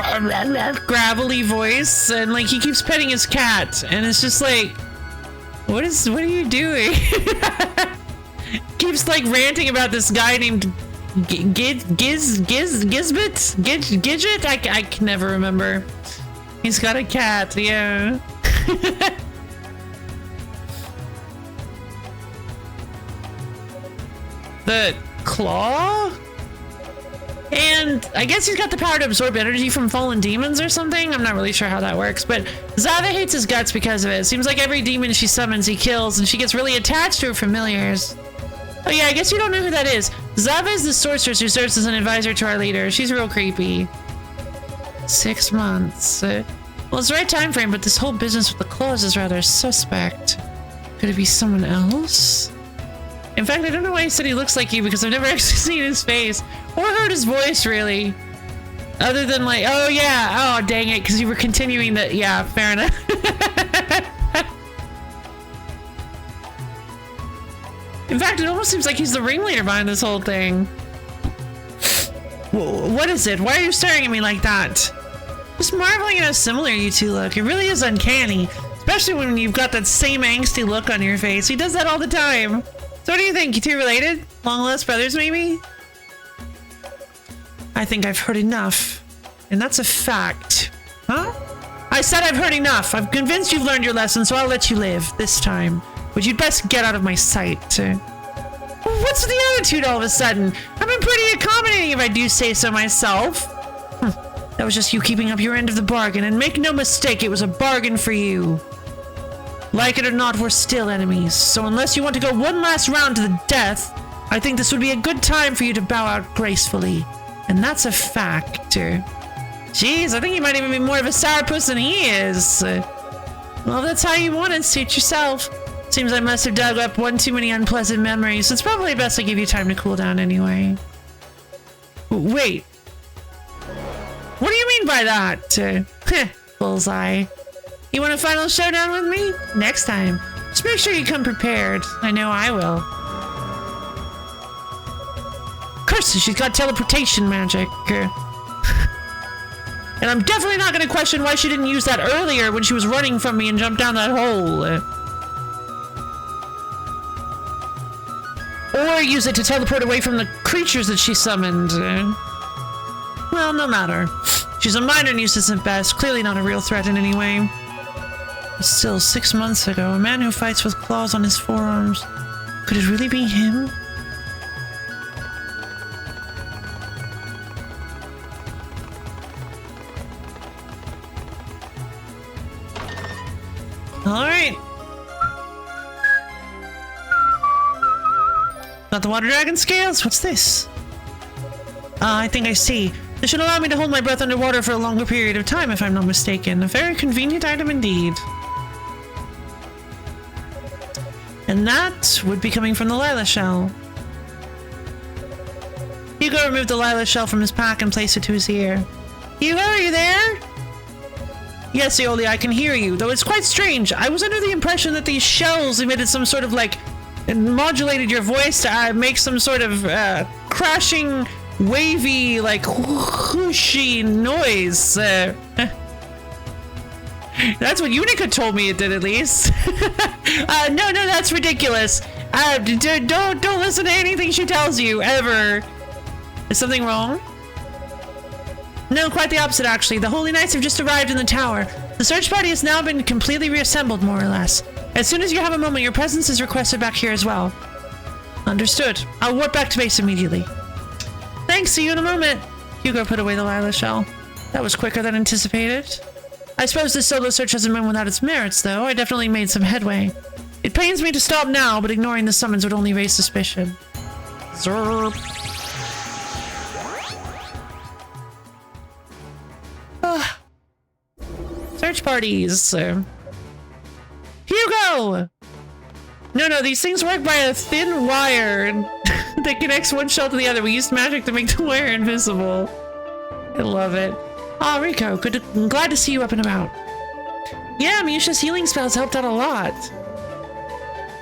gravelly voice, and, like, he keeps petting his cat, and it's just like, what are you doing? Keeps, like, ranting about this guy named Gidget? I can never remember. He's got a cat, yeah. The Claw? And I guess he's got the power to absorb energy from fallen demons or something. I'm not really sure how that works, but Zava hates his guts because of it. Seems like every demon she summons he kills, and she gets really attached to her familiars. Oh yeah, I guess you don't know who that is. Zava is the sorceress who serves as an advisor to our leader. She's real creepy. 6 months. Well, it's the right time frame, but this whole business with the claws is rather suspect. Could it be someone else? In fact, I don't know why he said he looks like you, because I've never actually seen his face or heard his voice, really. Other than like, oh yeah, oh dang it, because you were continuing that. Yeah, fair enough. In fact, it almost seems like he's the ringleader behind this whole thing. What is it? Why are you staring at me like that? Just marveling at how similar you two look. It really is uncanny. Especially when you've got that same angsty look on your face. He does that all the time. So what do you think? You two related? Long lost brothers, maybe? I think I've heard enough. And that's a fact. Huh? I said I've heard enough. I'm convinced you've learned your lesson, so I'll let you live this time. But you'd best get out of my sight. What's the attitude all of a sudden? I've been pretty accommodating if I do say so myself. That was just you keeping up your end of the bargain, and make no mistake, it was a bargain for you. Like it or not, we're still enemies, so unless you want to go one last round to the death, I think this would be a good time for you to bow out gracefully. And that's a fact. Jeez, I think you might even be more of a sourpuss than he is. Well, if that's how you want it, suit yourself. Seems I must have dug up one too many unpleasant memories, so it's probably best I give you time to cool down anyway. Wait. What do you mean by that? Bullseye. You want a final showdown with me? Next time. Just make sure you come prepared. I know I will. Curse her, she's got teleportation magic. And I'm definitely not going to question why she didn't use that earlier when she was running from me and jumped down that hole. Or use it to teleport away from the creatures that she summoned. Well, no matter. She's a minor nuisance at best, clearly not a real threat in any way. Still, 6 months ago, a man who fights with claws on his forearms. Could it really be him? Alright. Got the water dragon scales? What's this? I think I see. This should allow me to hold my breath underwater for a longer period of time, if I'm not mistaken. A very convenient item indeed. And that would be coming from the Lila shell. Hugo removed the Lila shell from his pack and placed it to his ear. Hugo, are you there? Yes, Aeolia, I can hear you, though it's quite strange. I was under the impression that these shells emitted some sort of, like, modulated your voice to make some sort of crashing, wavy, like, whooshy noise. That's what Unica told me it did, at least. No, that's ridiculous. Don't listen to anything she tells you, ever. Is something wrong? No, quite the opposite, actually. The Holy Knights have just arrived in the tower. The search party has now been completely reassembled, more or less. As soon as you have a moment, your presence is requested back here as well. Understood. I'll warp back to base immediately. Thanks, see you in a moment. Hugo put away the Lila shell. That was quicker than anticipated. I suppose this solo search hasn't been without its merits, though. I definitely made some headway. It pains me to stop now, but ignoring the summons would only raise suspicion. Zerp. Search parties. Hugo! No, these things work by a thin wire that connects one shell to the other. We used magic to make the wire invisible. I love it. Ah, Rico, I'm glad to see you up and about. Yeah, Misha's healing spells helped out a lot.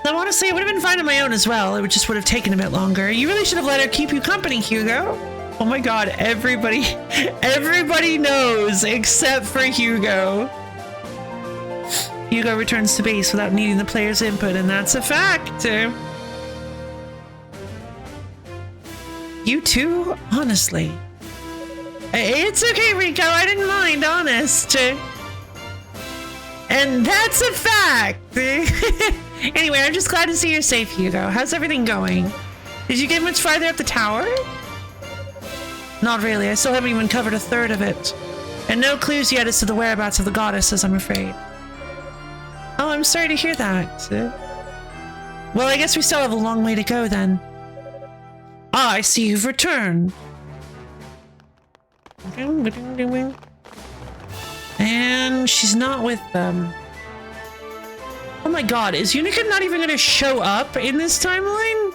I want to say it would have been fine on my own as well. It just would have taken a bit longer. You really should have let her keep you company, Hugo. Oh my god, everybody knows except for Hugo. Hugo returns to base without needing the player's input, and that's a fact. You too? Honestly. It's okay, Rico. I didn't mind, honest. And that's a fact. Anyway, I'm just glad to see you're safe, Hugo. How's everything going? Did you get much farther up the tower? Not really. I still haven't even covered a third of it. And no clues yet as to the whereabouts of the goddesses, I'm afraid. Oh, I'm sorry to hear that. Well, I guess we still have a long way to go then. Ah, I see you've returned. And she's not with them. Oh my god, is Unica not even gonna show up in this timeline?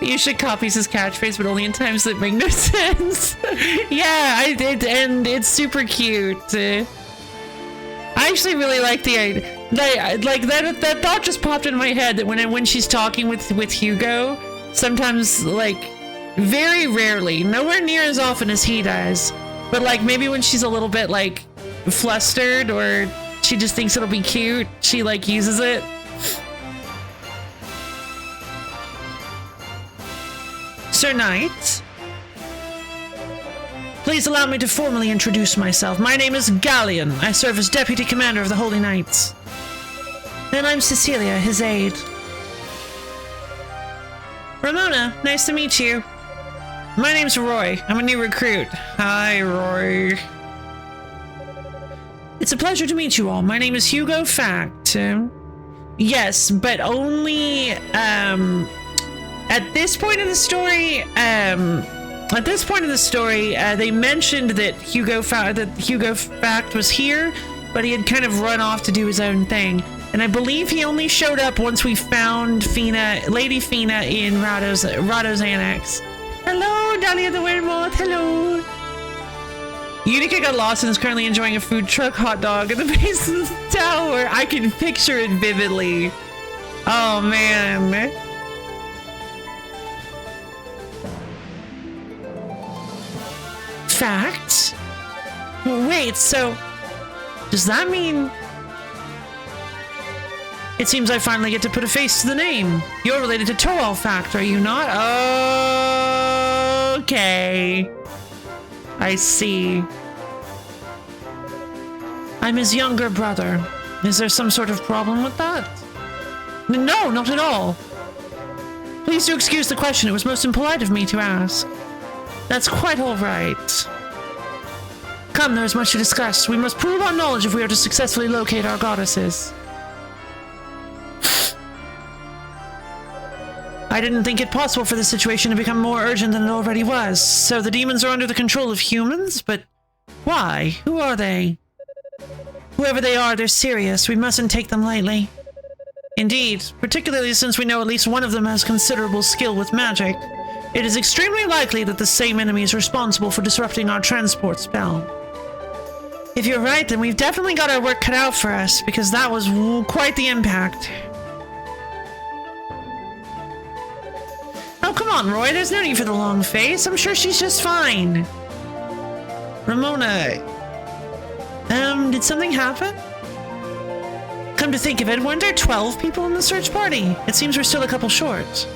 You should copy his catchphrase, but only in times that make no sense. Yeah, I did, and it's super cute. I actually really like the idea. Like that thought just popped in my head that when she's talking with Hugo, sometimes, like, very rarely, nowhere near as often as he does, but like maybe when she's a little bit like flustered or she just thinks it'll be cute, she like uses it. Sir Knight, please allow me to formally introduce myself. My name is Galleon. I serve as Deputy Commander of the Holy Knights. And I'm Cecilia, his aide. Ramona, nice to meet you. My name's Roy. I'm a new recruit. Hi, Roy. It's a pleasure to meet you all. My name is Hugo Fact. Yes, but only, at this point in the story, they mentioned that Hugo Fact was here, but he had kind of run off to do his own thing. And I believe he only showed up once we found Lady Fina in Rado's Annex. Hello, Dahlia the Werewolf. Hello. Unica got lost and is currently enjoying a food truck hot dog at the base of the tower. I can picture it vividly. Oh, man. Fact? Wait, so does that mean... It seems I finally get to put a face to the name. You're related to Toal Fact, are you not? Okay. I see. I'm his younger brother. Is there some sort of problem with that? No, not at all. Please do excuse the question. It was most impolite of me to ask. That's quite all right. Come, there is much to discuss. We must prove our knowledge if we are to successfully locate our goddesses. I didn't think it possible for the situation to become more urgent than it already was. So the demons are under the control of humans? But why? Who are they? Whoever they are, they're serious. We mustn't take them lightly. Indeed, particularly since we know at least one of them has considerable skill with magic. It is extremely likely that the same enemy is responsible for disrupting our transport spell. If you're right, then we've definitely got our work cut out for us, because that was quite the impact. Oh, come on, Roy. There's no need for the long face. I'm sure she's just fine. Ramona. Did something happen? Come to think of it, weren't there 12 people in the search party? It seems we're still a couple short.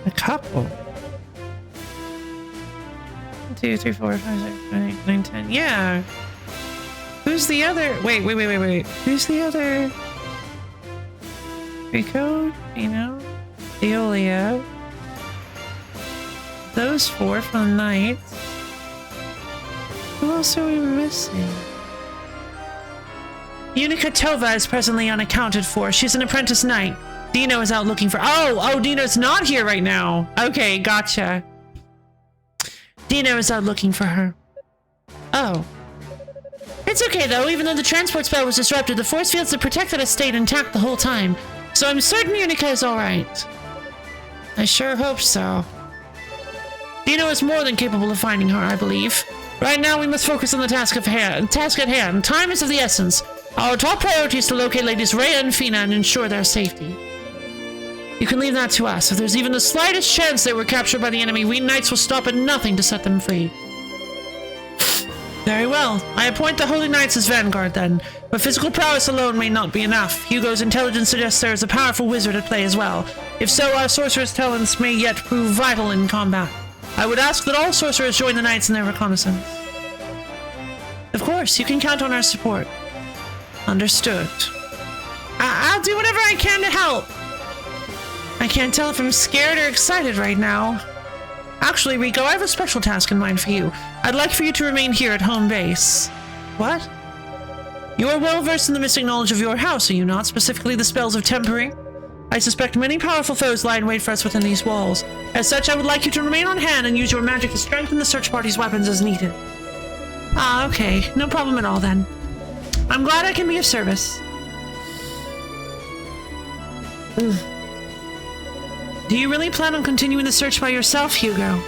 A couple? 1, 2, 3, 4, 5, 6, 7, 8, 9, 10. Yeah. Who's the other? Wait. Who's the other? Rico? Dino? Deolia? Those 4 from the Knights. Who else are we missing? Unica Tova is presently unaccounted for. She's an apprentice knight. Dino is out looking for... Oh, Dino's not here right now. Okay, gotcha. Dino is out looking for her. Oh. It's okay, though. Even though the transport spell was disrupted, the force fields that protected us stayed intact the whole time. So I'm certain Unica is alright. I sure hope so. Dino is more than capable of finding her, I believe. Right now, we must focus on the task at hand. Time is of the essence. Our top priority is to locate Ladies Rhea and Fina and ensure their safety. You can leave that to us. If there's even the slightest chance they were captured by the enemy, we knights will stop at nothing to set them free. Very well. I appoint the Holy Knights as vanguard, then. But physical prowess alone may not be enough. Hugo's intelligence suggests there is a powerful wizard at play as well. If so, our sorcerer's talents may yet prove vital in combat. I would ask that all sorcerers join the knights in their reconnaissance. Of course, you can count on our support. Understood. I'll do whatever I can to help. I can't tell if I'm scared or excited right now. Actually, Rico, I have a special task in mind for you. I'd like for you to remain here at home base. What? You are well versed in the missing knowledge of your house, are you not? Specifically the spells of tempering? I suspect many powerful foes lie in wait for us within these walls. As such, I would like you to remain on hand and use your magic to strengthen the search party's weapons as needed. Ah, okay. No problem at all then. I'm glad I can be of service. Do you really plan on continuing the search by yourself, Hugo?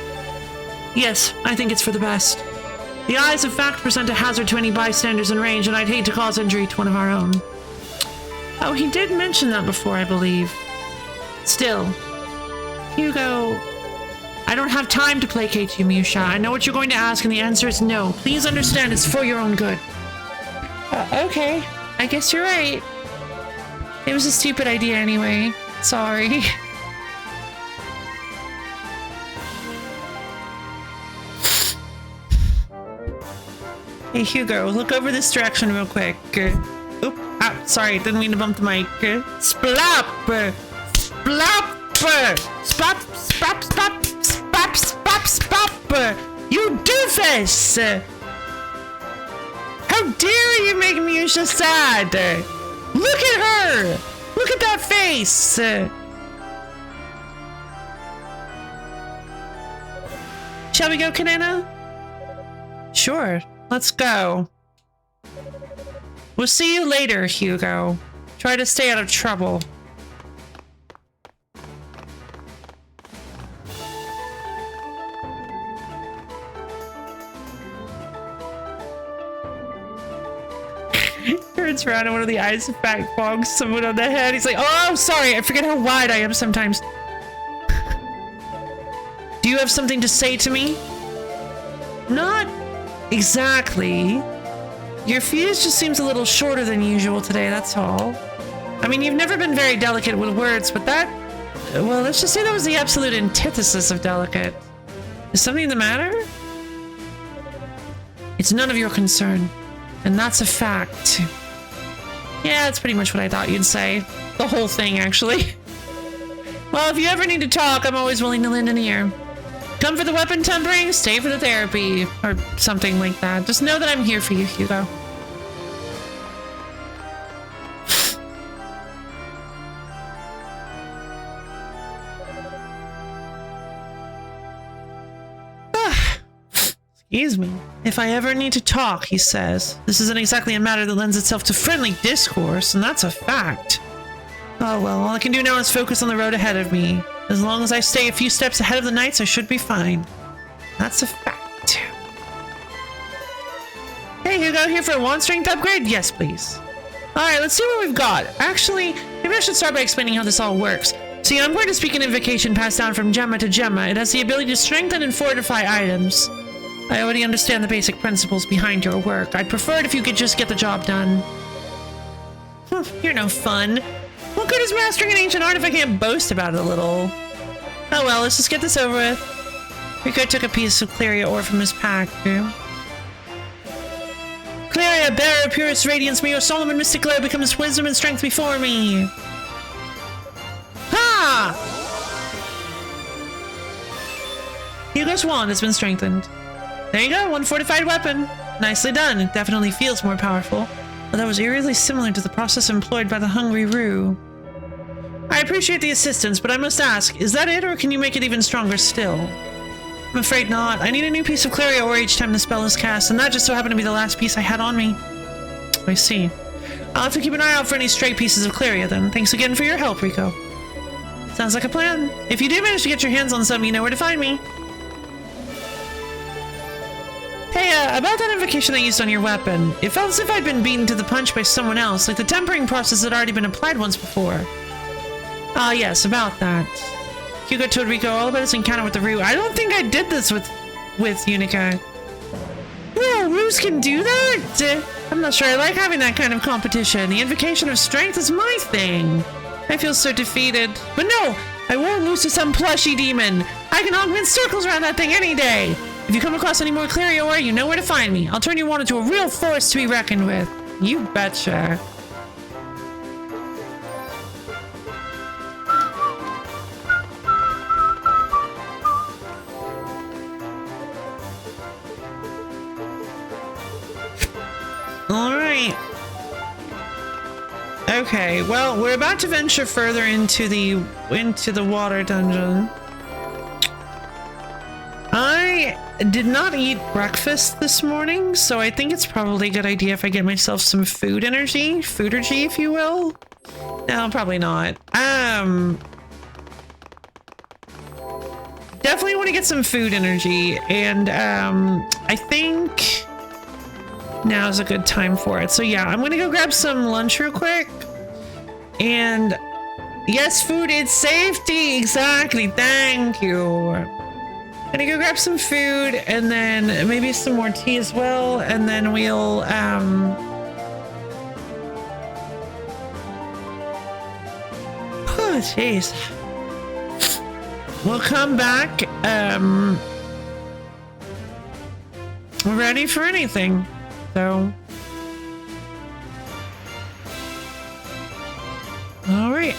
Yes, I think it's for the best. The eyes of fact present a hazard to any bystanders in range, and I'd hate to cause injury to one of our own. Oh, he did mention that before, I believe. Still, Hugo, I don't have time to placate you, Musha. I know what you're going to ask, and the answer is no. Please understand it's for your own good. Okay, I guess you're right. It was a stupid idea anyway. Sorry. Hey, Hugo, look over this direction real quick. Oop, ah, sorry, didn't mean to bump the mic. Splop! Splop! Spop! Spop! Spop! Spop! Spop! Spop! You doofus! How dare you make Musha sad? Look at her! Look at that face! Shall we go, Kanena? Sure. Let's go. We'll see you later, Hugo. Try to stay out of trouble. Turns around and one of the eyes of fact bonks someone on the head. He's like, oh, I'm sorry. I forget how wide I am sometimes. Do you have something to say to me? Not exactly. Your fuse just seems a little shorter than usual today, that's all. I mean, you've never been very delicate with words, but that... Well, let's just say that was the absolute antithesis of delicate. Is something the matter? It's none of your concern. And that's a fact. Yeah, that's pretty much what I thought you'd say. The whole thing, actually. Well, if you ever need to talk, I'm always willing to lend an ear. Come for the weapon tempering, stay for the therapy, or something like that. Just know that I'm here for you, Hugo. Excuse me. If I ever need to talk, he says. This isn't exactly a matter that lends itself to friendly discourse, and that's a fact. Oh well, all I can do now is focus on the road ahead of me. As long as I stay a few steps ahead of the knights, I should be fine. That's a fact. Hey, Hugo, here for a wand strength upgrade? Yes, please. Alright, let's see what we've got. Actually, maybe I should start by explaining how this all works. See, I'm going to speak an invocation passed down from Gemma to Gemma. It has the ability to strengthen and fortify items. I already understand the basic principles behind your work. I'd prefer it if you could just get the job done. You're no fun. What good is mastering an ancient art if I can't boast about it a little? Oh well, let's just get this over with. Rico took a piece of Claria ore from his pack. Claria, bearer of purest radiance, may your solemn and mystic glow becomes wisdom and strength before me. Ha! Hugo's wand has been strengthened. There you go, one fortified weapon. Nicely done. It definitely feels more powerful. But that was eerily similar to the process employed by the Hungry Roo. I appreciate the assistance, but I must ask, is that it, or can you make it even stronger still? I'm afraid not. I need a new piece of Claria ore each time the spell is cast, and that just so happened to be the last piece I had on me. I see. I'll have to keep an eye out for any stray pieces of Claria then. Thanks again for your help, Rico. Sounds like a plan. If you do manage to get your hands on some, you know where to find me. Hey, about that invocation I used on your weapon. It felt as if I'd been beaten to the punch by someone else, like the tempering process had already been applied once before. Ah, yes, about that. Hugo told Rico all about his encounter with the Roo. I don't think I did this with Unica. Whoa, Roos can do that? I'm not sure I like having that kind of competition. The invocation of strength is my thing. I feel so defeated. But no, I won't lose to some plushy demon. I can augment circles around that thing any day. If you come across any more Claria ore, you know where to find me. I'll turn your wand into a real force to be reckoned with. You betcha. Okay, well, we're about to venture further into the water dungeon. I did not eat breakfast this morning, so I think it's probably a good idea if I get myself some food energy, if you will. No, probably not. Definitely want to get some food energy, and I think now's a good time for it. So yeah, I'm gonna go grab some lunch real quick. And yes, food is safety. Exactly. Thank you. Gonna go grab some food and then maybe some more tea as well, and then we'll oh jeez, we'll come back ready for anything. So all right,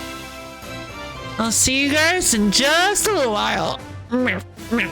I'll see you guys in just a little while. Meow, meow.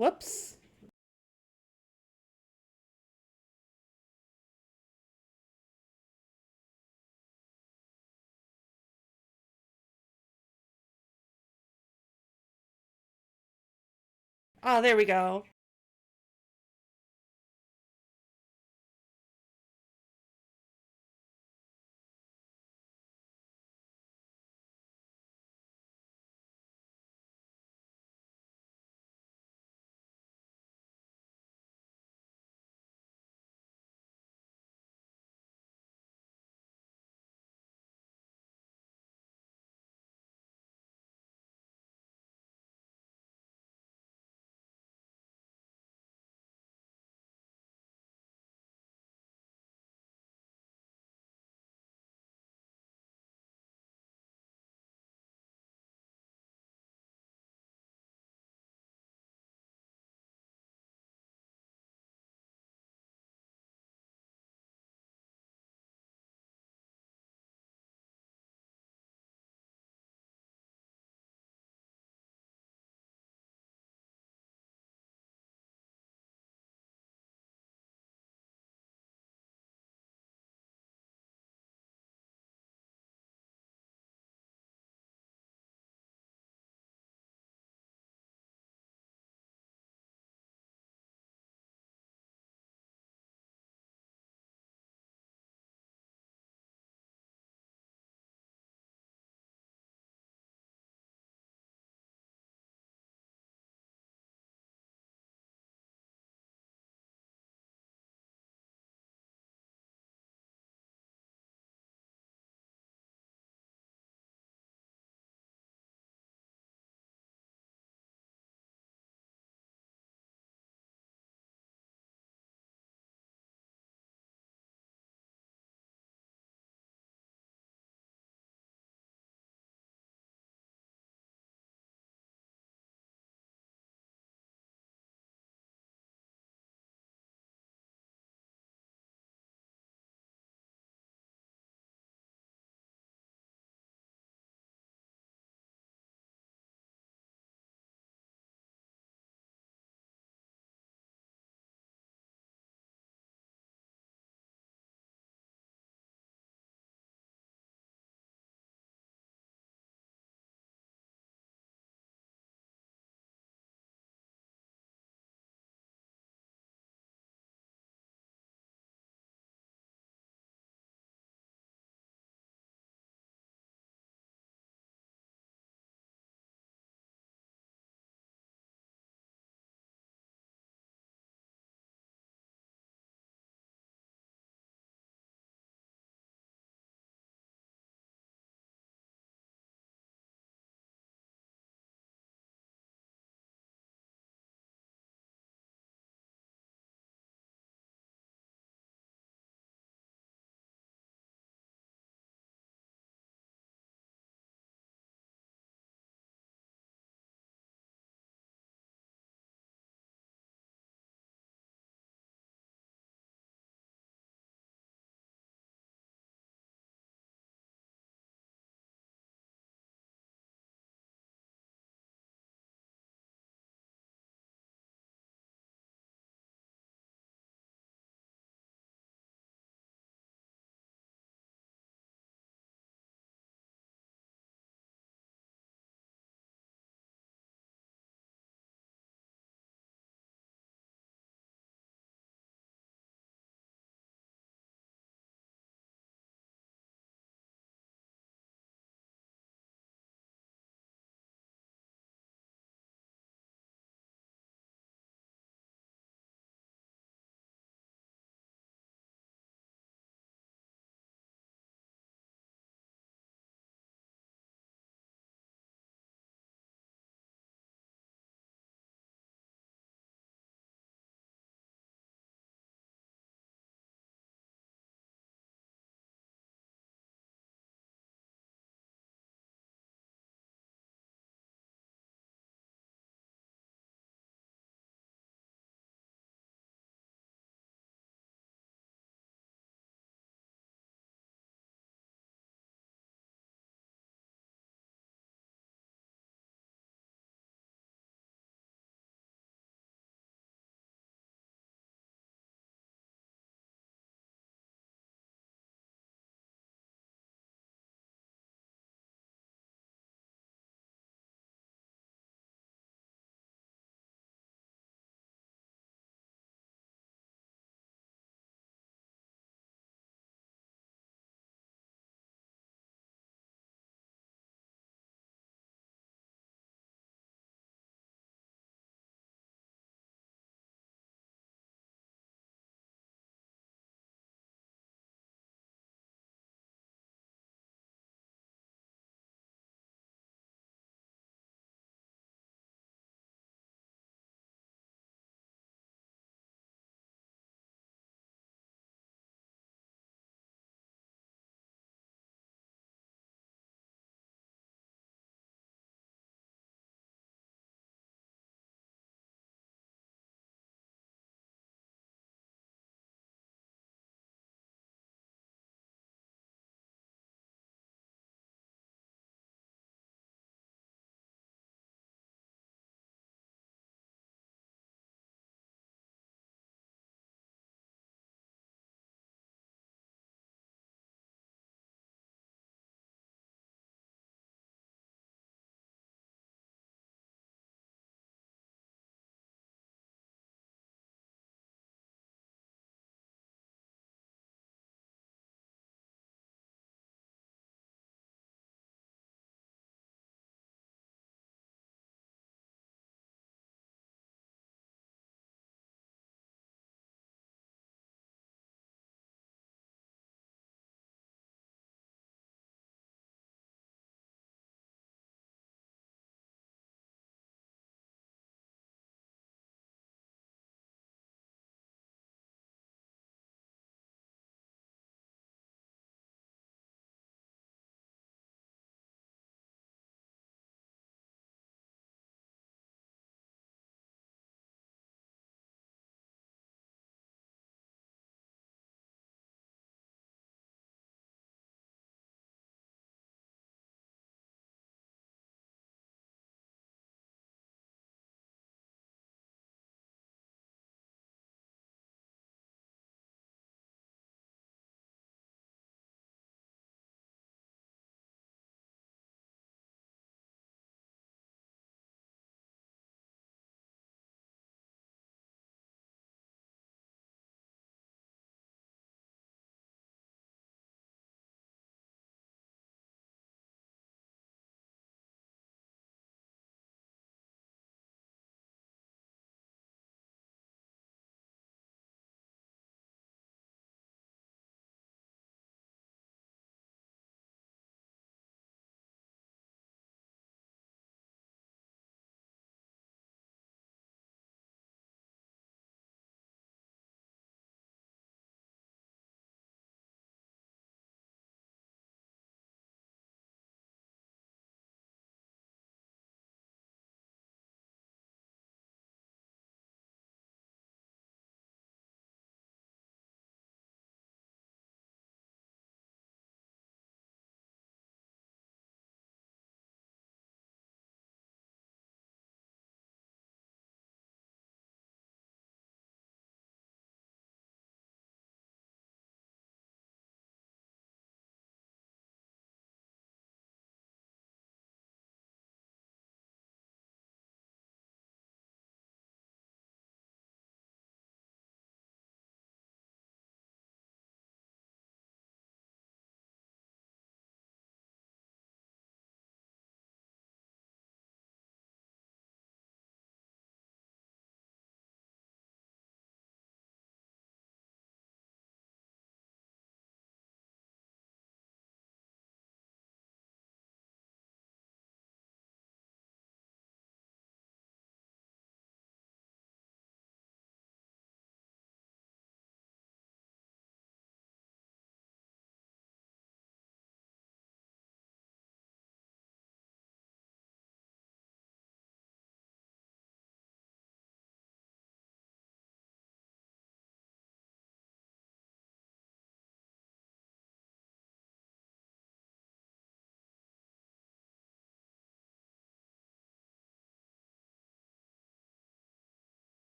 Whoops. Oh, there we go.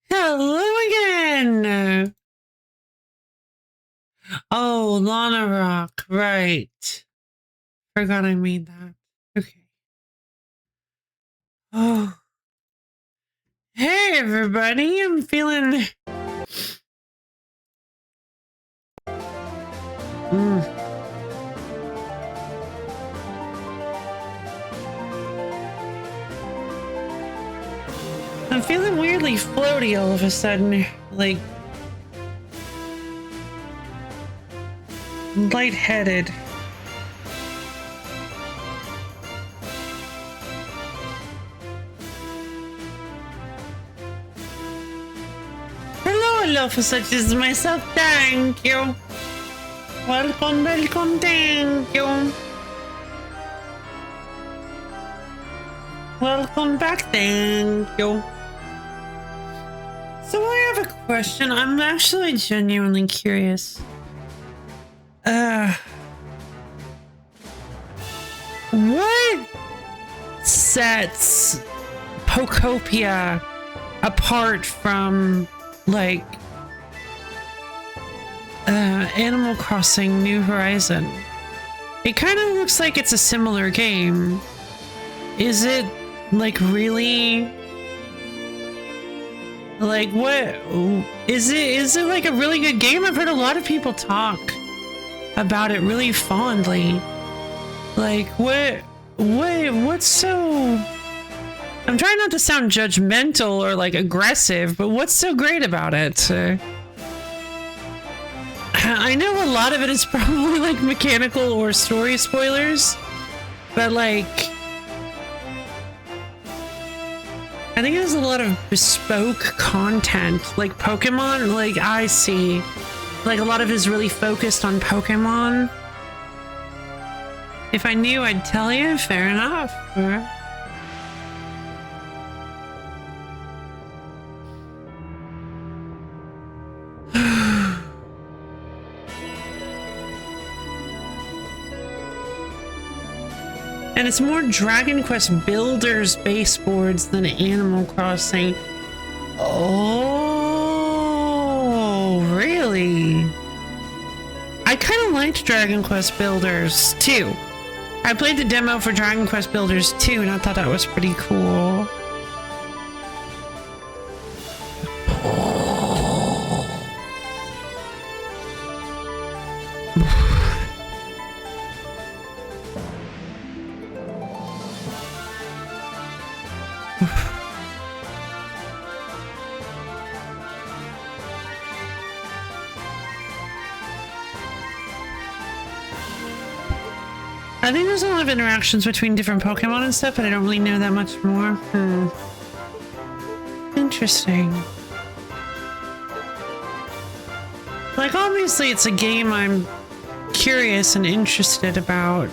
Hello again! Oh, Lana Rock, right. Forgot I made that. Okay. Oh. Hey, everybody, I'm feeling... I'm feeling weirdly floaty all of a sudden, like lightheaded. Hello, for such as myself, thank you. Welcome, thank you. Welcome back, thank you. So I have a question. I'm actually genuinely curious. What sets Pokopia apart from, like, Animal Crossing New Horizon? It kind of looks like it's a similar game. Is it, like, really... Like, what is it like a really good game? I've heard a lot of people talk about it really fondly. Like, what's so... I'm trying not to sound judgmental or like aggressive, but what's so great about it? I know a lot of it is probably like mechanical or story spoilers, but like, I think there's a lot of bespoke content, like Pokemon, like I see. Like a lot of it is really focused on Pokemon. If I knew, I'd tell you, fair enough. And it's more Dragon Quest Builders baseboards than Animal Crossing. Oh, really? I kind of liked Dragon Quest Builders too. I played the demo for Dragon Quest Builders 2 and I thought that was pretty cool. I think there's a lot of interactions between different Pokemon and stuff, but I don't really know that much more. Interesting. Like, obviously it's a game I'm curious and interested about.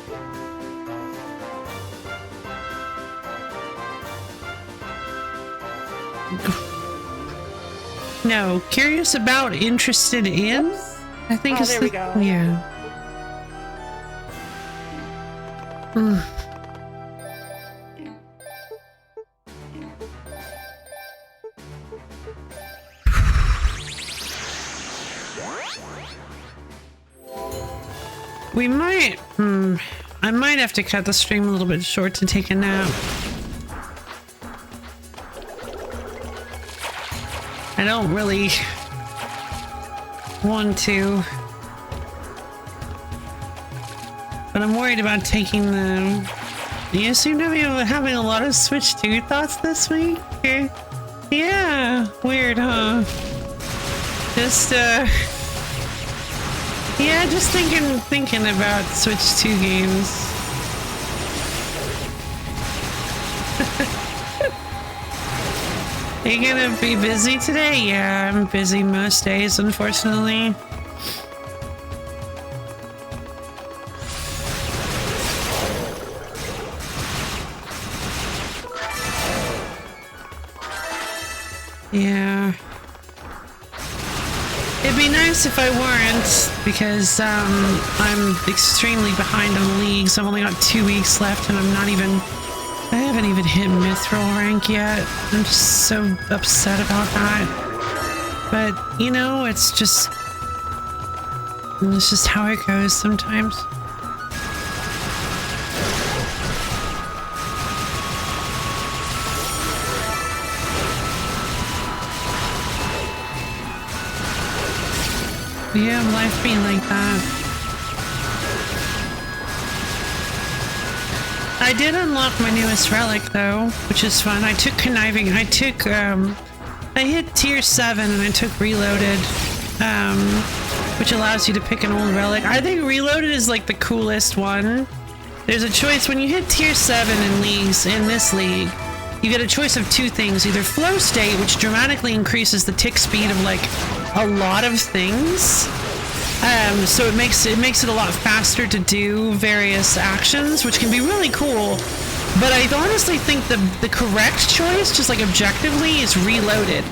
No, curious about, interested in? I think it's there we go. Yeah. We might, I might have to cut the stream a little bit short to take a nap. I don't really want to, but I'm worried about taking them. You seem to be having a lot of Switch 2 thoughts this week. Yeah, weird, huh? Just, yeah, just thinking about Switch 2 games. Are you gonna be busy today? Yeah, I'm busy most days, unfortunately. Yeah. It'd be nice if I weren't, because I'm extremely behind on leagues. I've only got 2 weeks left and I haven't even hit Mithril rank yet. I'm just so upset about that. but you know, it's just how it goes sometimes. Yeah, life being like that. I did unlock my newest relic though, which is fun. I took conniving. I hit tier 7 and I took reloaded, which allows you to pick an old relic. I think reloaded is like the coolest one. There's a choice when you hit tier 7 in leagues, in this league, you get a choice of 2 things. Either flow state, which dramatically increases the tick speed of like a lot of things. So it makes it a lot faster to do various actions, which can be really cool. But I honestly think the correct choice, just like objectively, is reloaded.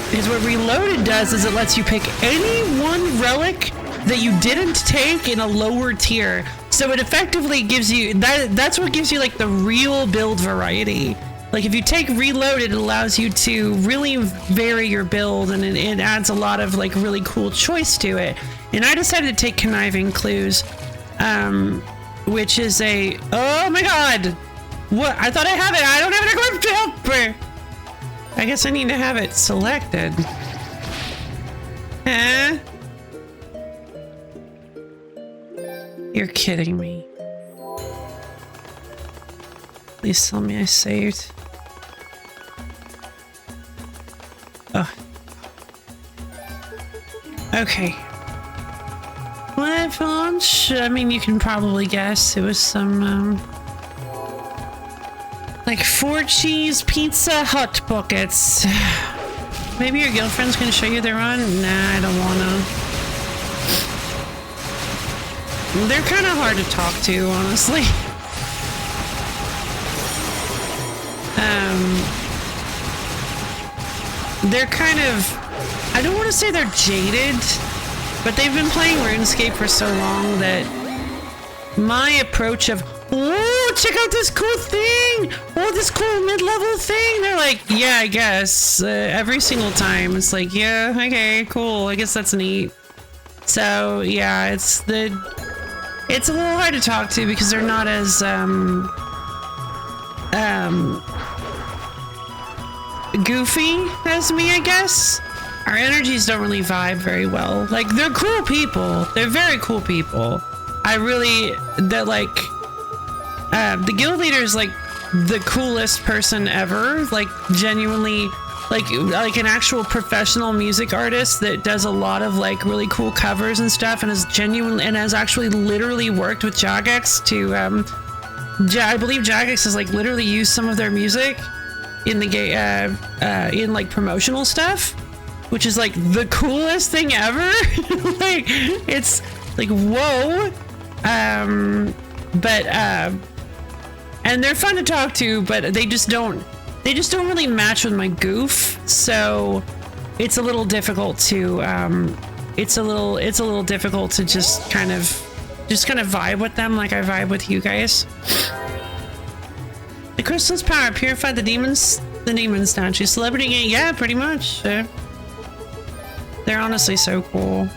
Because what reloaded does is it lets you pick any one relic that you didn't take in a lower tier. So it effectively gives you that's what gives you like the real build variety. Like if you take reloaded, it allows you to really vary your build, and it adds a lot of like really cool choice to it. And I decided to take Conniving Clues, which is a, oh my god! What? I thought I have it! I don't have it equipped! Help! I guess I need to have it selected. Huh? You're kidding me. Please tell me I saved. Oh. Okay. Live launch? I mean, you can probably guess. It was some, like 4 cheese pizza hot pockets. Maybe your girlfriend's gonna show you their run? Nah, I don't wanna. They're kind of hard to talk to, honestly. They're kind of, I don't want to say they're jaded, but they've been playing RuneScape for so long that my approach of, oh, check out this cool thing! Oh, this cool mid-level thing! They're like, yeah, I guess. Every single time. It's like, yeah, okay, cool. I guess that's neat. So, yeah, it's a little hard to talk to because they're not as, goofy as me, I guess. Our energies don't really vibe very well. Like, they're cool people. They're very cool people. They're like, the guild leader is like the coolest person ever. Like, genuinely, like an actual professional music artist that does a lot of like really cool covers and stuff, and has actually literally worked with Jagex to, I believe Jagex has like literally used some of their music in the game, in like promotional stuff, which is like the coolest thing ever. Like, it's like, whoa. And they're fun to talk to, but they just don't really match with my goof. So it's a little difficult to, it's a little difficult to just kind of vibe with them like I vibe with you guys. The crystal's power purified the demon statue. Celebrity game, yeah, pretty much. They're honestly so cool.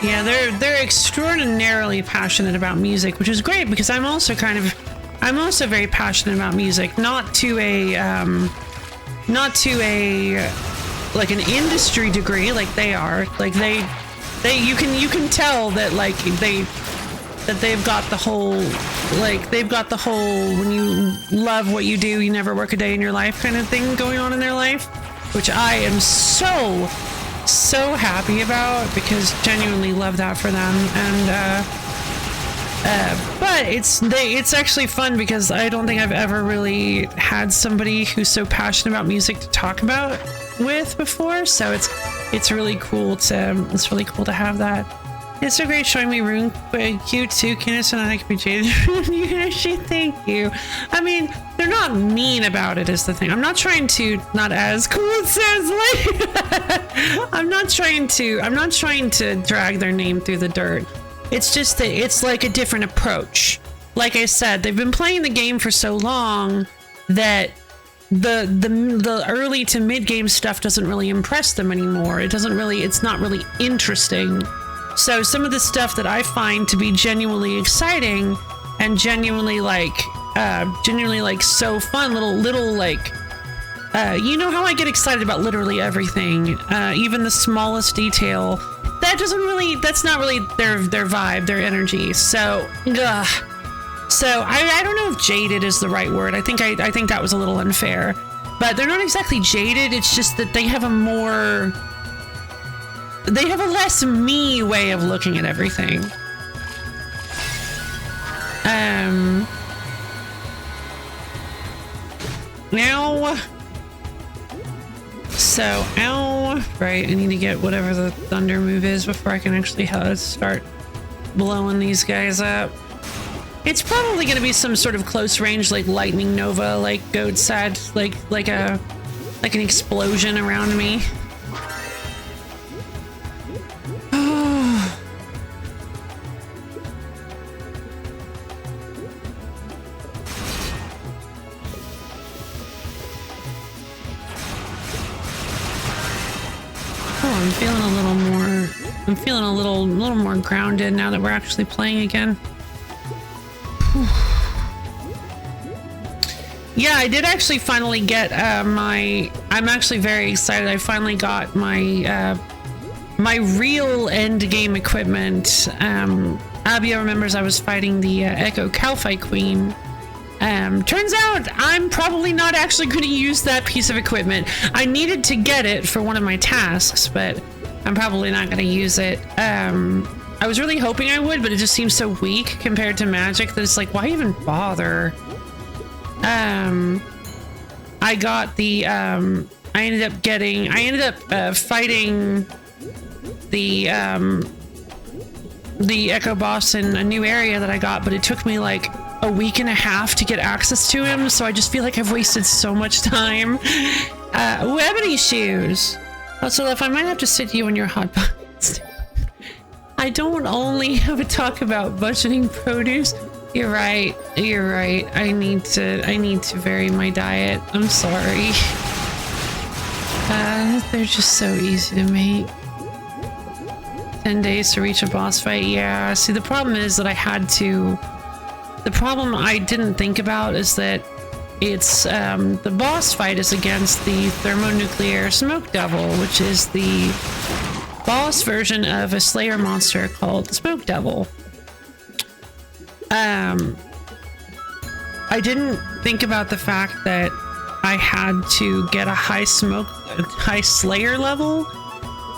Yeah, they're extraordinarily passionate about music, which is great because I'm also very passionate about music, not to a like an industry degree like they are. Like you can tell that like they've got the whole when you love what you do, you never work a day in your life kind of thing going on in their life, which I am so happy about because genuinely love that for them. And but it's actually fun because I don't think I've ever really had somebody who's so passionate about music to talk about with before, so it's really cool to have that. It's so great showing me Rune Q2. Candace and I can be jaded. Thank you. I mean, they're not mean about it is the thing. I'm not trying to, not as cool it says, like, I'm not trying to drag their name through the dirt. It's just that it's like a different approach. Like I said, they've been playing the game for so long that the early to mid game stuff doesn't really impress them anymore. It's not really interesting. So some of the stuff that I find to be genuinely exciting and genuinely like so fun, little like, you know how I get excited about literally everything, even the smallest detail. That's not really their vibe, their energy. So, So I don't know if jaded is the right word. I think that was a little unfair, but they're not exactly jaded. It's just that they have a less me way of looking at everything. Now, so right, I need to get whatever the thunder move is before I can actually start blowing these guys up. It's probably going to be some sort of close range, like lightning nova, like goat sad, like an explosion around me. I'm feeling a little more grounded now that we're actually playing again. Yeah, I did actually finally get I'm actually very excited. I finally got my my real end game equipment. Abia remembers I was fighting the Echo Kalphite Queen. Turns out I'm probably not actually going to use that piece of equipment. I needed to get it for one of my tasks, but I'm probably not going to use it. I was really hoping I would, but it just seems so weak compared to magic that it's like, why even bother? I got the, I ended up fighting the Echo Boss in a new area that I got, but it took me like a week and a half to get access to him, so I just feel like I've wasted so much time. Ebony Shoes. Also, if I might have to sit you in your hot box. I don't only have a talk about budgeting produce. You're right. I need to vary my diet. I'm sorry. They're just so easy to make. 10 days to reach a boss fight. Yeah, see, the problem is that the problem I didn't think about is that it's, the boss fight is against the thermonuclear smoke devil, which is the boss version of a Slayer monster called the Smoke Devil. I didn't think about the fact that I had to get a high Slayer level,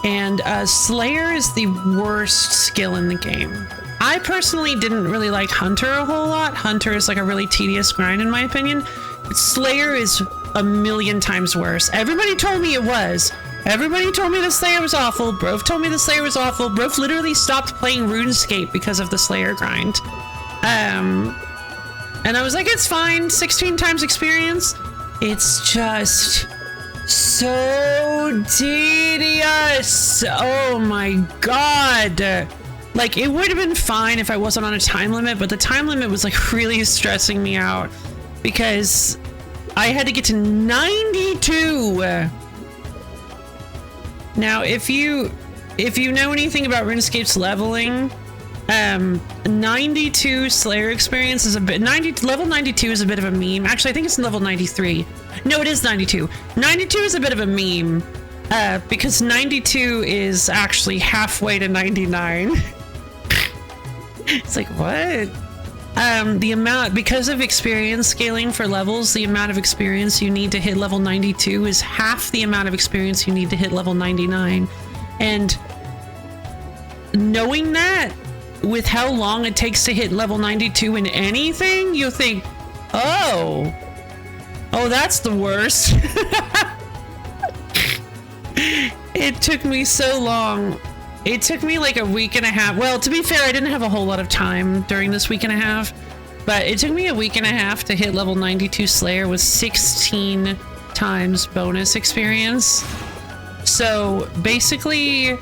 and Slayer is the worst skill in the game. I personally didn't really like Hunter a whole lot. Hunter is like a really tedious grind in my opinion. But Slayer is a million times worse. Everybody told me it was. Everybody told me the Slayer was awful. Brove told me the Slayer was awful. Brove literally stopped playing RuneScape because of the Slayer grind. And I was like, it's fine. 16 times experience. It's just so tedious. Oh my god. Like, it would have been fine if I wasn't on a time limit, but the time limit was like really stressing me out because I had to get to 92. Now, if you know anything about RuneScape's leveling, 92 Slayer experience is a bit, level 92 is a bit of a meme. Actually, I think it's level 93. No, it is 92. 92 is a bit of a meme, because 92 is actually halfway to 99. It's like, what? The amount, because of experience scaling for levels, the amount of experience you need to hit level 92 is half the amount of experience you need to hit level 99. And knowing that, with how long it takes to hit level 92 in anything, you'll think, oh, that's the worst. It took me so long it took me like a week and a half. Well, to be fair, I didn't have a whole lot of time during this week and a half, but it took me a week and a half to hit level 92 Slayer with 16 times bonus experience. So basically,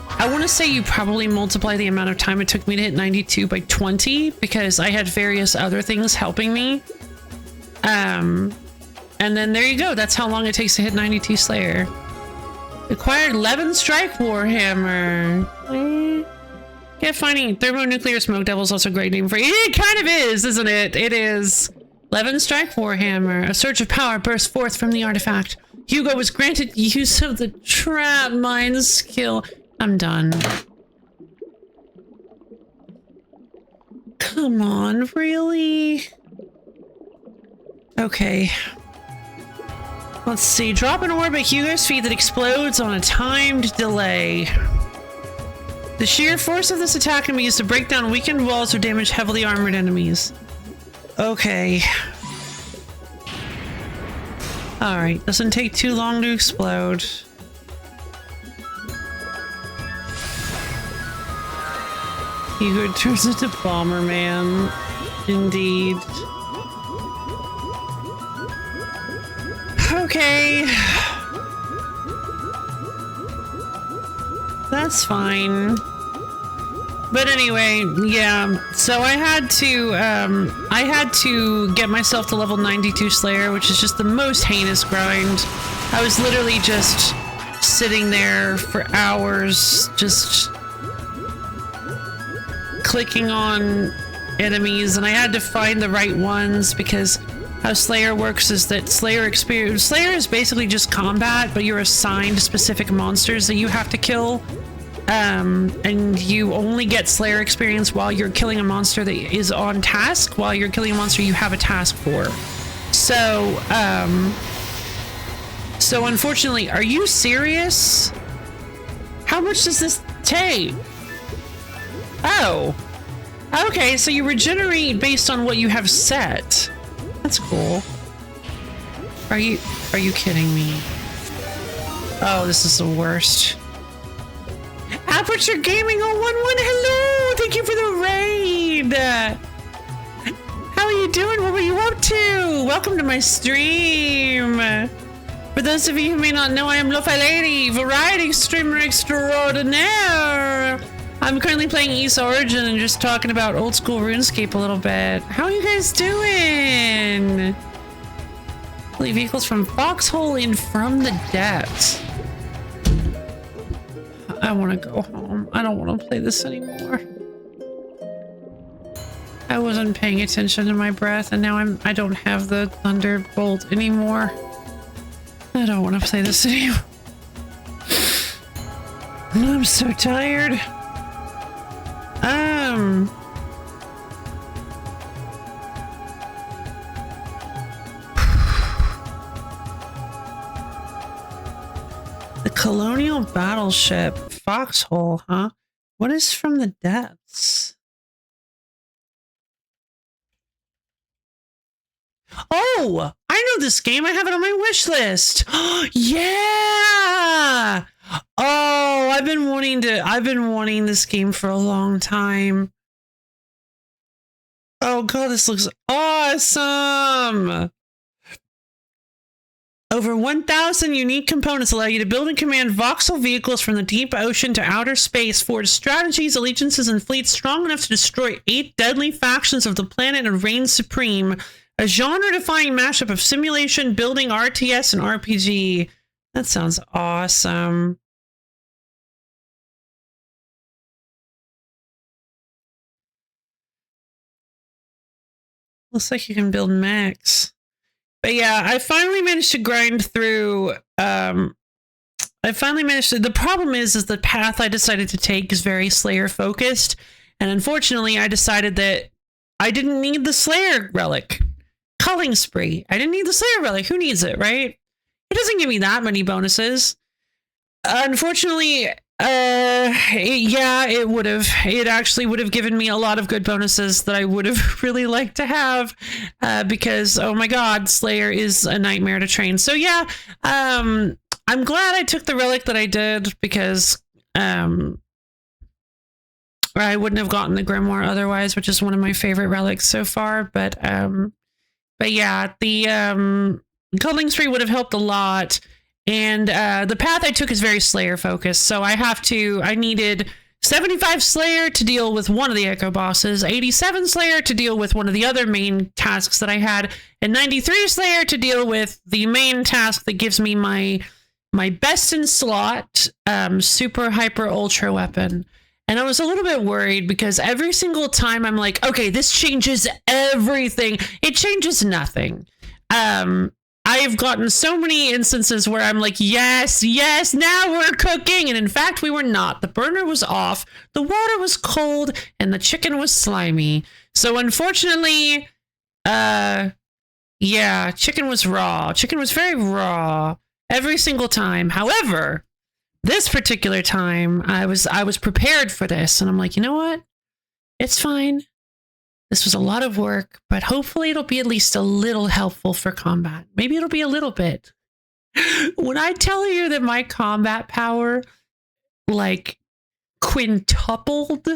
I want to say you probably multiply the amount of time it took me to hit 92 by 20 because I had various other things helping me. And then there you go. That's how long it takes to hit 92 Slayer. Acquired 11 Strike Warhammer. Yeah, finding Thermonuclear Smoke Devil is also a great name for it. It kind of is, isn't it? It is. 11 Strike Warhammer. A surge of power burst forth from the artifact. Hugo was granted use of the Trap Mine skill. I'm done. Come on, really? Okay. Let's see. Drop an orb at Hugo's feet that explodes on a timed delay. The sheer force of this attack can be used to break down weakened walls or damage heavily armored enemies. Okay. Alright, doesn't take too long to explode. Hugo turns into Bomberman. Indeed. Okay. That's fine. But anyway, yeah, so I had to get myself to level 92 Slayer, which is just the most heinous grind. I was literally just sitting there for hours, just clicking on enemies, and I had to find the right ones because how Slayer works is that Slayer is basically just combat, but you're assigned specific monsters that you have to kill. And you only get Slayer experience while you're killing a monster that is on task, while you're killing a monster you have a task for. So, so unfortunately, are you serious? How much does this take? Oh, okay, so you regenerate based on what you have set. That's cool. Are you kidding me? Oh, this is the worst. Aperture Gaming 011, hello! Thank you for the raid! How are you doing? What were you up to? Welcome to my stream! For those of you who may not know, I am Lo-Fi Lady, variety streamer extraordinaire! I'm currently playing Ys Origin and just talking about old school RuneScape a little bit. How are you guys doing? Leave vehicles from Foxhole in From the Depths. I want to go home. I don't want to play this anymore. I wasn't paying attention to my breath, and now I don't have the Thunderbolt anymore. I don't want to play this anymore. I'm so tired. The Colonial Battleship Foxhole, huh? What is From the Depths? Oh, I know this game. I have it on my wish list. Yeah. Oh, I've been wanting this game for a long time. Oh god, this looks awesome. Over 1,000 unique components allow you to build and command voxel vehicles from the deep ocean to outer space, forge strategies, allegiances, and fleets strong enough to destroy 8 deadly factions of the planet and reign supreme. A genre-defying mashup of simulation, building, RTS, and RPG. That sounds awesome. Looks like you can build mechs. But yeah, I finally managed to grind through, the problem is the path I decided to take is very Slayer focused. And unfortunately, I decided that I didn't need the Slayer relic. Culling Spree. I didn't need the Slayer relic. Who needs it, right? It doesn't give me that many bonuses. Unfortunately, it would have. It actually would have given me a lot of good bonuses that I would have really liked to have, because, oh my god, Slayer is a nightmare to train. So yeah, I'm glad I took the relic that I did, because or I wouldn't have gotten the grimoire otherwise, which is one of my favorite relics so far. But yeah, the Cuddling Spree would have helped a lot. And the path I took is very Slayer focused. So I needed 75 Slayer to deal with one of the Echo bosses, 87 Slayer to deal with one of the other main tasks that I had, and 93 Slayer to deal with the main task that gives me my best in slot super hyper ultra weapon. And I was a little bit worried because every single time I'm like, okay, this changes everything. It changes nothing. I've gotten so many instances where I'm like, yes, now we're cooking. And in fact, we were not. The burner was off, the water was cold, and the chicken was slimy. So unfortunately, yeah, chicken was raw. Chicken was very raw every single time. However, this particular time, I was prepared for this. And I'm like, you know what? It's fine. This was a lot of work, but hopefully it'll be at least a little helpful for combat. Maybe it'll be a little bit. When I tell you that my combat power, like, quintupled,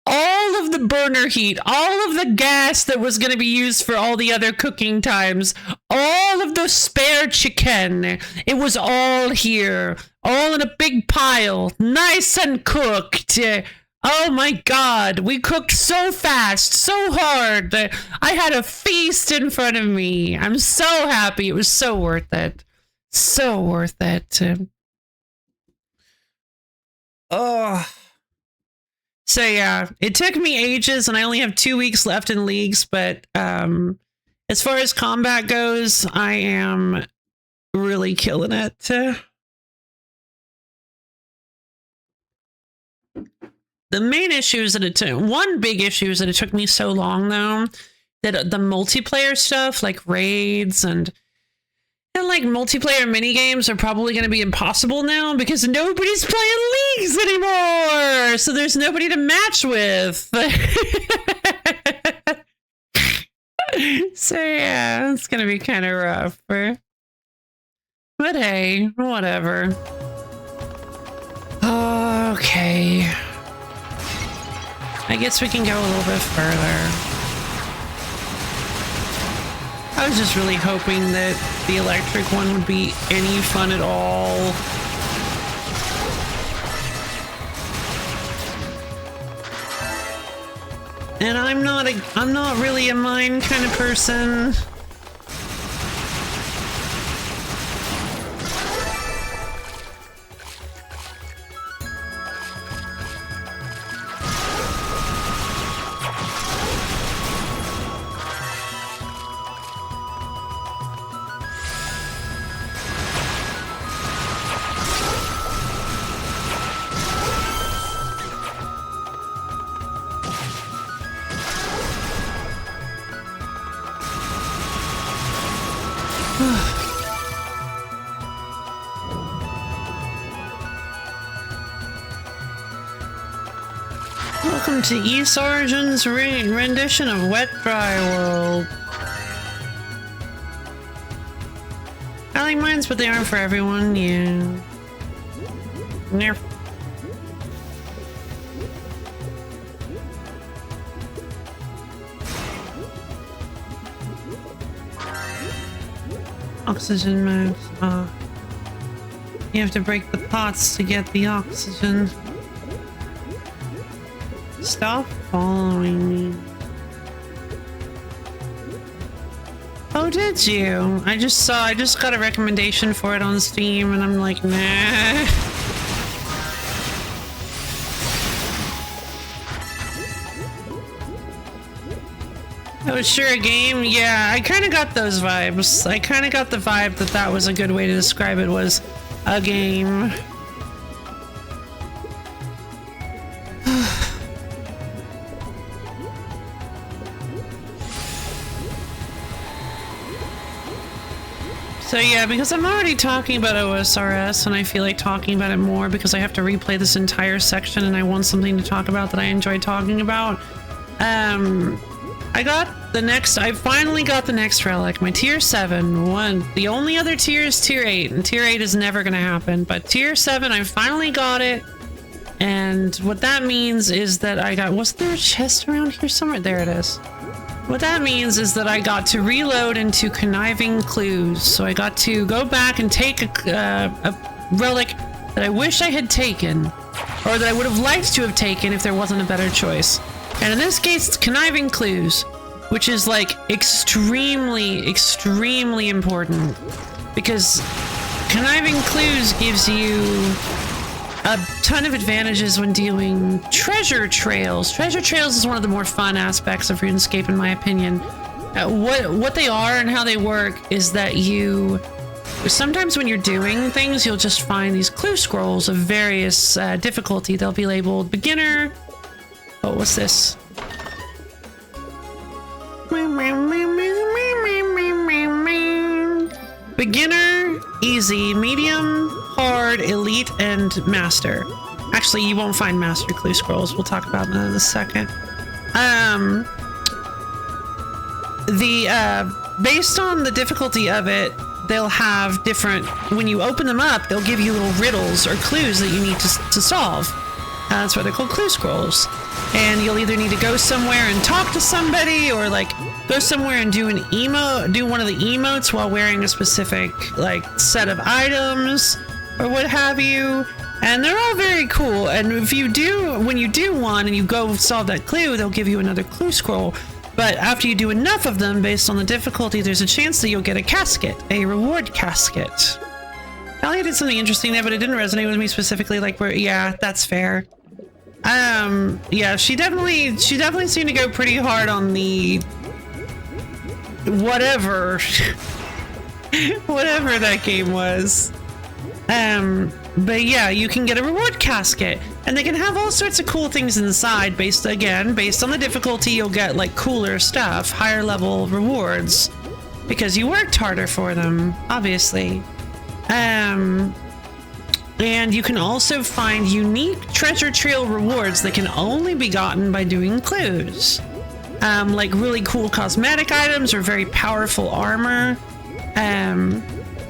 all of the burner heat, all of the gas that was going to be used for all the other cooking times, all of the spare chicken, it was all here, all in a big pile, nice and cooked. Oh my God, we cooked so fast, so hard. I had a feast in front of me. I'm so happy. It was so worth it. So worth it. Oh. So yeah, it took me ages and I only have 2 weeks left in leagues, but as far as combat goes, I am really killing it. The main issue is that one big issue is that it took me so long though, that the multiplayer stuff like raids and like multiplayer mini games are probably going to be impossible now because nobody's playing leagues anymore. So there's nobody to match with. So yeah, it's going to be kind of rough. But hey, whatever. Okay. I guess we can go a little bit further. I was just really hoping that the electric one would be any fun at all. And I'm not really a mine kind of person. Welcome to East Origin's rendition of Wet Dry World. I like mines, but they aren't for everyone. Yeah. Nerf. Oxygen modes. You have to break the pots to get the oxygen. Stop following me. Oh, did you? I just got a recommendation for it on Steam and I'm like, nah. Oh, sure, a game? Yeah, I kind of got those vibes. I kind of got the vibe that was a good way to describe it, was a game. So yeah, because I'm already talking about OSRS and I feel like talking about it more because I have to replay this entire section and I want something to talk about that I enjoy talking about. I finally got the next relic, my tier 7 one. The only other tier is tier 8, and tier 8 is never gonna happen, but tier 7, I finally got it. And what that means is that was there a chest around here somewhere? There it is. What that means is that I got to reload into Conniving Clues. So I got to go back and take a relic that I wish I had taken, or that I would have liked to have taken if there wasn't a better choice. And in this case, it's Conniving Clues, which is like extremely, extremely important, because Conniving Clues gives you a ton of advantages when doing treasure trails. Treasure trails is one of the more fun aspects of RuneScape, in my opinion. What they are and how they work is that sometimes when you're doing things, you'll just find these clue scrolls of various difficulty. They'll be labeled beginner. Oh, what's this? Beginner, easy, medium, hard, elite, and master. Actually, you won't find master clue scrolls. We'll talk about that in a second. Based on the difficulty of it, they'll have different, when you open them up, they'll give you little riddles or clues that you need to solve. That's why they're called clue scrolls. And you'll either need to go somewhere and talk to somebody, or like go somewhere and do one of the emotes while wearing a specific like set of items or what have you. And they're all very cool. And when you do one and you go solve that clue, they'll give you another clue scroll. But after you do enough of them, based on the difficulty, there's a chance that you'll get a casket, a reward casket. Elliot did something interesting there, but it didn't resonate with me specifically. Yeah, that's fair. Yeah, she definitely seemed to go pretty hard on the whatever that game was. But yeah, you can get a reward casket, and they can have all sorts of cool things inside based on the difficulty. You'll get like cooler stuff, higher level rewards, because you worked harder for them, obviously. And you can also find unique treasure trail rewards that can only be gotten by doing clues. Like really cool cosmetic items or very powerful armor.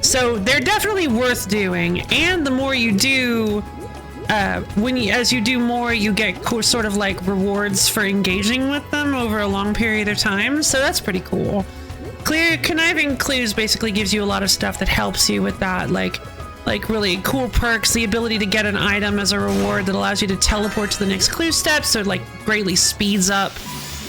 So they're definitely worth doing. And the more you do, as you do more, you get sort of like rewards for engaging with them over a long period of time. So that's pretty cool. Conniving Clues basically gives you a lot of stuff that helps you with that, like really cool perks, the ability to get an item as a reward that allows you to teleport to the next clue step, so it like greatly speeds up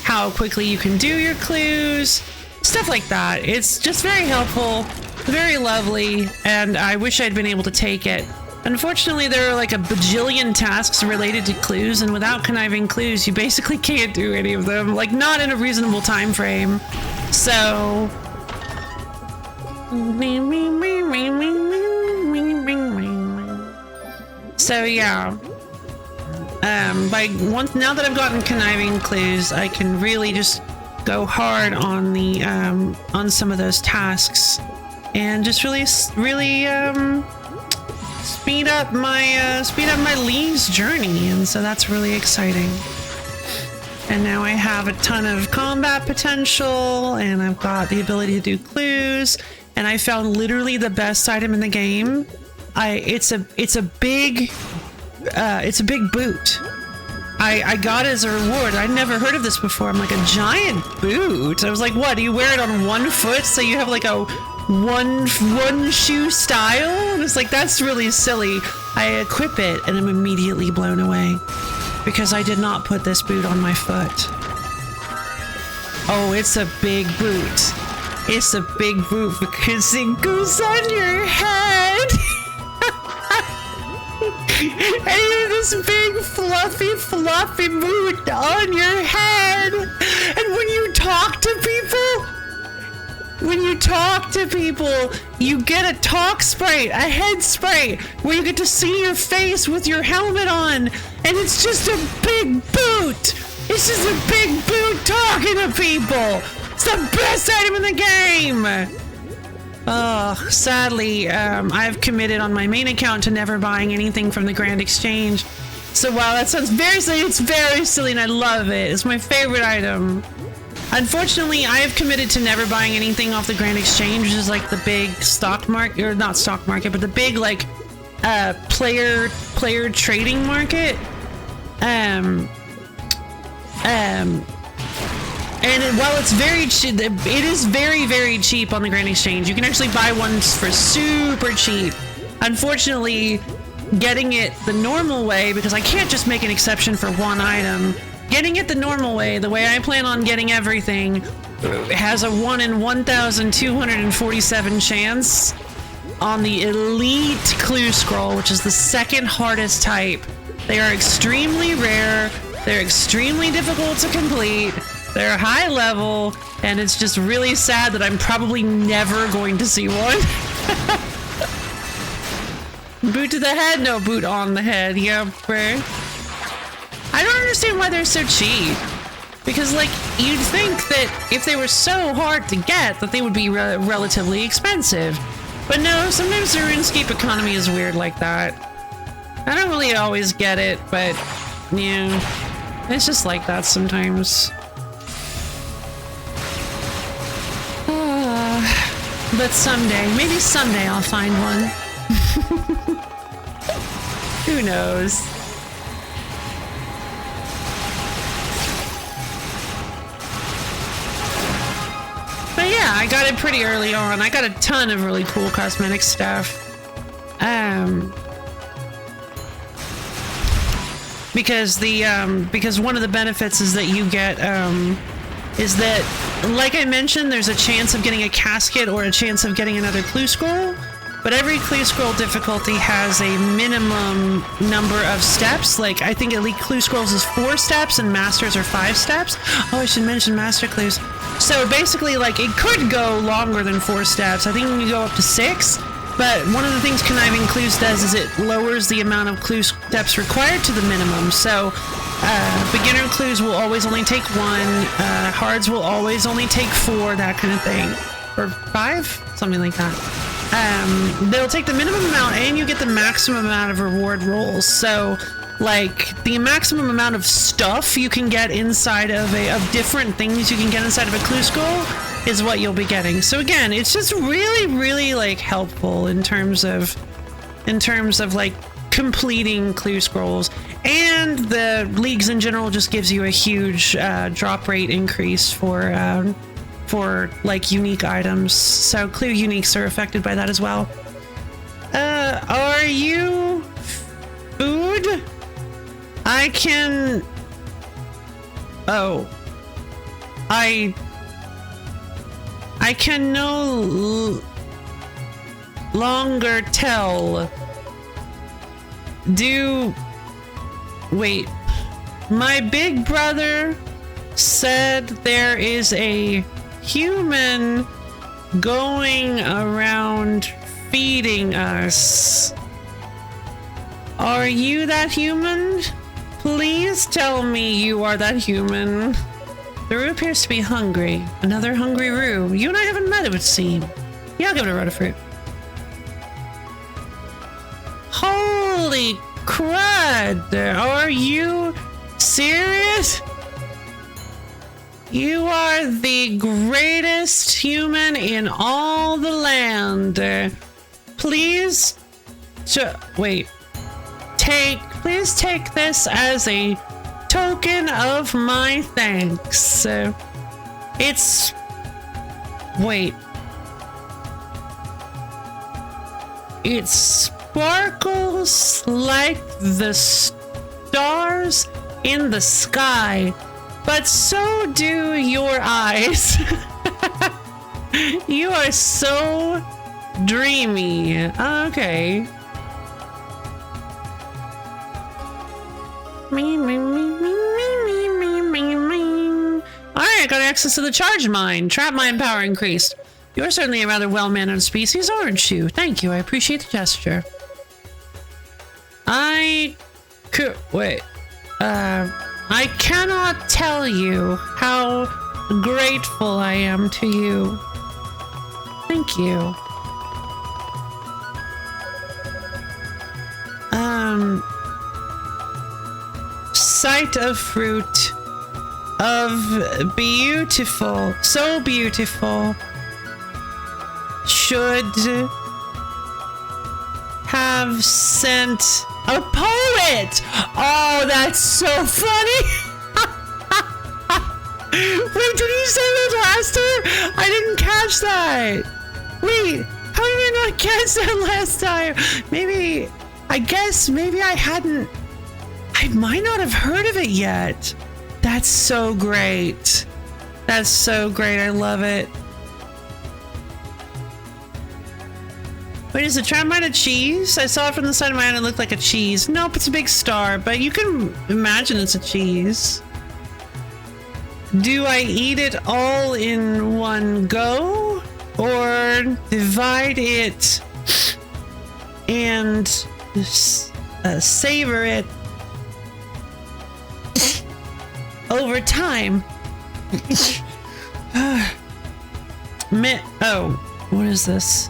how quickly you can do your clues, stuff like that. It's just very helpful, very lovely, and I wish I'd been able to take it. Unfortunately, there are like a bajillion tasks related to clues, and without Conniving Clues, you basically can't do any of them, like not in a reasonable time frame. So yeah, now that I've gotten Conniving Clues, I can really just go hard on the on some of those tasks and just really speed up my Lee's journey, and so that's really exciting. And now I have a ton of combat potential, and I've got the ability to do clues, and I found literally the best item in the game. It's a big boot. I got it as a reward. I'd never heard of this before. I'm like, a giant boot. I was like, what? Do you wear it on one foot so you have like a one shoe style? And it's like, that's really silly. I equip it and I'm immediately blown away because I did not put this boot on my foot. Oh, it's a big boot. It's a big boot because it goes on your head. And you have this big fluffy boot on your head. And when you talk to people, you get a talk spray, a head spray, where you get to see your face with your helmet on. And it's just a big boot. It's just a big boot talking to people. It's the best item in the game. Sadly, I've committed on my main account to never buying anything from the Grand Exchange. So while that sounds very silly, it's very silly and I love it. It's my favorite item. Unfortunately, I have committed to never buying anything off the Grand Exchange, which is like the big stock market, or not stock market, but the big like player trading market. And while it's very cheap, it is very, very cheap on the Grand Exchange. You can actually buy ones for super cheap. Unfortunately, getting it the normal way, because I can't just make an exception for one item, getting it the normal way, the way I plan on getting everything, has a 1 in 1,247 chance on the Elite Clue Scroll, which is the second hardest type. They are extremely rare, they're extremely difficult to complete, they're high level, and it's just really sad that I'm probably never going to see one. Boot to the head? No, boot on the head. Yeah, bro. I don't understand why they're so cheap. Because, like, you'd think that if they were so hard to get, that they would be relatively expensive. But no, sometimes the RuneScape economy is weird like that. I don't really always get it, but, yeah. It's just like that sometimes. But someday, maybe someday I'll find one. Who knows? But yeah, I got it pretty early on. I got a ton of really cool cosmetic stuff. Because one of the benefits is that you get is that, like I mentioned, there's a chance of getting a casket or a chance of getting another clue scroll, but every clue scroll difficulty has a minimum number of steps. Like, I think Elite Clue Scrolls is 4 steps and Masters are 5 steps. Oh, I should mention Master Clues. So basically, like, it could go longer than 4 steps. I think you can go up to 6, but one of the things Conniving Clues does is it lowers the amount of clue steps required to the minimum. So beginner clues will always only take 1, hards will always only take 4, that kind of thing. Or 5? Something like that. They'll take the minimum amount and you get the maximum amount of reward rolls. So, like, the maximum amount of stuff you can get inside of different things you can get inside of a clue scroll is what you'll be getting. So again, it's just really, really, like, helpful in terms of like completing clue scrolls, and the leagues in general just gives you a huge drop rate increase for like unique items. So clue uniques are affected by that as well. Are you food? I can. Oh, I can no longer tell. Wait. My big brother said there is a human going around feeding us. Are you that human? Please tell me you are that human. The Roo appears to be hungry. Another hungry Roo. You and I haven't met, it would seem. Yeah, I'll give it a Rutterfruit. Holy crud! Are you serious? You are the greatest human in all the land. Please, please take this as a token of my thanks. It sparkles like the stars in the sky, but so do your eyes. You are so dreamy. Okay. Alright, got access to the charge mine. Trap mine power increased. You're certainly a rather well-mannered species, aren't you? Thank you, I appreciate the gesture. I cannot tell you how grateful I am to you. Thank you. Sight of fruit. of beautiful, so beautiful, should have sent a poet. Oh, that's so funny. Wait, did you say that last time? I didn't catch that. Wait, how did I not catch that last time? Maybe, I guess maybe I hadn't, I might not have heard of it yet. That's so great. That's so great. I love it. Wait, is the tram mine a cheese? I saw it from the side of my hand. It looked like a cheese. Nope, it's a big star, but you can imagine it's a cheese. Do I eat it all in one go? Or divide it and savor it over time? Oh, what is this?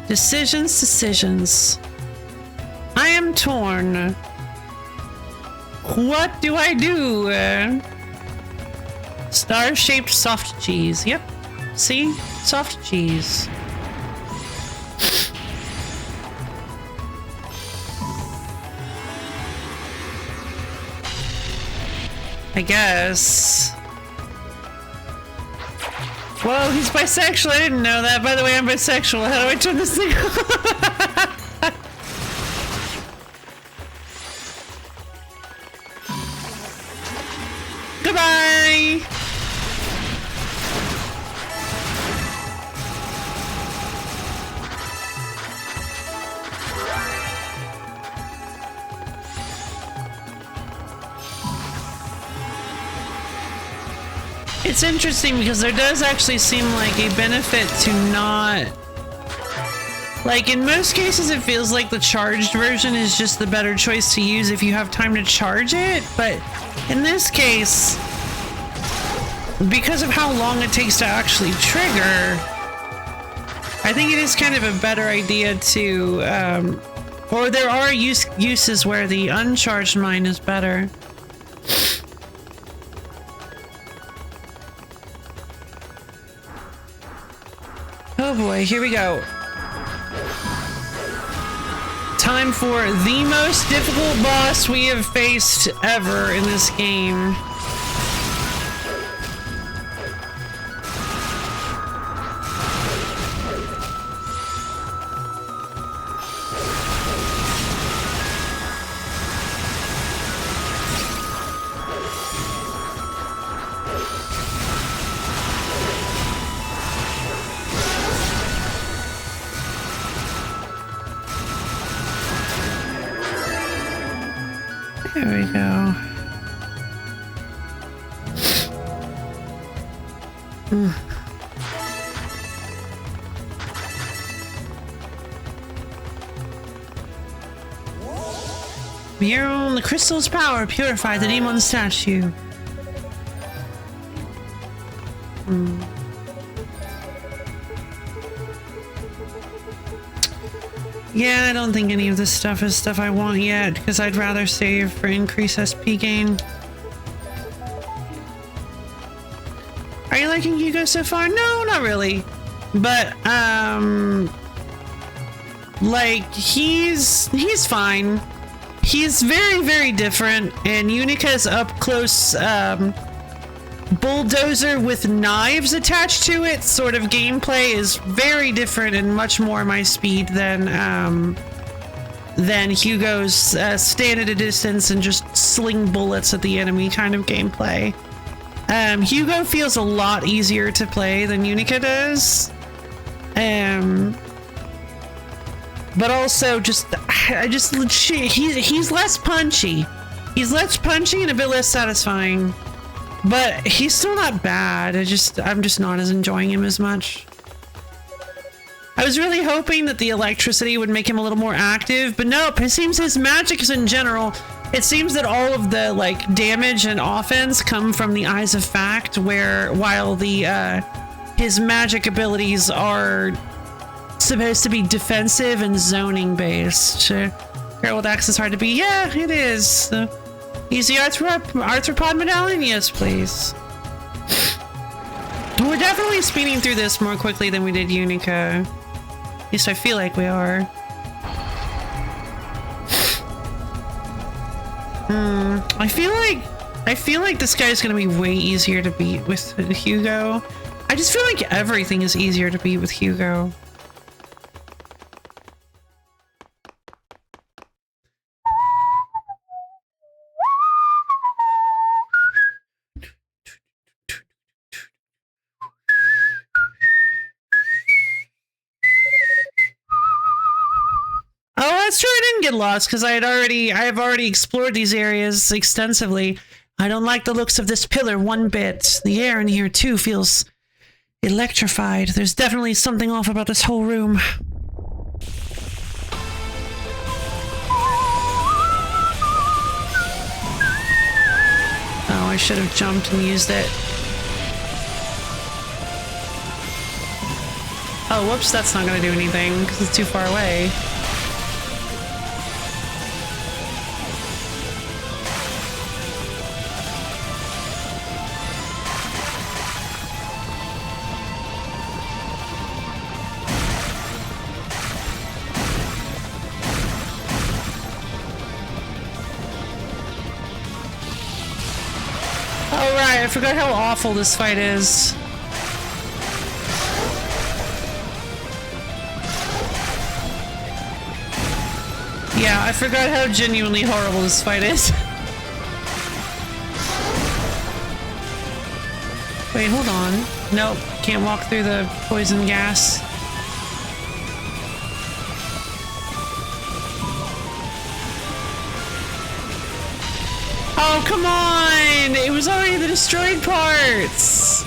Decisions. I am torn. What do I do? Star-shaped soft cheese. Yep. See? Soft cheese. I guess. Whoa, he's bisexual. I didn't know that. By the way, I'm bisexual. How do I turn this thing off? Goodbye! It's interesting because there does actually seem like a benefit to not... Like, in most cases it feels like the charged version is just the better choice to use if you have time to charge it, but in this case, because of how long it takes to actually trigger, I think it is kind of a better idea to, or there are uses where the uncharged mine is better. Oh boy, here we go. Time for the most difficult boss we have faced ever in this game. There we go. Mural, the crystal's power purified the demon statue. Yeah, I don't think any of this stuff is stuff I want yet, because I'd rather save for increased SP gain. Are you liking Hugo so far? No, not really. But, like, he's fine. He's very, very different, and Unica's up-close, bulldozer with knives attached to it sort of gameplay is very different and much more my speed than Hugo's stand at a distance and just sling bullets at the enemy kind of gameplay. Hugo feels a lot easier to play than Unica does. But also just he's less punchy. He's less punchy and a bit less satisfying. But he's still not bad. I'm just not as enjoying him as much. I was really hoping that the electricity would make him a little more active, but nope, it seems his magic is in general. It seems that all of the like damage and offense come from the Eyes of Fact, while the his magic abilities are supposed to be defensive and zoning based. Girl with axe is hard to beat. Yeah, it is. Use the arthropod medallion? Yes, please. We're definitely speeding through this more quickly than we did Unica. At least I feel like we are. I feel like this guy's gonna be way easier to beat with Hugo. I just feel like everything is easier to beat with Hugo. Oh, that's true. I didn't get lost because I have already explored these areas extensively. I don't like the looks of this pillar one bit. The air in here too feels electrified. There's definitely something off about this whole room. Oh, I should have jumped and used it. Oh, whoops, that's not gonna do anything because it's too far away. Oh, right, I forgot how awful this fight is. Yeah, I forgot how genuinely horrible this fight is. Wait, hold on. Nope, can't walk through the poison gas. Oh, come on! It was already the destroyed parts!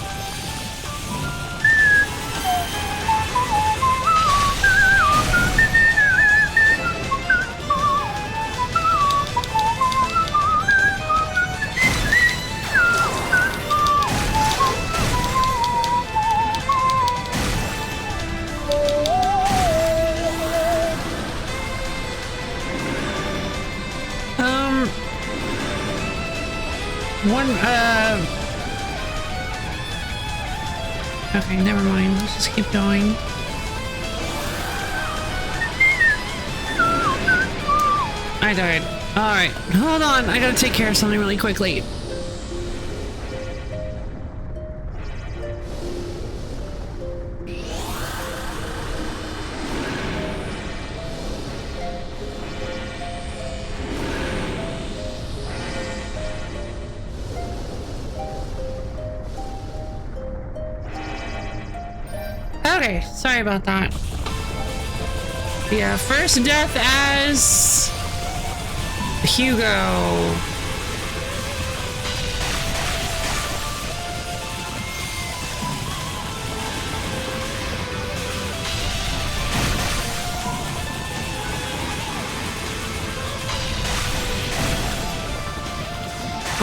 Okay, never mind. Let's just keep going. I died. Alright, hold on. I gotta take care of something really quickly. Okay, sorry about that. Yeah, first death as Hugo.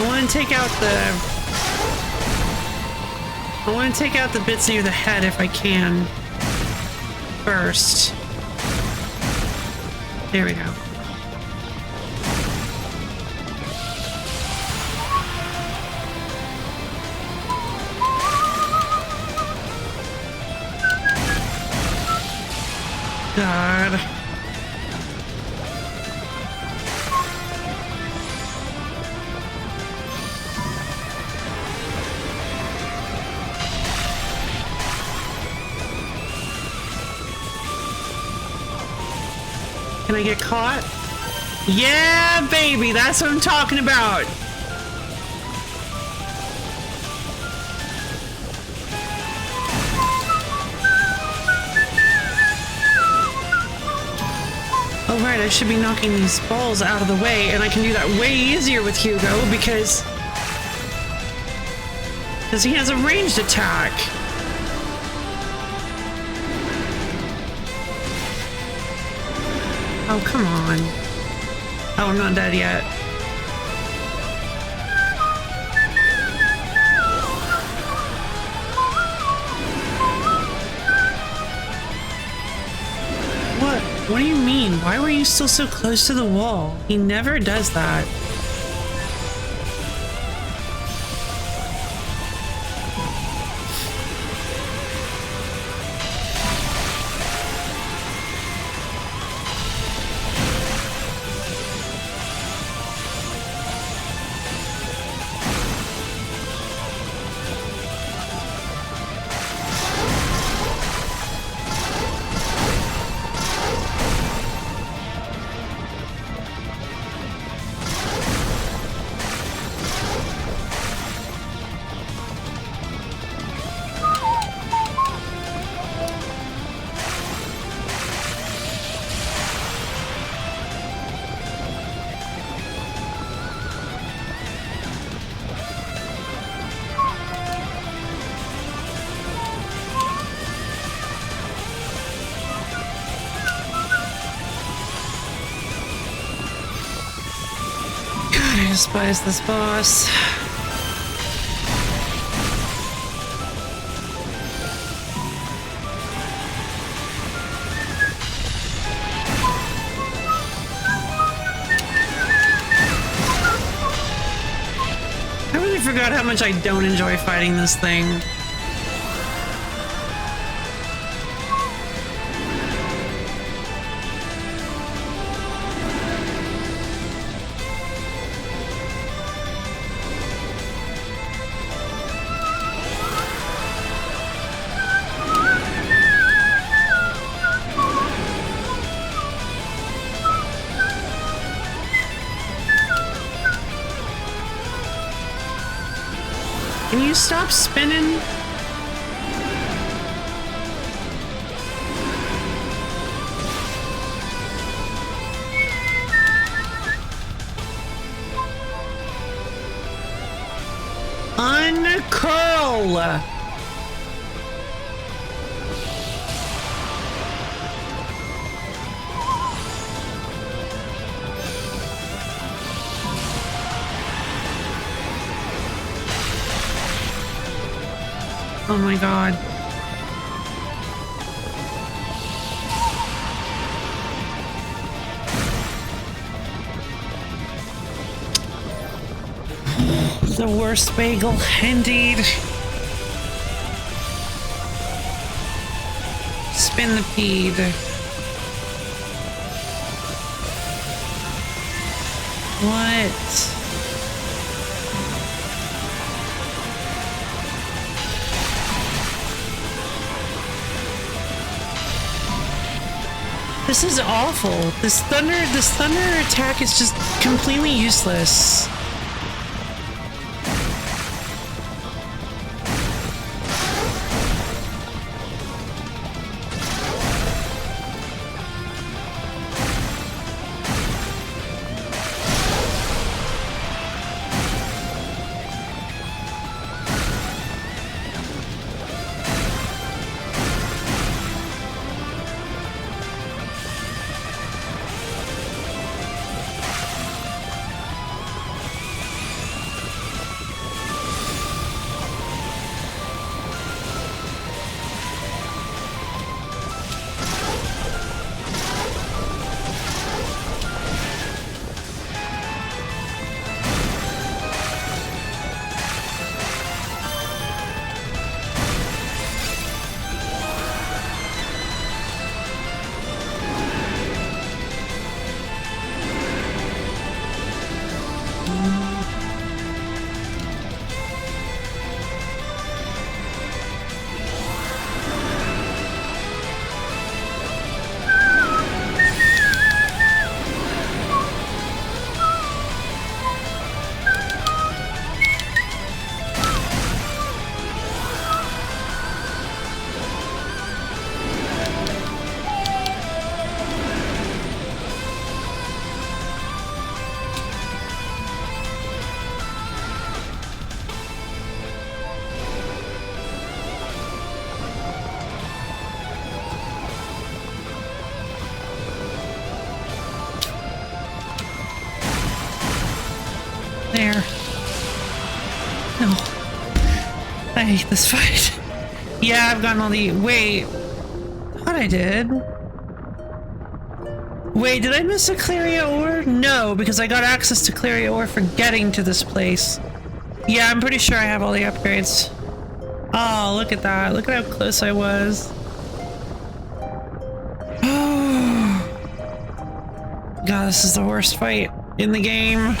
I want to take out the bits near the head if I can. First. There we go. God. Can I get caught? Yeah, baby, that's what I'm talking about. Oh, right, I should be knocking these balls out of the way, and I can do that way easier with Hugo because he has a ranged attack. Oh, come on. Oh, I'm not dead yet. What? What do you mean? Why were you still so close to the wall? He never does that. despise this boss. I really forgot how much I don't enjoy fighting this thing. Can you stop spinning? Uncurl! Oh my god. The worst bagel, indeed. Spin the peed. What? This is awful. This thunder attack is just completely useless. There. No. I hate this fight. Yeah, I've gotten all the... Wait. I thought I did. Wait, did I miss a Claria ore? No, because I got access to Claria ore for getting to this place. Yeah, I'm pretty sure I have all the upgrades. Oh, look at that. Look at how close I was. God, this is the worst fight in the game.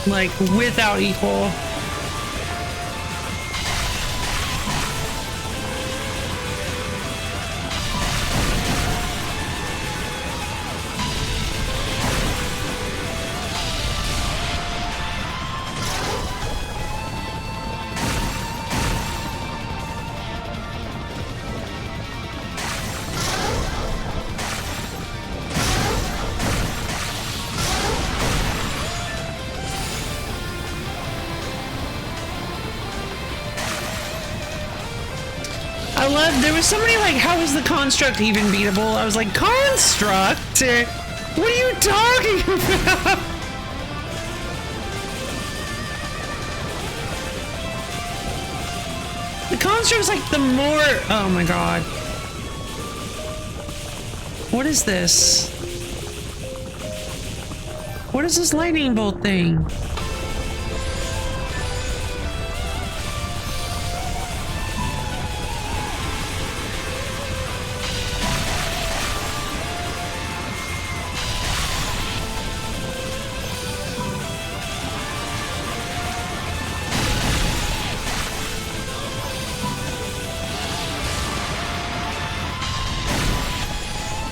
Like, without equal. I love, there was somebody like, how is the construct even beatable? I was like, construct? What are you talking about? The construct's like the more, oh my god. What is this? What is this lightning bolt thing?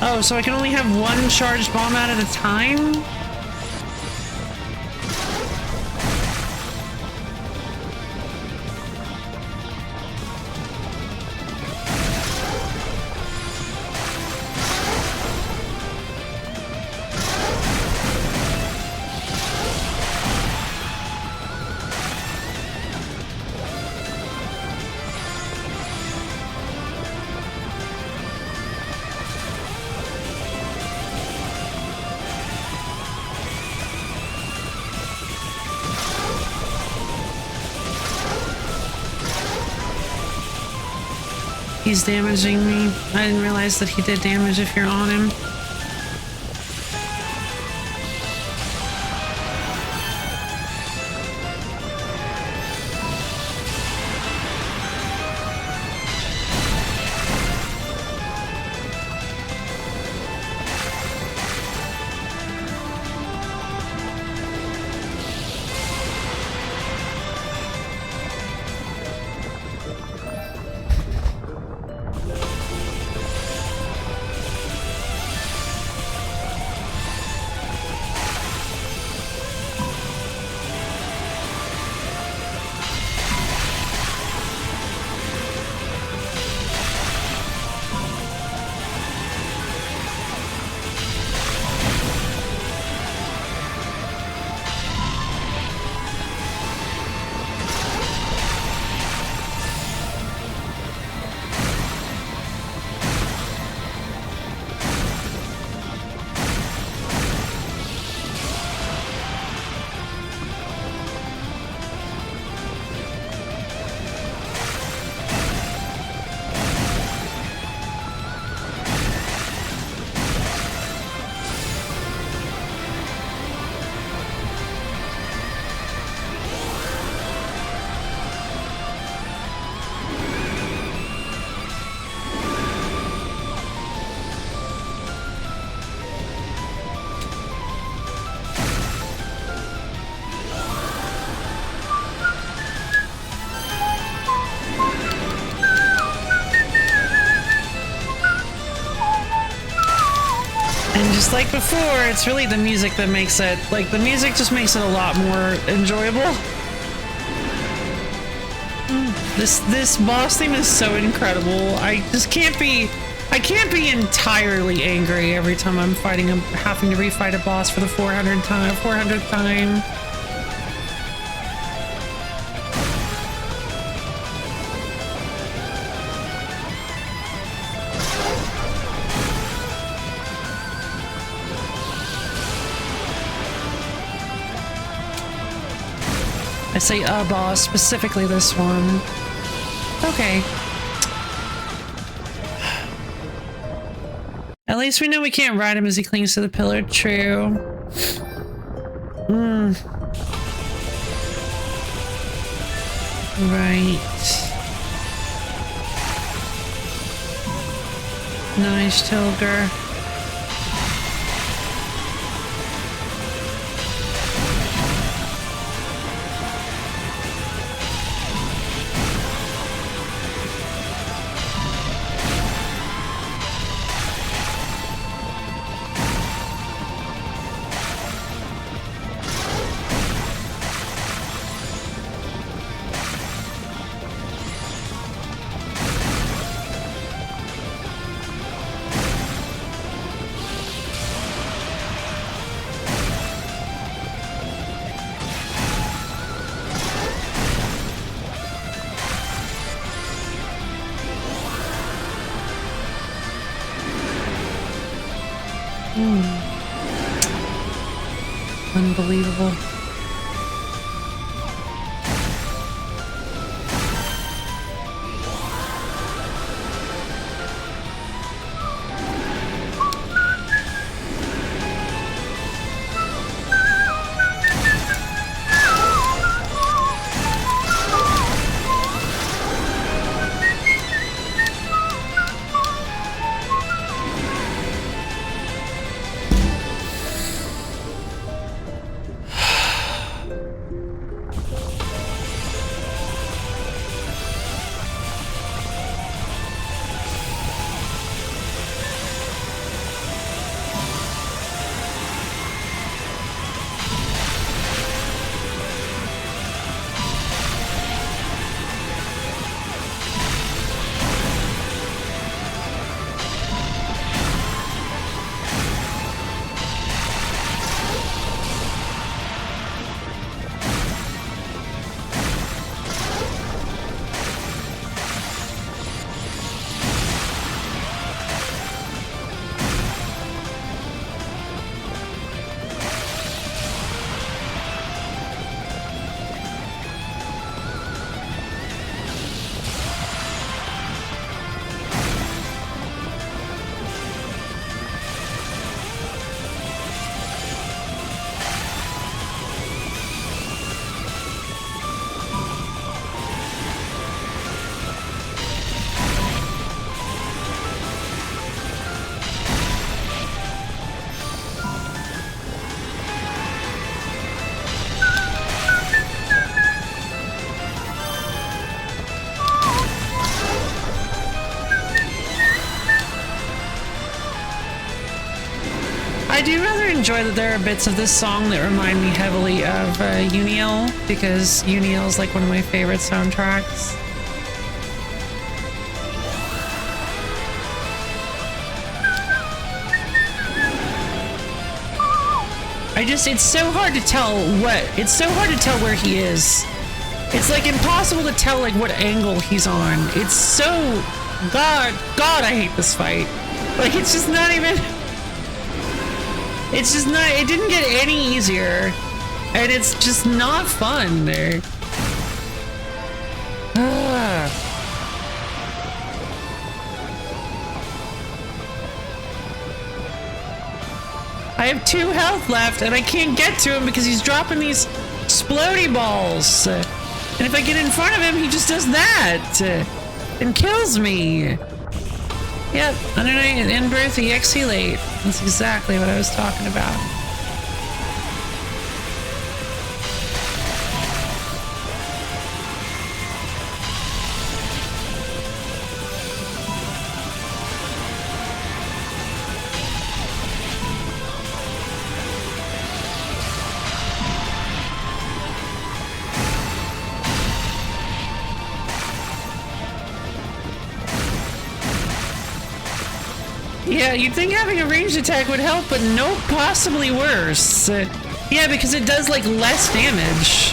Oh, so I can only have one charged bomb out at a time? He's damaging me. I didn't realize that he did damage if you're on him. Just like before, it's really the music that makes it, like, the music just makes it a lot more enjoyable. This boss theme is so incredible. I can't be entirely angry every time I'm fighting having to refight a boss for the 400th time. I say a boss, specifically this one. Okay. At least we know we can't ride him as he clings to the pillar. True. Right. Nice, Tilger. unbelievable. I do rather enjoy that there are bits of this song that remind me heavily of Uniel, because Uniel is like one of my favorite soundtracks. It's so hard to tell where he is. It's like impossible to tell like what angle he's on. It's so, God, I hate this fight. Like it's just not, it didn't get any easier, and it's just not fun there. I have 2 health left, and I can't get to him because he's dropping these explodey balls. And if I get in front of him, he just does that and kills me. Yep, Undernight and Birth EXE late. That's exactly what I was talking about. Yeah, you'd think having a ranged attack would help, but no, possibly worse. Yeah, because it does, like, less damage.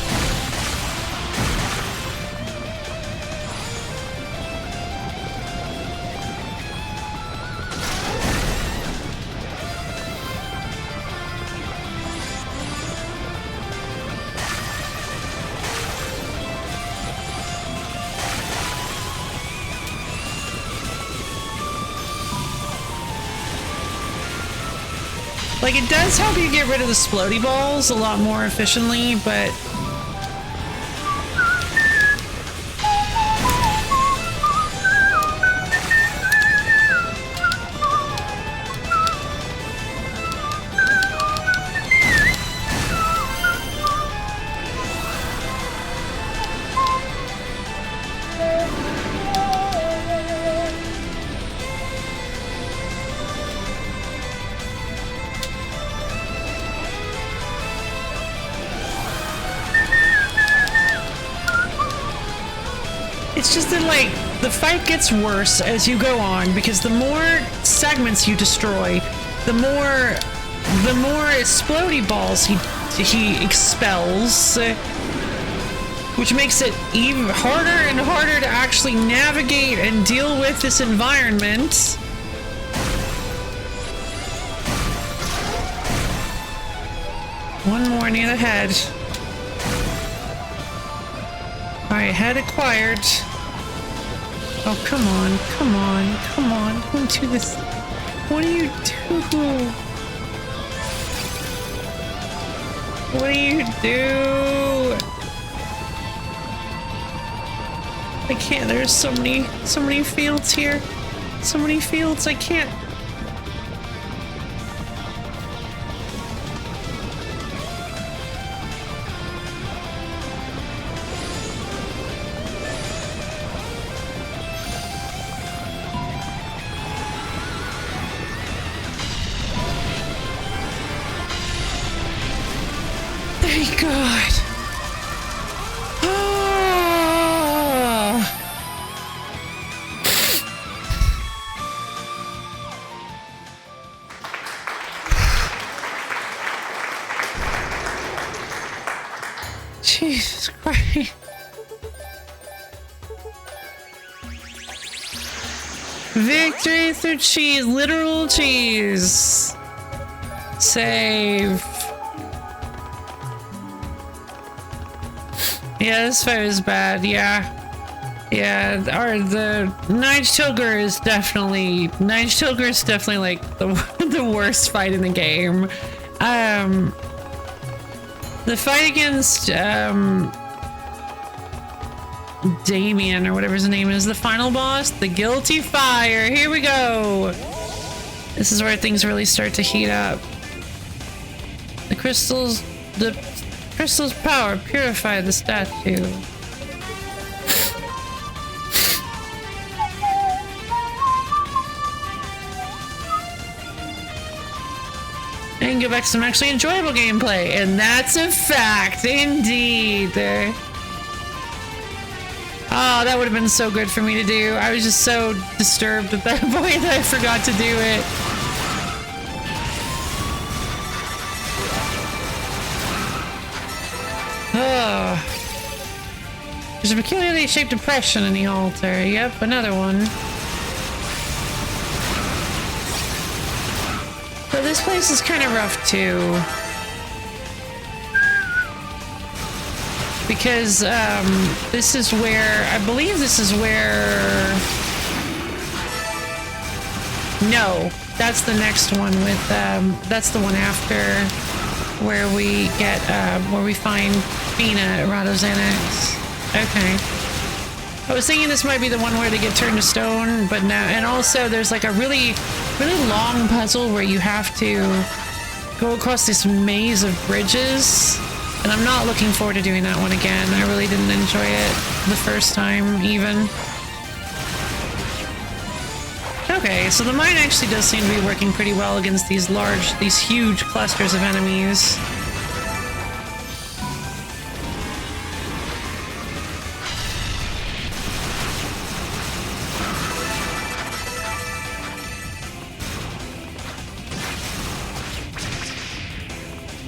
Like, it does help you get rid of the splody balls a lot more efficiently, but... It's just that, like, the fight gets worse as you go on, because the more segments you destroy, the more explodey balls he expels, which makes it even harder and harder to actually navigate and deal with this environment. One more near the head. Alright, head acquired. Oh, come on, come on, come on. Don't do this. What do you do? What do you do? I can't. There's so many fields here. So many fields. I can't. Thank God. Jesus Christ. Victory through cheese, literal cheese. Save. Yeah, this fight is bad, yeah. Yeah, the Nige Tilger is definitely like the worst fight in the game. The fight against Damien or whatever his name is, the final boss, the Guilty Fire. Here we go. This is where things really start to heat up. The crystal's power purified the statue. And get back to some actually enjoyable gameplay, and that's a fact, indeed. Oh, that would have been so good for me to do. I was just so disturbed at that point that I forgot to do it. Oh. There's a peculiarly shaped depression in the altar. Yep, another one. But this place is kind of rough too. Because this is where, I believe this is where, no, that's the next one with, that's the one after where we get, where we find Fina at Rado-Xanax. Okay. I was thinking this might be the one where they get turned to stone, but no. And also there's like a really long puzzle where you have to go across this maze of bridges. And I'm not looking forward to doing that one again. I really didn't enjoy it the first time, even. Okay, so the mine actually does seem to be working pretty well against these huge clusters of enemies.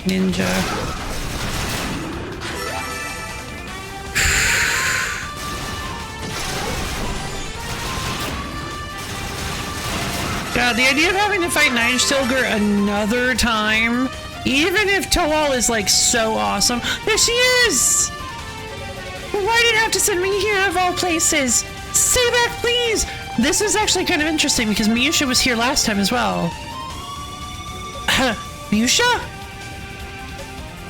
Ninja. God, the idea of having to fight Nige Tilger another time, even if Toal is like so awesome. There she is! Why did you have to send me here of all places? Stay back, please! This is actually kind of interesting because Miyusha was here last time as well. Miyusha?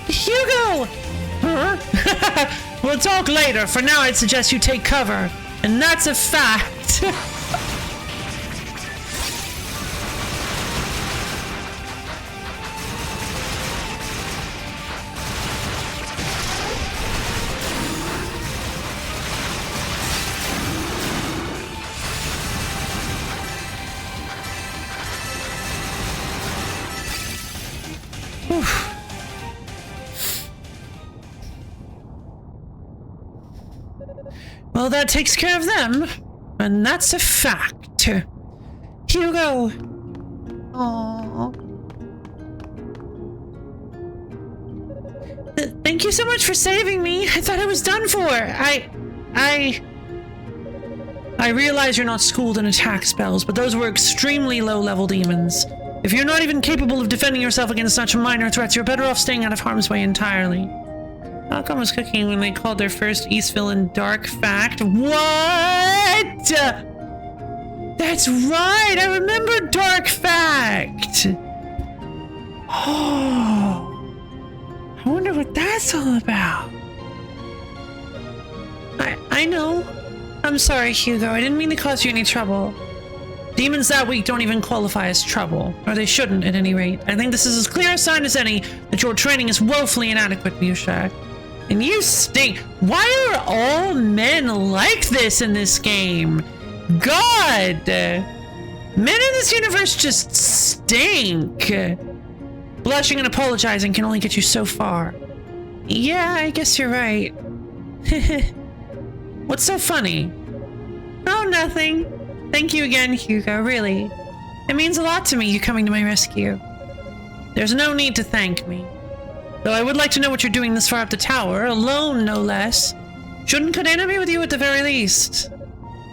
Hugo! Huh? We'll talk later. For now, I'd suggest you take cover. And that's a fact. Well, that takes care of them. And that's a fact. Hugo. Aww. Thank you so much for saving me. I thought I was done for. I realize you're not schooled in attack spells, but those were extremely low-level demons. If you're not even capable of defending yourself against such minor threats, you're better off staying out of harm's way entirely. Falcon was cooking when they called their first East Villain Dark Fact. What? That's right! I remember Dark Fact! Oh, I wonder what that's all about. I know. I'm sorry, Hugo. I didn't mean to cause you any trouble. Demons that weak don't even qualify as trouble. Or they shouldn't, at any rate. I think this is as clear a sign as any that your training is woefully inadequate, Musha. And you stink. Why are all men like this in this game? God! Men in this universe just stink. Blushing and apologizing can only get you so far. Yeah, I guess you're right. What's so funny? Oh, nothing. Thank you again, Hugo, really. It means a lot to me, you coming to my rescue. There's no need to thank me. Though I would like to know what you're doing this far up the tower, alone no less. Shouldn't Kadena be with you at the very least?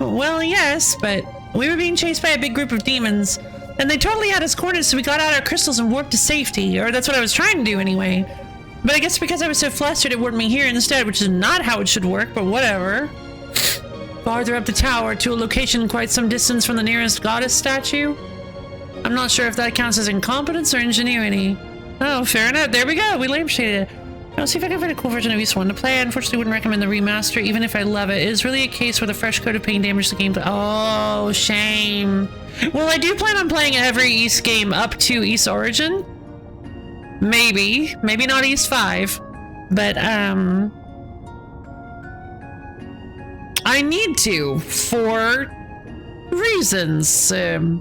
Well, yes, but we were being chased by a big group of demons, and they totally had us cornered, so we got out our crystals and warped to safety, or that's what I was trying to do anyway. But I guess because I was so flustered, it warped me here instead, which is not how it should work, but whatever. Farther up the tower to a location quite some distance from the nearest goddess statue. I'm not sure if that counts as incompetence or ingenuity. Oh, fair enough. There we go. We lampshaded it. I'll see if I can find a cool version of East 1 to play. I unfortunately wouldn't recommend the remaster, even if I love it. It is really a case where the fresh coat of paint damaged the gameplay. Oh, shame. Well, I do plan on playing every East game up to East Origin. Maybe. Maybe not East 5. But, I need to, for reasons. So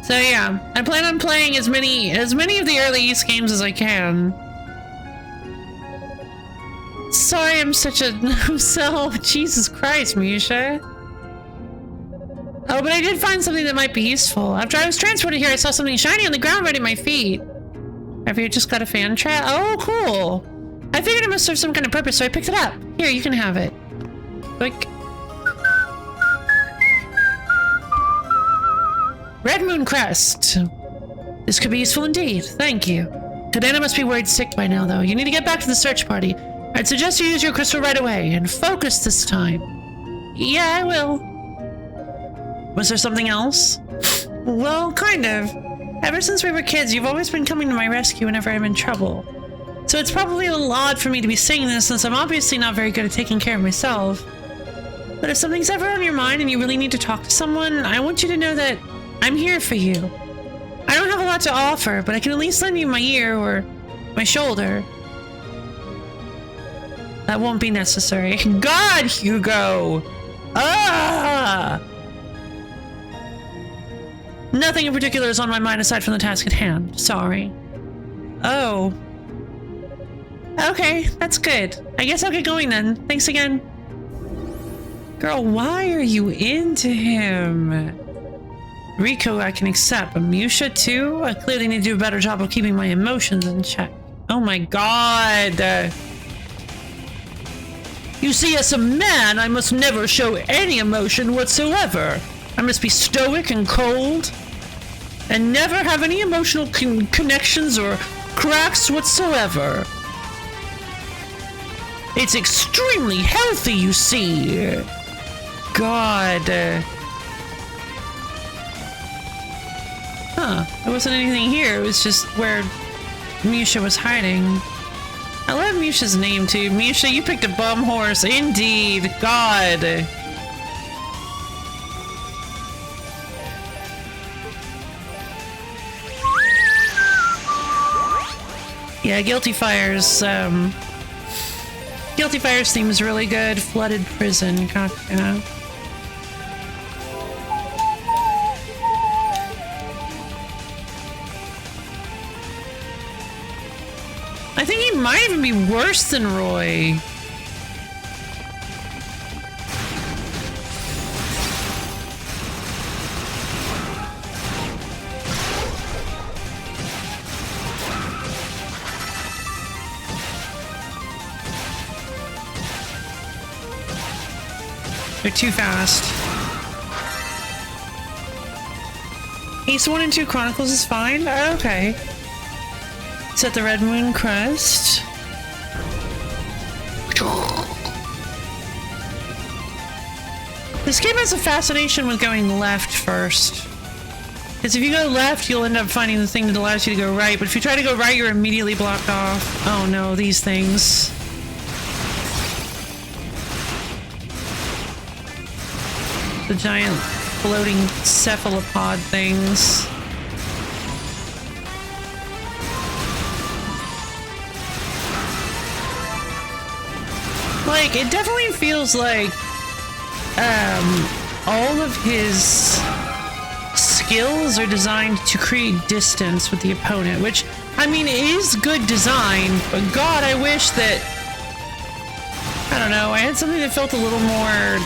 yeah, I plan on playing as many of the early East games as I can. Sorry, I'm such a Jesus Christ, Misha. Oh, but I did find something that might be useful. After I was transported here, I saw something shiny on the ground right at my feet. Have you just got a fan trap? Oh, cool. I figured it must serve some kind of purpose, so I picked it up. Here, you can have it. Quick. Red Moon Crest. This could be useful indeed. Thank you. Kadena must be worried sick by now, though. You need to get back to the search party. I'd suggest you use your crystal right away, and focus this time. Yeah, I will. Was there something else? Well, kind of. Ever since we were kids, you've always been coming to my rescue whenever I'm in trouble. So it's probably a little odd for me to be saying this, since I'm obviously not very good at taking care of myself. But if something's ever on your mind and you really need to talk to someone, I want you to know that I'm here for you. I don't have a lot to offer, but I can at least lend you my ear or my shoulder. That won't be necessary. God, Hugo! Ah! Nothing in particular is on my mind aside from the task at hand. Sorry. Oh. Okay, that's good. I guess I'll get going then. Thanks again. Girl, why are you into him? Rico, I can accept, but Musha too? I clearly need to do a better job of keeping my emotions in check. Oh my god! You see, as a man, I must never show any emotion whatsoever. I must be stoic and cold, and never have any emotional connections or cracks whatsoever. It's extremely healthy, you see. God. Huh. There wasn't anything here. It was just where Musha was hiding. I love Musha's name, too. Musha, you picked a bum horse. Indeed. God. Yeah, Guilty Fire's theme is really good. Flooded prison. Gotcha. I think he might even be worse than Roy. They're too fast. Ace 1 and 2 Chronicles is fine? Okay. Set the Red Moon Crest. This game has a fascination with going left first. Because if you go left, you'll end up finding the thing that allows you to go right. But if you try to go right, you're immediately blocked off. Oh no, these things. The giant floating cephalopod things. Like, it definitely feels like all of his skills are designed to create distance with the opponent, which, I mean, is good design, but God, I wish that, I don't know, I had something that felt a little more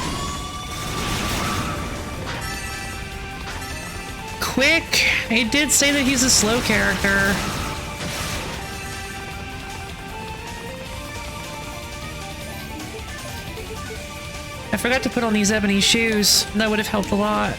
quick. It did say that he's a slow character. I forgot to put on these ebony shoes. That would have helped a lot.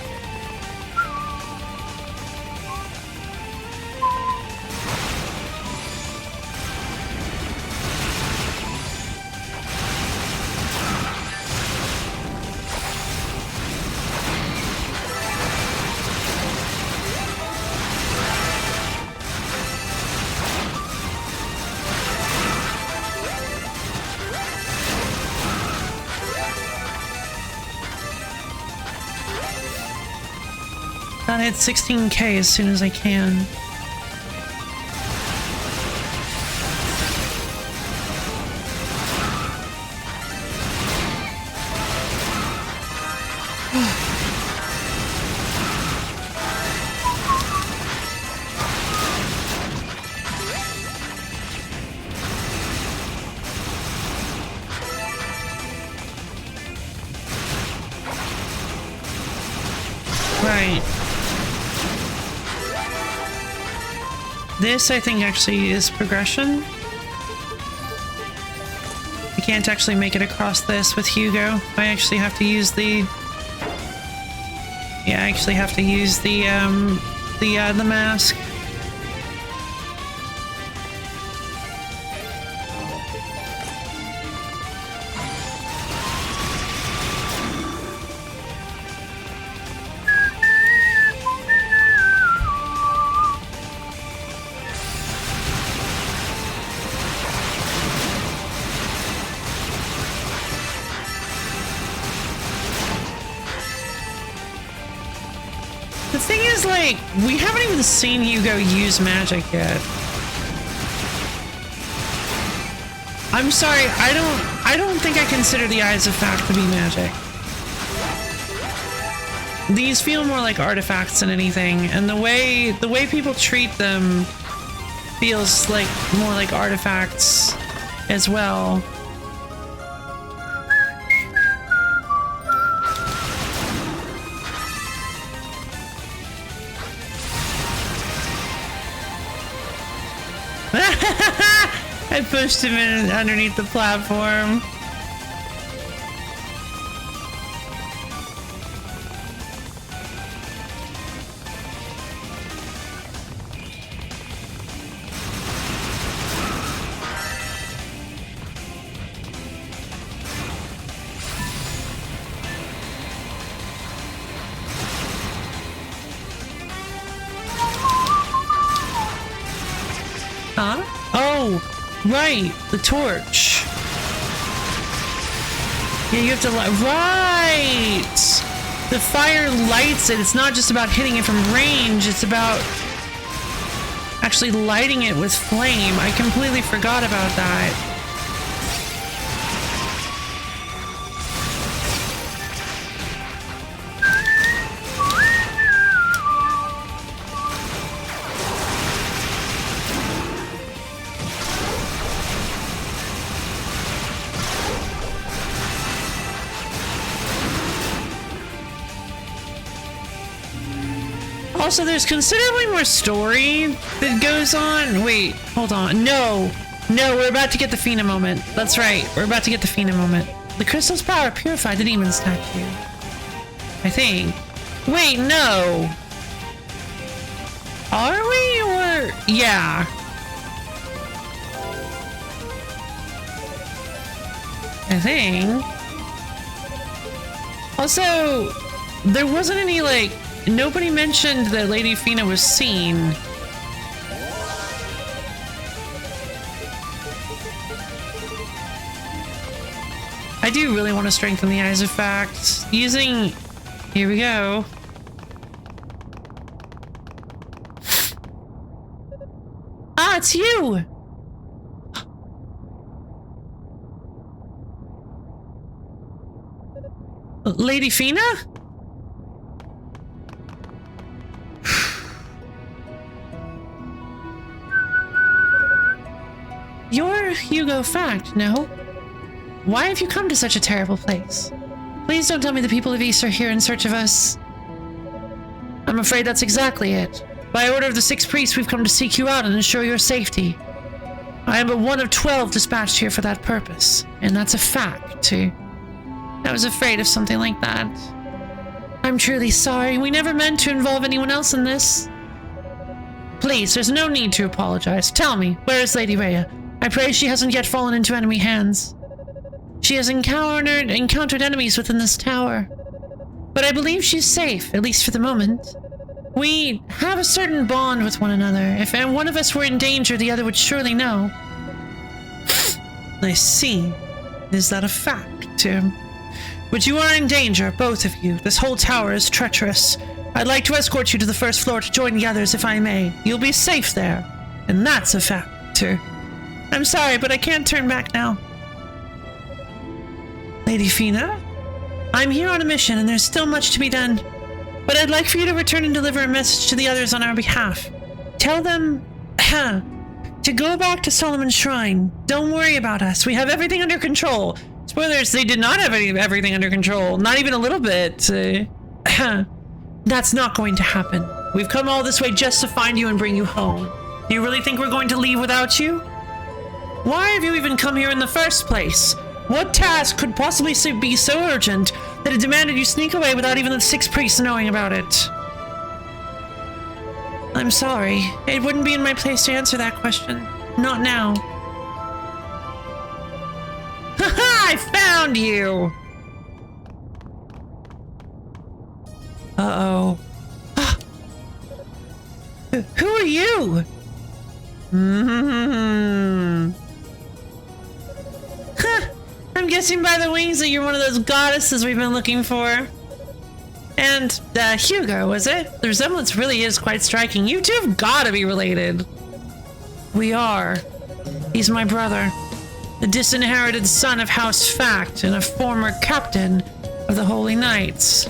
Gotta hit 16k as soon as I can. Right. This, I think, actually is progression. I can't actually make it across this with Hugo. I actually have to use the... Yeah, I actually have to use the mask. The thing is, like, we haven't even seen Hugo use magic yet. I'm sorry, I don't think I consider the Eyes of Fact to be magic. These feel more like artifacts than anything, and the way people treat them feels like more like artifacts as well. I pushed him in underneath the platform. Huh? Oh, right, the torch. Yeah, you have to light. Right! The fire lights it. It's not just about hitting it from range, it's about actually lighting it with flame. I completely forgot about that. Also, there's considerably more story that goes on. Wait, hold on. No, we're about to get the Fina moment. That's right, we're about to get the Fina moment. The crystal's power purified the demon statue. I think. Wait, no. Are we, or... Yeah. I think. Also, there wasn't any, like... Nobody mentioned that Lady Fina was seen. I do really want to strengthen the Eyes of Fact. Using... Here we go. Ah, it's you! Lady Fina? You're Hugo Fact, no? Why have you come to such a terrible place? Please don't tell me the people of East are here in search of us. I'm afraid that's exactly it. By order of the Six Priests, we've come to seek you out and ensure your safety. I am but one of 12 dispatched here for that purpose, and that's a fact, too. I was afraid of something like that. I'm truly sorry. We never meant to involve anyone else in this. Please, there's no need to apologize. Tell me, where is Lady Rhea? I pray she hasn't yet fallen into enemy hands. She has encountered enemies within this tower. But I believe she's safe, at least for the moment. We have a certain bond with one another. If one of us were in danger, the other would surely know. I see. Is that a fact, Tim? But you are in danger, both of you. This whole tower is treacherous. I'd like to escort you to the first floor to join the others if I may. You'll be safe there. And that's a fact, too. I'm sorry, but I can't turn back now. Lady Fina? I'm here on a mission, and there's still much to be done. But I'd like for you to return and deliver a message to the others on our behalf. Tell them... to go back to Solomon's Shrine. Don't worry about us. We have everything under control. Spoilers, they did not have everything under control. Not even a little bit. That's not going to happen. We've come all this way just to find you and bring you home. Do you really think we're going to leave without you? Why have you even come here in the first place? What task could possibly be so urgent that it demanded you sneak away without even the Six Priests knowing about it? I'm sorry. It wouldn't be in my place to answer that question. Not now. Haha! I found you! Uh-oh. Who are you? Huh. I'm guessing by the wings that you're one of those goddesses we've been looking for. And, Hugo, is it? The resemblance really is quite striking. You two have gotta be related. We are. He's my brother. The disinherited son of House Fact and a former captain of the Holy Knights.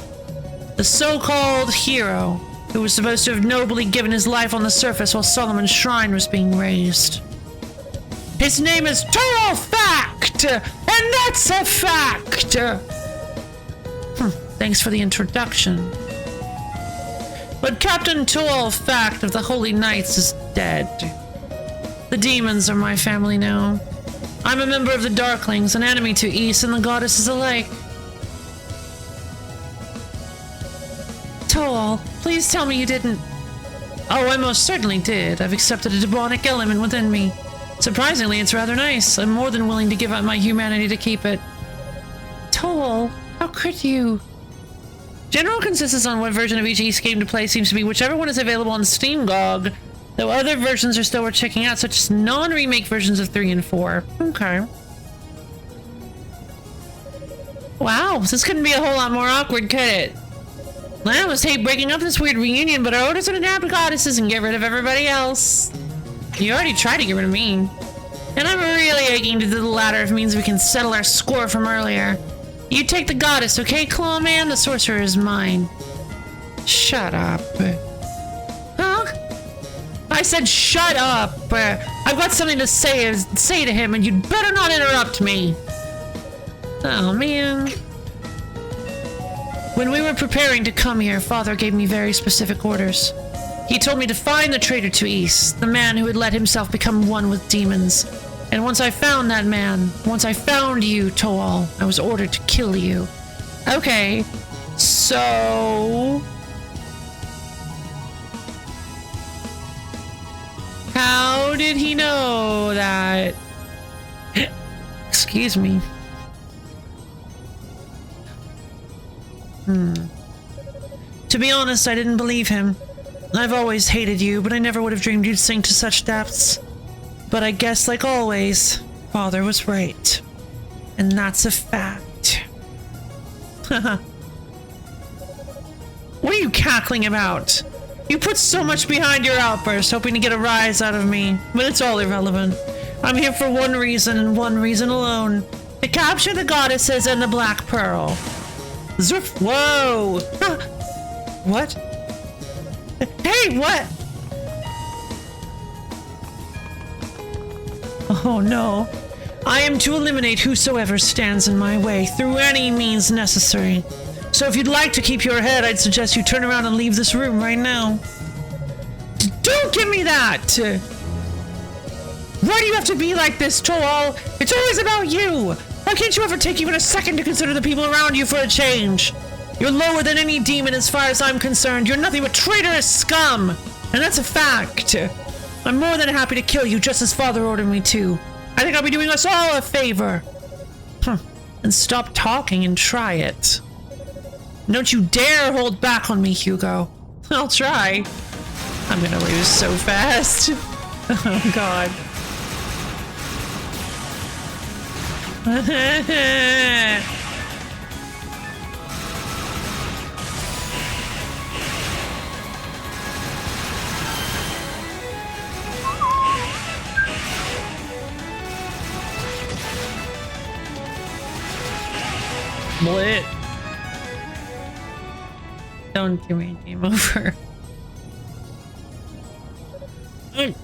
The so-called hero who was supposed to have nobly given his life on the surface while Solomon's Shrine was being raised. His name is Total Fact! And that's a fact! Thanks for the introduction. But Captain Total Fact of the Holy Knights is dead. The demons are my family now. I'm a member of the Darklings, an enemy to Ys and the goddesses alike. Toal, please tell me you didn't... Oh, I most certainly did. I've accepted a demonic element within me. Surprisingly, it's rather nice. I'm more than willing to give up my humanity to keep it. Toal, how could you? General consensus on what version of each Ys game to play seems to be whichever one is available on Steam GOG, though other versions are still worth checking out, such as non-remake versions of 3 and 4. Okay. Wow, this couldn't be a whole lot more awkward, could it? I almost hate breaking up this weird reunion, but our orders are to nab goddesses and get rid of everybody else. You already tried to get rid of me. And I'm really aching to do the latter if it means we can settle our score from earlier. You take the goddess, okay, Clawman? The sorcerer is mine. Shut up. Huh? I said shut up. I've got something to say to him, and you'd better not interrupt me. Oh, man. When we were preparing to come here, Father gave me very specific orders. He told me to find the traitor to Ys, the man who had let himself become one with demons. And once I found that man, once I found you, Toal, I was ordered to kill you. Okay, so... How did he know that? Excuse me. To be honest, I didn't believe him. I've always hated you, but I never would have dreamed you'd sink to such depths. But I guess, like always, Father was right. And that's a fact. Haha. What are you cackling about? You put so much behind your outburst, hoping to get a rise out of me, but it's all irrelevant. I'm here for one reason and one reason alone. To capture the goddesses and the Black Pearl. Zerf. Whoa! What? Hey, what? Oh no. I am to eliminate whosoever stands in my way through any means necessary. So if you'd like to keep your head, I'd suggest you turn around and leave this room right now. Don't give me that! Why do you have to be like this, Toal? It's always about you! Why can't you ever take even a second to consider the people around you for a change? You're lower than any demon as far as I'm concerned. You're nothing but traitorous scum! And that's a fact. I'm more than happy to kill you just as Father ordered me to. I think I'll be doing us all a favor. And stop talking and try it. Don't you dare hold back on me, Hugo. I'll try. I'm gonna lose so fast. Oh, God. Blit. Don't give me game over.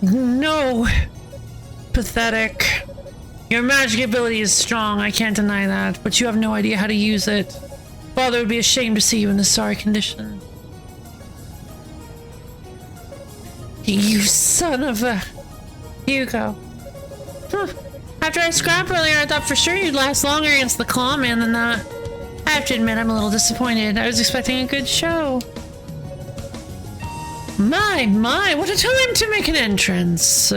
No. Pathetic. Your magic ability is strong, I can't deny that, but you have no idea how to use it. Father would be ashamed to see you in this sorry condition. You son of a... Hugo. After I scrapped earlier, I thought for sure you'd last longer against the Clawman than that. I have to admit, I'm a little disappointed. I was expecting a good show. My, what a time to make an entrance.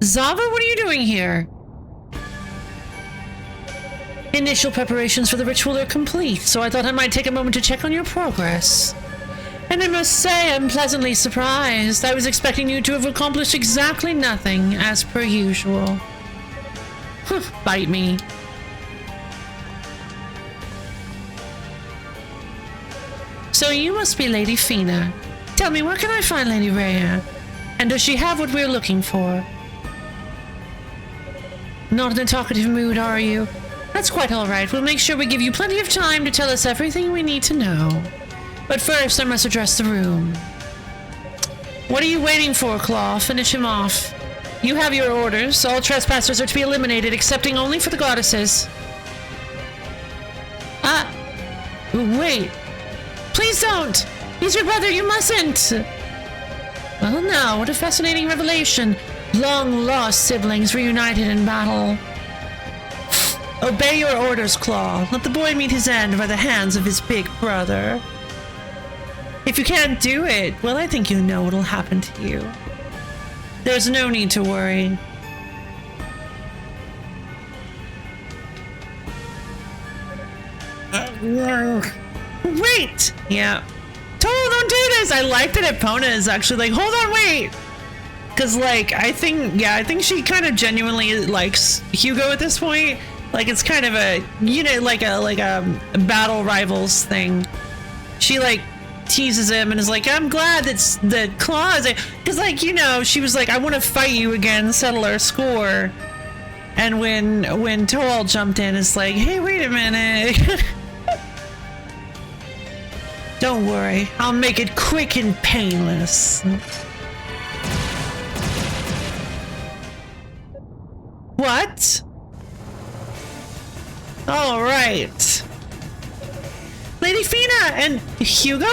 Zava, what are you doing here? Initial preparations for the ritual are complete, so I thought I might take a moment to check on your progress. And I must say, I'm pleasantly surprised. I was expecting you to have accomplished exactly nothing, as per usual. Bite me. So you must be Lady Fina. Tell me, where can I find Lady Rhea? And does she have what we're looking for? Not in a talkative mood, are you? That's quite all right. We'll make sure we give you plenty of time to tell us everything we need to know. But first, I must address the room. What are you waiting for, Claw? Finish him off. You have your orders. All trespassers are to be eliminated, excepting only for the goddesses. Wait. Please don't! He's your brother, you mustn't! Well now, what a fascinating revelation. Long-lost siblings reunited in battle. Obey your orders, Claw. Let the boy meet his end by the hands of his big brother. If you can't do it, well, I think you know what'll happen to you. There's no need to worry. Wait! Yeah. Total, don't do this! I like that Epona is actually like, hold on, wait! Because, like, I think she kind of genuinely likes Hugo at this point. Like, it's kind of a, you know, like a battle rivals thing. She, like, teases him and is like, I'm glad that Claw is, because, like, you know, she was like, I want to fight you again, settle our score. And when Toal jumped in, it's like, hey, wait a minute. Don't worry, I'll make it quick and painless. What? All right. Lady Fina and Hugo?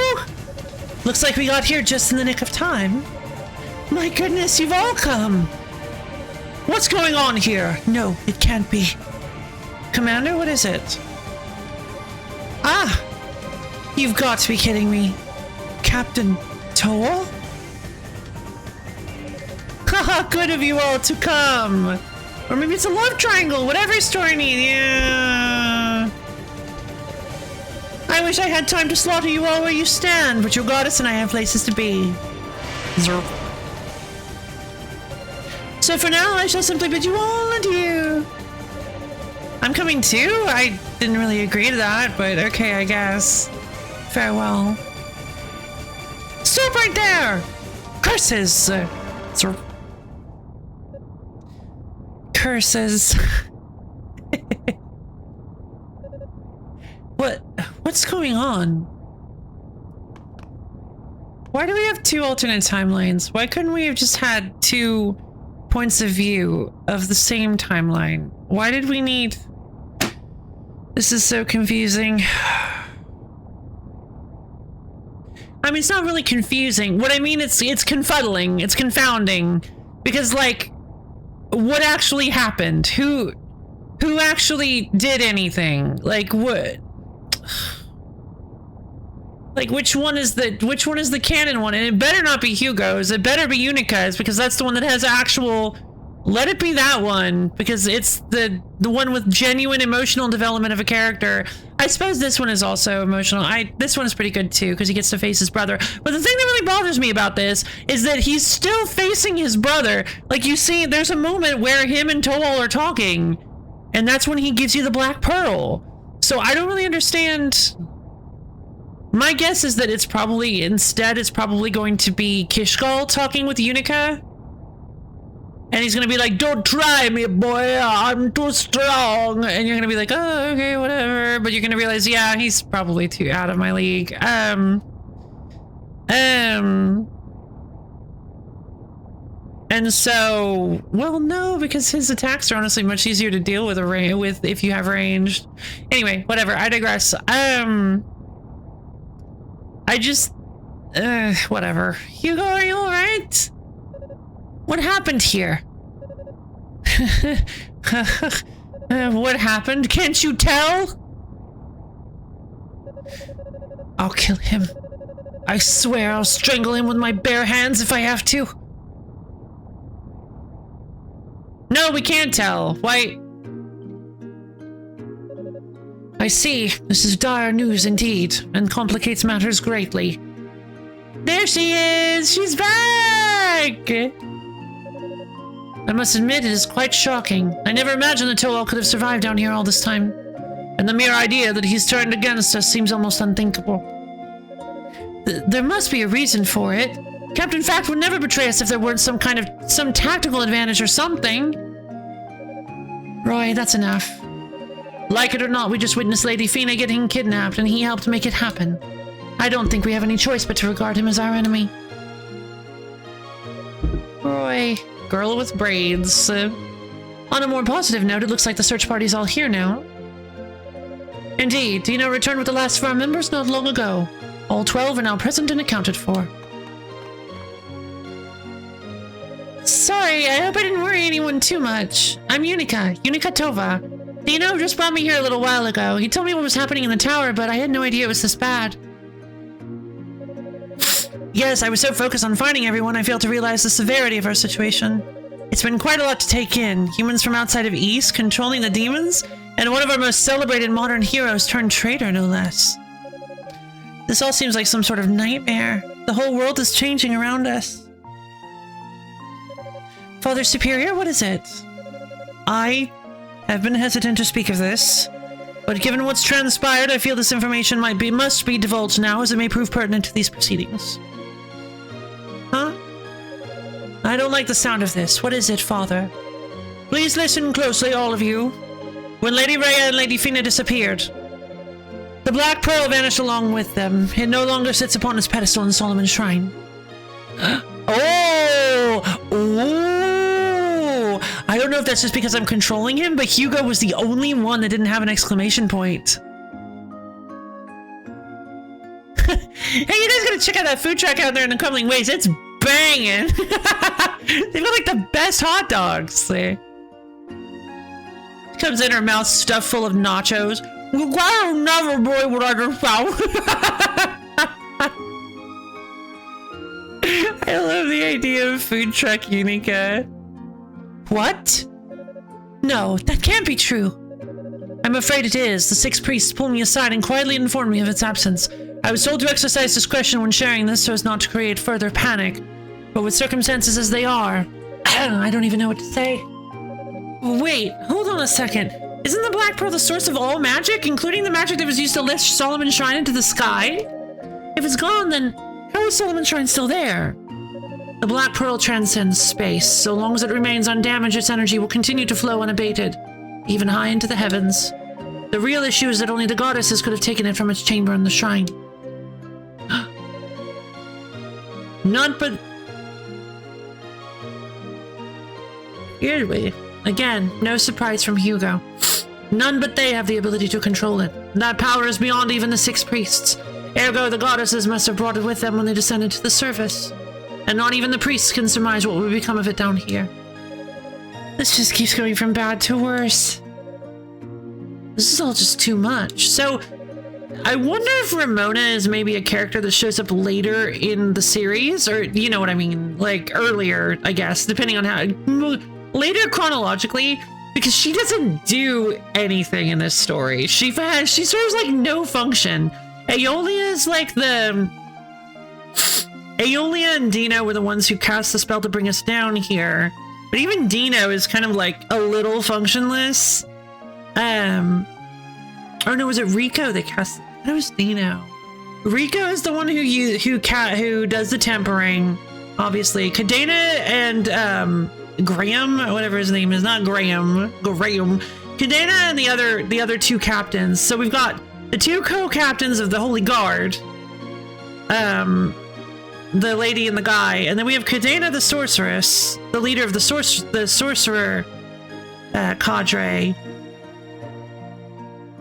Looks like we got here just in the nick of time. My goodness, you've all come. What's going on here? No, it can't be. Commander, what is it? Ah! You've got to be kidding me. Captain Toll? Haha, good of you all to come. Or maybe it's a love triangle, whatever story needs. Yeah. I wish I had time to slaughter you all where you stand, but your goddess and I have places to be. Zerp. So for now, I shall simply bid you all adieu. I'm coming too? I didn't really agree to that, but okay, I guess. Farewell. Stop right there! Curses! Curses. What's going on? Why do we have two alternate timelines? Why couldn't we have just had two points of view of the same timeline? Why did we need... This is so confusing. I mean, it's not really confusing. What I mean, it's confuddling. It's confounding. Because, like, what actually happened? Who actually did anything? Like, what? Like, which one is the canon one? And it better not be Hugo's. It better be Unica's, because that's the one that has actual... Let it be that one, because it's the one with genuine emotional development of a character. I suppose this one is also emotional. This one is pretty good too, because he gets to face his brother. But the thing that really bothers me about this is that he's still facing his brother. Like, you see, there's a moment where him and Toll are talking, and that's when he gives you the Black Pearl. So I don't really understand. My guess is that it's probably going to be Kishgal talking with Unica. And he's gonna be like, don't try me, boy, I'm too strong. And you're gonna be like, oh, okay, whatever. But you're gonna realize, yeah, he's probably too out of my league. And so, well, no, because his attacks are honestly much easier to deal with if you have ranged. Anyway, whatever, I digress. Whatever. Hugo, are you alright? What happened here? What happened? Can't you tell? I'll kill him. I swear I'll strangle him with my bare hands if I have to. No, we can't tell. Why? I see. This is dire news indeed, and complicates matters greatly. There she is! She's back! I must admit, it is quite shocking. I never imagined that Toll could have survived down here all this time. And the mere idea that he's turned against us seems almost unthinkable. There must be a reason for it. Captain Fact would never betray us if there weren't some tactical advantage or something. Roy, that's enough. Like it or not, we just witnessed Lady Fina getting kidnapped, and he helped make it happen. I don't think we have any choice but to regard him as our enemy. Roy... Girl with braids. On a more positive note, it looks like the search party's all here now. Indeed, Dino returned with the last of our members not long ago. All 12 are now present and accounted for. Sorry, I hope I didn't worry anyone too much. I'm Unica Tova. Dino just brought me here a little while ago. He told me what was happening in the tower, but I had no idea it was this bad. Yes, I was so focused on finding everyone, I failed to realize the severity of our situation. It's been quite a lot to take in. Humans from outside of East controlling the demons, and one of our most celebrated modern heroes turned traitor, no less. This all seems like some sort of nightmare. The whole world is changing around us. Father Superior, what is it? I have been hesitant to speak of this, but given what's transpired, I feel this information must be divulged now, as it may prove pertinent to these proceedings. Huh? I don't like the sound of this. What is it, Father? Please listen closely, all of you. When Lady Rhea and Lady Fina disappeared, the Black Pearl vanished along with them. It no longer sits upon its pedestal in Solomon's Shrine. Oh! Ooh! I don't know if that's just because I'm controlling him, but Hugo was the only one that didn't have an exclamation point. Hey, you guys gotta check out that food truck out there in the Crumbling Ways. It's banging. They've got like the best hot dogs there. Comes in her mouth stuffed full of nachos. Well, never boy what I just found. I love the idea of food truck Unica. What? No, that can't be true. I'm afraid it is. The 6 priests pulled me aside and quietly informed me of its absence. I was told to exercise discretion when sharing this so as not to create further panic. But with circumstances as they are, I don't even know what to say. Wait, hold on a second. Isn't the Black Pearl the source of all magic, including the magic that was used to lift Solomon's Shrine into the sky? If it's gone, then how is Solomon's Shrine still there? The Black Pearl transcends space. So long as it remains undamaged, its energy will continue to flow unabated, even high into the heavens. The real issue is that only the goddesses could have taken it from its chamber in the shrine. None but... Weirdly, again, no surprise from Hugo. None but they have the ability to control it. That power is beyond even the 6 priests. Ergo, the goddesses must have brought it with them when they descended to the surface. And not even the priests can surmise what will become of it down here. This just keeps going from bad to worse. This is all just too much. So, I wonder if Ramona is maybe a character that shows up later in the series, or you know what I mean, like earlier, I guess, depending on how, later chronologically, because she doesn't do anything in this story. She serves like no function. Aeolia is like Aeolia and Dino were the ones who cast the spell to bring us down here, but even Dino is kind of like a little functionless. Or no, was it Rico that cast? That was Dino. Rico is the one who does the tempering, obviously. Cadena and Graham, whatever his name is, not Graham. Cadena and the other 2 captains. So we've got the 2 co-captains of the Holy Guard, the lady and the guy, and then we have Cadena the sorceress, the leader of the sorcerer cadre.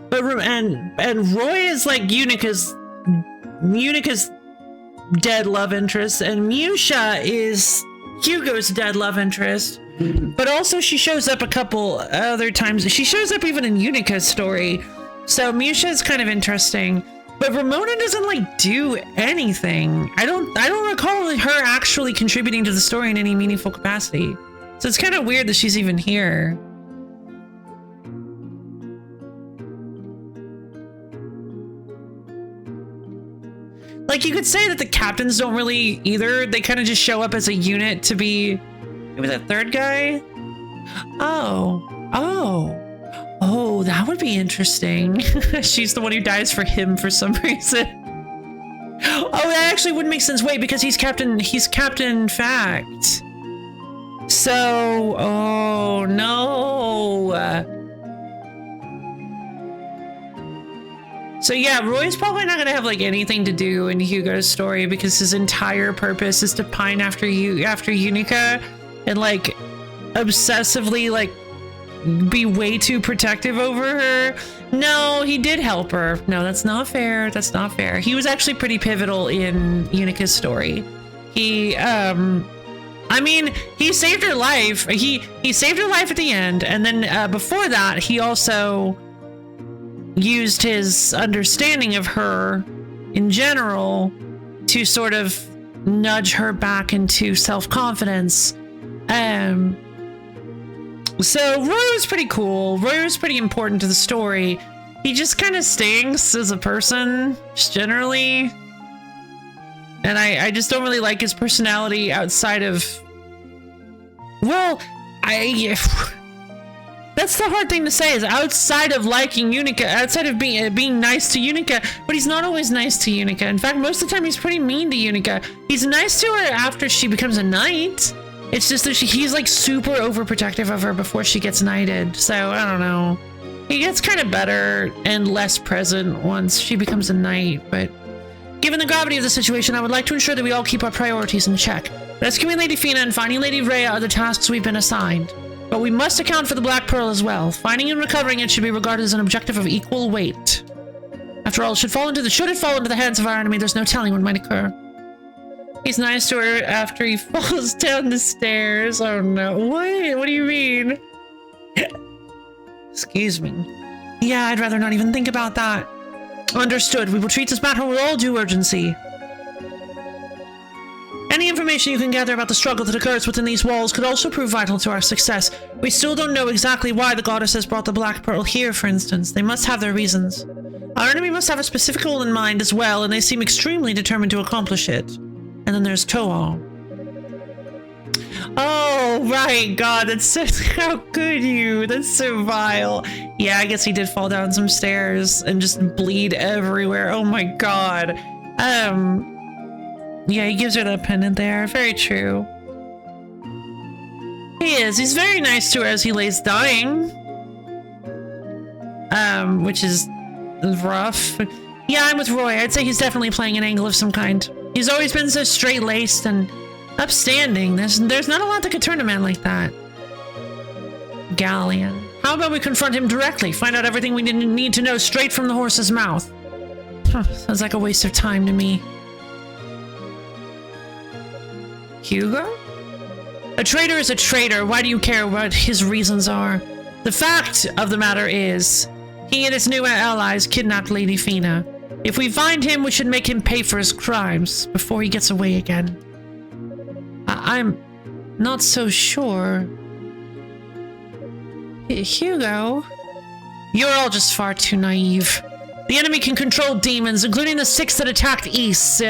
But and Roy is like Unica's dead love interest, and Musha is Hugo's dead love interest. But also she shows up a couple other times. She shows up even in Unica's story. So Musha is kind of interesting. But Ramona doesn't like do anything. I don't recall her actually contributing to the story in any meaningful capacity. So it's kind of weird that she's even here. Like, you could say that the captains don't really either. They kind of just show up as a unit to be... Maybe that 3rd guy? Oh, that would be interesting. She's the one who dies for him for some reason. Oh, that actually wouldn't make sense. Wait, because he's Captain Fact. So, oh no. So yeah, Roy's probably not gonna have like anything to do in Hugo's story because his entire purpose is to pine after Unica and like obsessively like be way too protective over her. No, he did help her. No, that's not fair. That's not fair. He was actually pretty pivotal in Unica's story. He I mean, he saved her life. He saved her life at the end, and then before that, he also used his understanding of her in general to sort of nudge her back into self-confidence. So Roy was pretty cool. Roy was pretty important to the story. He just kind of stinks as a person, just generally. And I just don't really like his personality outside of... Well, that's the hard thing to say, is outside of liking Unica, outside of being nice to Unica, but he's not always nice to Unica. In fact, most of the time he's pretty mean to Unica. He's nice to her after she becomes a knight. It's just that he's like super overprotective of her before she gets knighted. So, I don't know. He gets kind of better and less present once she becomes a knight, but given the gravity of the situation, I would like to ensure that we all keep our priorities in check. Rescuing Lady Fina and finding Lady Rhea are the tasks we've been assigned. But we must account for the Black Pearl as well. Finding and recovering it should be regarded as an objective of equal weight. After all, should it fall into the hands of our enemy, there's no telling what might occur. He's nice to her after he falls down the stairs. Oh no. What do you mean? Excuse me. Yeah, I'd rather not even think about that. Understood. We will treat this matter with all due urgency. Any information you can gather about the struggle that occurs within these walls could also prove vital to our success. We still don't know exactly why the goddesses brought the Black Pearl here, for instance. They must have their reasons. Our enemy must have a specific goal in mind as well, and they seem extremely determined to accomplish it. And then there's Toal. Oh, right, God, that's so... How could you? That's so vile. Yeah, I guess he did fall down some stairs and just bleed everywhere. Oh my God. Yeah, he gives her that pendant there. Very true. He is. He's very nice to her as he lays dying. Which is rough. Yeah, I'm with Roy. I'd say he's definitely playing an angle of some kind. He's always been so straight-laced and upstanding. There's not a lot that could turn a man like that. Galleon. How about we confront him directly? Find out everything we need to know straight from the horse's mouth. Sounds like a waste of time to me. Hugo? A traitor is a traitor. Why do you care what his reasons are? The fact of the matter is, he and his new allies kidnapped Lady Fina. If we find him, we should make him pay for his crimes before he gets away again. I'm not so sure. Hugo? You're all just far too naive. The enemy can control demons, including the 6 that attacked East.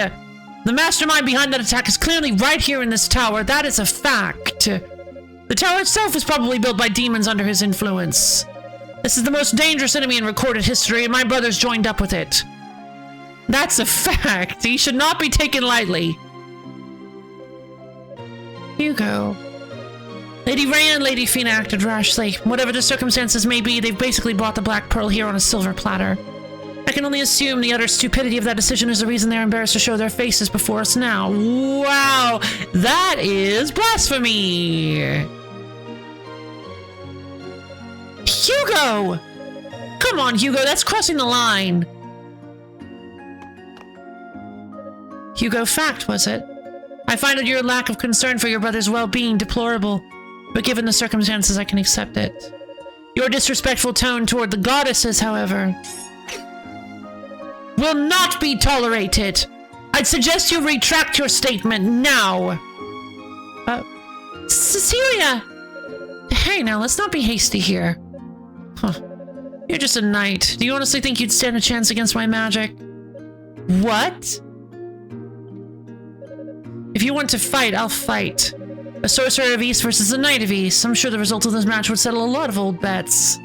The mastermind behind that attack is clearly right here in this tower. That is a fact. The tower itself was probably built by demons under his influence. This is the most dangerous enemy in recorded history, and my brothers joined up with it. That's a fact. He should not be taken lightly. Hugo. Lady Rhea and Lady Fina acted rashly. Whatever the circumstances may be, they've basically brought the Black Pearl here on a silver platter. I can only assume the utter stupidity of that decision is the reason they're embarrassed to show their faces before us now. Wow, that is blasphemy! Hugo! Come on, Hugo, that's crossing the line. Hugo, fact, was it? I find your lack of concern for your brother's well-being deplorable, but given the circumstances, I can accept it. Your disrespectful tone toward the goddesses, however, will not be tolerated. I'd suggest you retract your statement now. Cecilia! Hey, now, let's not be hasty here. Huh. You're just a knight. Do you honestly think you'd stand a chance against my magic? What? If you want to fight, I'll fight. A sorcerer of East versus a knight of East. I'm sure the result of this match would settle a lot of old bets.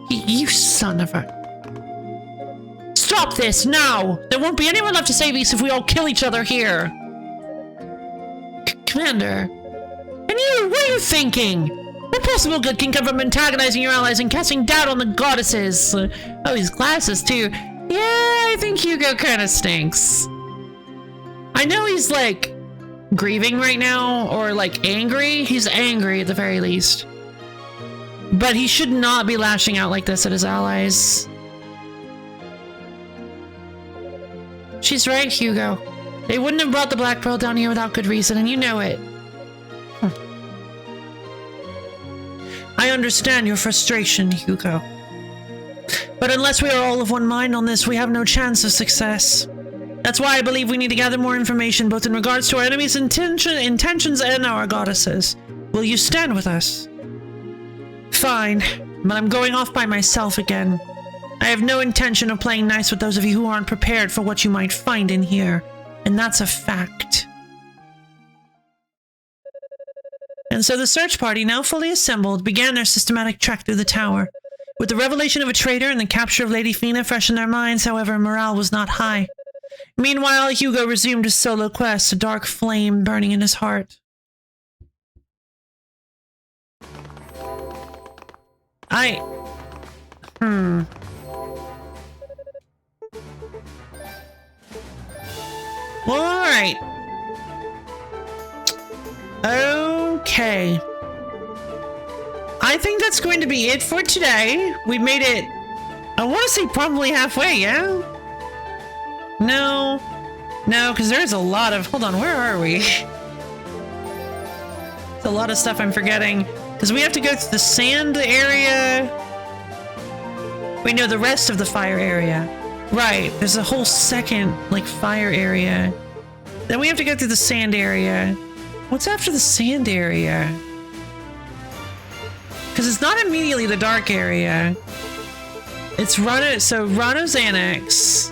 You son of a... Stop this, now! There won't be anyone left to save East if we all kill each other here. Commander. And you, what are you thinking? What possible good can come from antagonizing your allies and casting doubt on the goddesses? Oh, these glasses, too. Yeah, I think Hugo kind of stinks. I know he's, like, grieving right now, or, like, angry. He's angry, at the very least. But he should not be lashing out like this at his allies. She's right, Hugo. They wouldn't have brought the Black Pearl down here without good reason, and you know it. I understand your frustration, Hugo. But unless we are all of one mind on this, we have no chance of success. That's why I believe we need to gather more information, both in regards to our enemy's intentions and our goddesses. Will you stand with us? Fine, but I'm going off by myself again. I have no intention of playing nice with those of you who aren't prepared for what you might find in here, and that's a fact. And so the search party, now fully assembled, began their systematic trek through the tower. With the revelation of a traitor and the capture of Lady Fina fresh in their minds, however, morale was not high. Meanwhile, Hugo resumed his solo quest, a dark flame burning in his heart. Alright. Okay. I think that's going to be it for today. We made it, I want to say probably halfway, yeah? No, because there's a lot of, hold on, where are we? There's a lot of stuff I'm forgetting. Because we have to go to the sand area. Wait, no, the rest of the fire area. Right, there's a whole second, like, fire area. Then we have to go through the sand area. What's after the sand area? Because it's not immediately the dark area. It's Rano's Annex.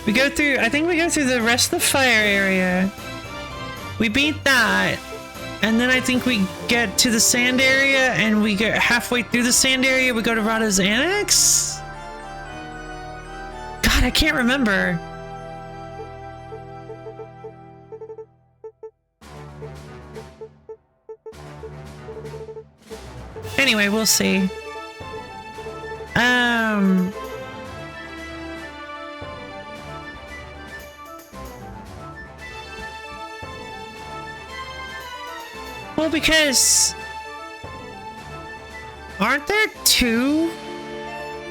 We go through, I think we go through the rest of the fire area. We beat that. And then I think we get to the sand area, and we get halfway through the sand area, we go to Rano's Annex? God, I can't remember. Anyway, we'll see. Well, because aren't there 2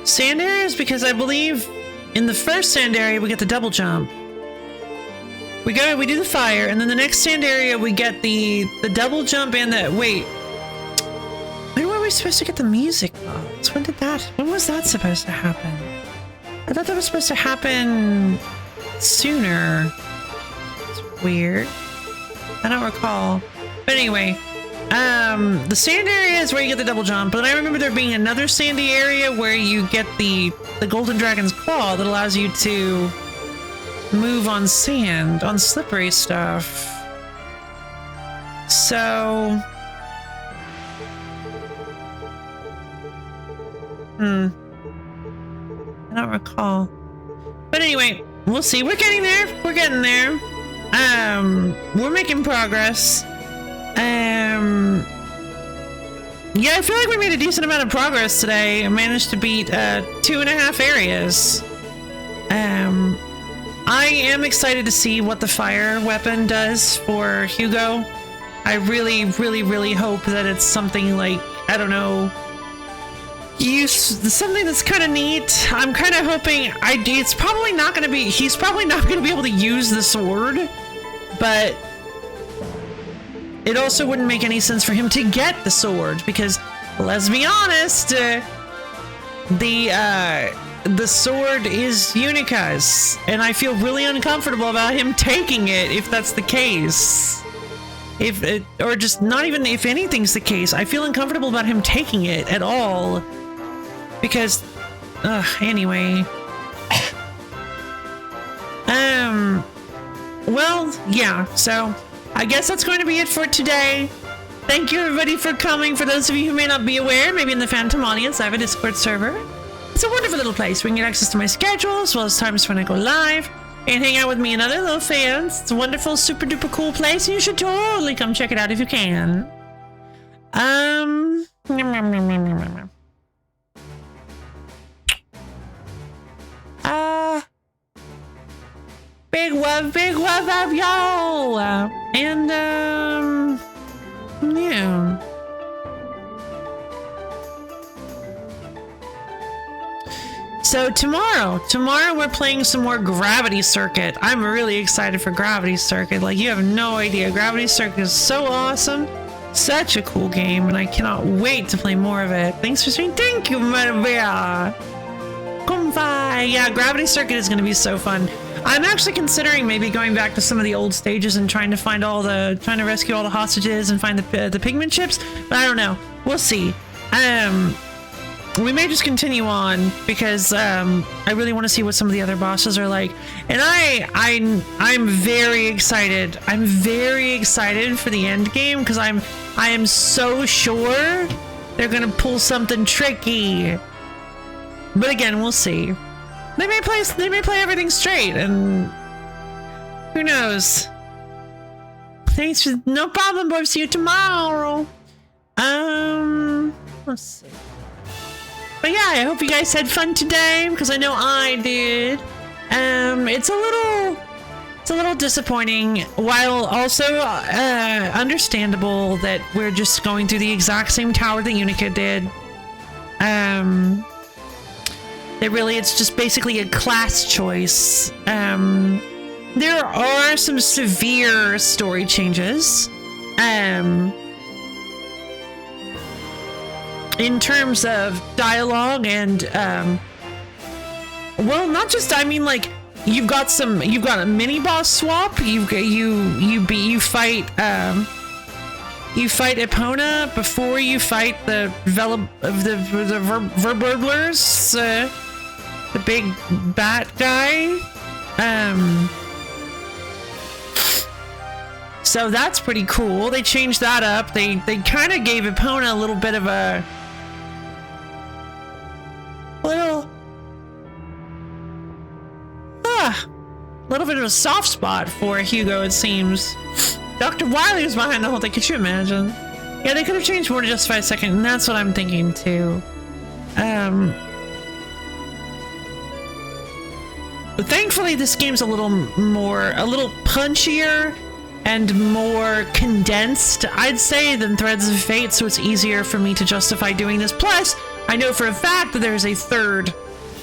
sand areas? Because I believe in the first sand area we get the double jump. We do the fire, and then the next sand area we get the double jump and the wait. When were we supposed to get the music box? When was that supposed to happen? I thought that was supposed to happen sooner. It's weird. I don't recall. But anyway, the sand area is where you get the double jump, but I remember there being another sandy area where you get the Golden Dragon's Claw that allows you to move on sand, on slippery stuff. So... I don't recall. But anyway, we'll see. We're getting there. We're getting there. We're making progress. Yeah, I feel like we made a decent amount of progress today. I managed to beat 2.5 areas. I am excited to see what the fire weapon does for Hugo. I really, really, really hope that it's something like, I don't know, something that's kind of neat. I'm kind of hoping it's probably not going to be, he's probably not going to be able to use the sword, but it also wouldn't make any sense for him to get the sword because, let's be honest, the sword is Unica's, and I feel really uncomfortable about him taking it if that's the case. Or just not even if anything's the case, I feel uncomfortable about him taking it at all. Because, anyway. Well, yeah, so I guess that's going to be it for today. Thank you everybody for coming. For those of you who may not be aware, maybe in the Phantom audience, I have a Discord server. It's a wonderful little place where you can get access to my schedule, as well as times when I go live, and hang out with me and other little fans. It's a wonderful, super duper cool place, and you should totally come check it out if you can. Big love of y'all! And, yeah. So tomorrow we're playing some more Gravity Circuit. I'm really excited for Gravity Circuit. Like, you have no idea. Gravity Circuit is so awesome. Such a cool game, and I cannot wait to play more of it. Thanks for saying thank you, Maravilla. Come by. Yeah, Gravity Circuit is going to be so fun. I'm actually considering maybe going back to some of the old stages and trying to rescue all the hostages and find the pigment chips, but I don't know. We'll see. We may just continue on because I really want to see what some of the other bosses are like, and I'm very excited. I'm very excited for the end game because I am so sure they're gonna pull something tricky. But again, we'll see. They may play everything straight, and who knows? Thanks for no problem, boys. See you tomorrow. Let's see. But yeah, I hope you guys had fun today because I know I did. It's a little disappointing, while also understandable that we're just going through the exact same tower that Unica did. It's just basically a class choice. There are some severe story changes. In terms of dialogue and, well, not just, I mean, like, you've got a mini boss swap. You fight Epona before you fight the Verburglers, the big bat guy. So that's pretty cool. They changed that up. They kind of gave Epona a little bit of a little bit of a soft spot for Hugo, it seems. Dr. Wily was behind the whole thing. Could you imagine? Yeah, they could have changed more to justify a second, and that's what I'm thinking too. But thankfully, this game's a little punchier and more condensed, I'd say, than Threads of Fate, so it's easier for me to justify doing this. Plus, I know for a fact that there's a third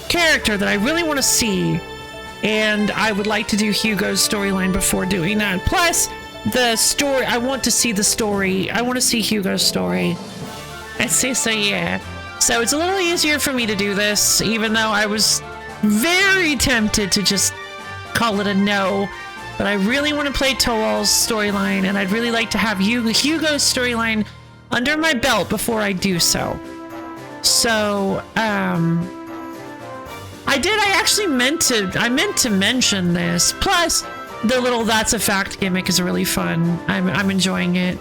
character that I really want to see, and I would like to do Hugo's storyline before doing that. Plus, the story, I want to see the story. I want to see Hugo's story. I'd say so, yeah. So it's a little easier for me to do this, even though I was very tempted to just call it a no. But I really want to play Toal's storyline, and I'd really like to have Hugo's storyline under my belt before I do so. So, I meant to mention this. Plus, the little "that's a fact" gimmick is really fun. I'm enjoying it.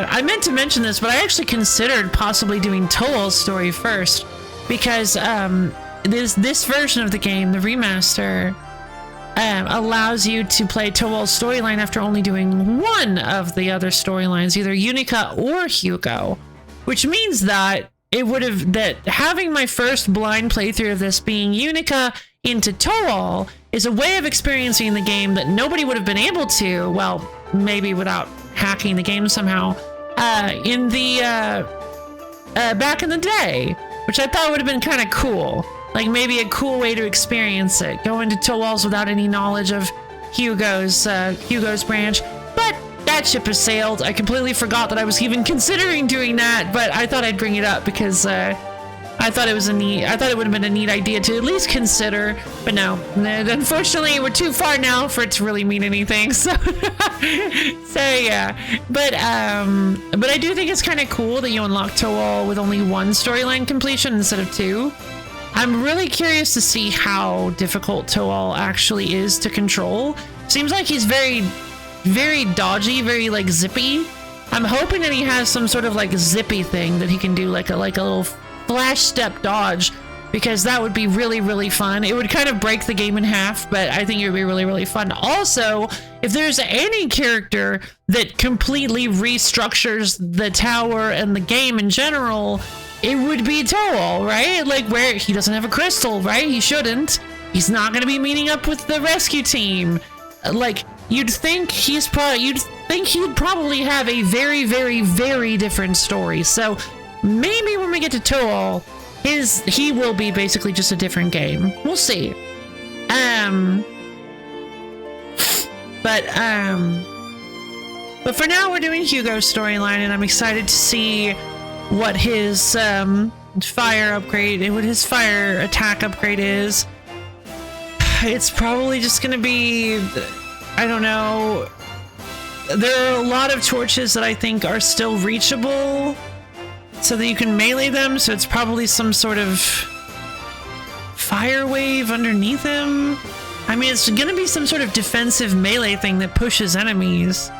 I meant to mention this, but I actually considered possibly doing Toal's story first, because this version of the game, the remaster, allows you to play Toal's storyline after only doing one of the other storylines, either Unica or Hugo, which means that having my first blind playthrough of this being Unica into Toal is a way of experiencing the game that nobody would have been able to, well, maybe without hacking the game somehow, in the back in the day, which I thought would have been kind of cool. Like maybe a cool way to experience it. Go into Toal's without any knowledge of Hugo's branch. But that ship has sailed. I completely forgot that I was even considering doing that, but I thought I'd bring it up because I thought it would have been a neat idea to at least consider. But no, unfortunately, we're too far now for it to really mean anything. So, yeah. But I do think it's kind of cool that you unlock Toal with only one storyline completion instead of two. I'm really curious to see how difficult Toal actually is to control. Seems like he's very, very dodgy, very like zippy. I'm hoping that he has some sort of like zippy thing that he can do, like a little flash step dodge, because that would be really, really fun. It would kind of break the game in half, but I think it would be really, really fun. Also, if there's any character that completely restructures the tower and the game in general, it would be Toal, right? Like, where he doesn't have a crystal, right? He shouldn't. He's not going to be meeting up with the rescue team. Like, you'd think he'd probably have a very, very, very different story. So maybe when we get to Toal, he will be basically just a different game. We'll see. But for now, we're doing Hugo's storyline, and I'm excited to see what his fire attack upgrade is. It's probably just gonna be, I don't know. There are a lot of torches that I think are still reachable so that you can melee them, so it's probably some sort of fire wave underneath him. I mean, it's gonna be some sort of defensive melee thing that pushes enemies.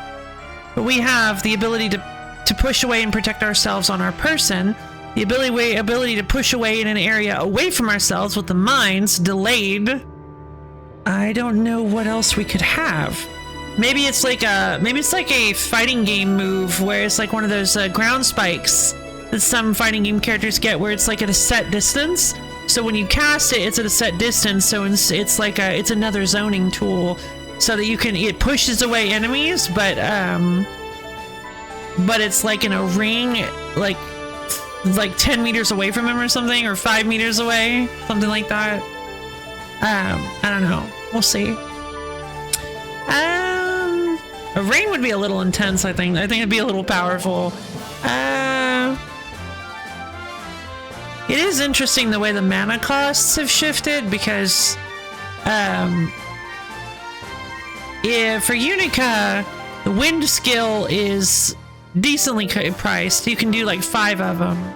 But we have the ability to push away and protect ourselves on our person, the ability to push away in an area away from ourselves with the mines delayed. I don't know what else we could have. Maybe it's like a fighting game move where it's like one of those ground spikes that some fighting game characters get, where it's like at a set distance. So when you cast it, it's at a set distance. So it's like it's another zoning tool, so that it pushes away enemies, but it's like in a ring, like 10 meters away from him or something, or 5 meters away, something like that. I don't know. We'll see. A ring would be a little intense, I think. I think it'd be a little powerful. It is interesting the way the mana costs have shifted because, for Unica, the wind skill is decently priced. You can do like 5 of them,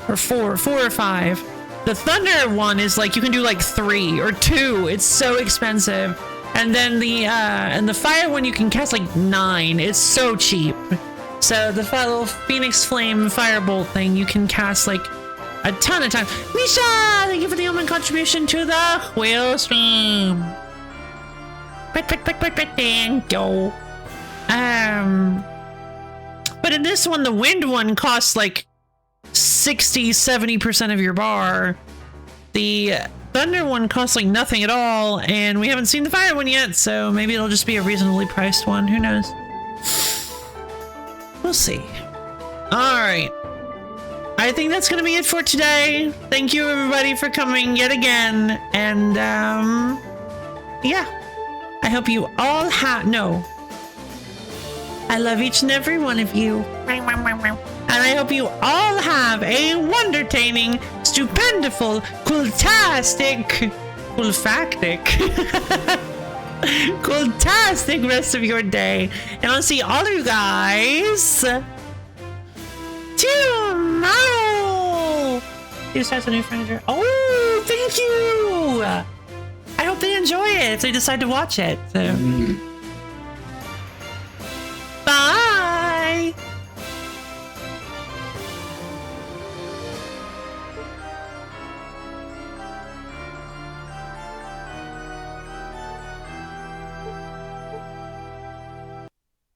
or 4 or 5. The thunder one is like you can do like 3 or 2. It's so expensive. And then the fire one you can cast like 9. It's so cheap. So the little Phoenix Flame Firebolt thing you can cast like a ton of times. Misha, thank you for the omen contribution to the wheel stream. Thank you. But in this one, the wind one costs like 60-70% of your bar. The thunder one costs like nothing at all, and we haven't seen the fire one yet, so maybe it'll just be a reasonably priced one. Who knows? We'll see. Alright. I think that's gonna be it for today. Thank you everybody for coming yet again, and yeah. I hope you all I love each and every one of you. And I hope you all have a wondertaining, stupendiful, cooltastic rest of your day. And I'll see all of you guys tomorrow. Who starts a new furniture? Oh, thank you. I hope they enjoy it if they decide to watch it. So.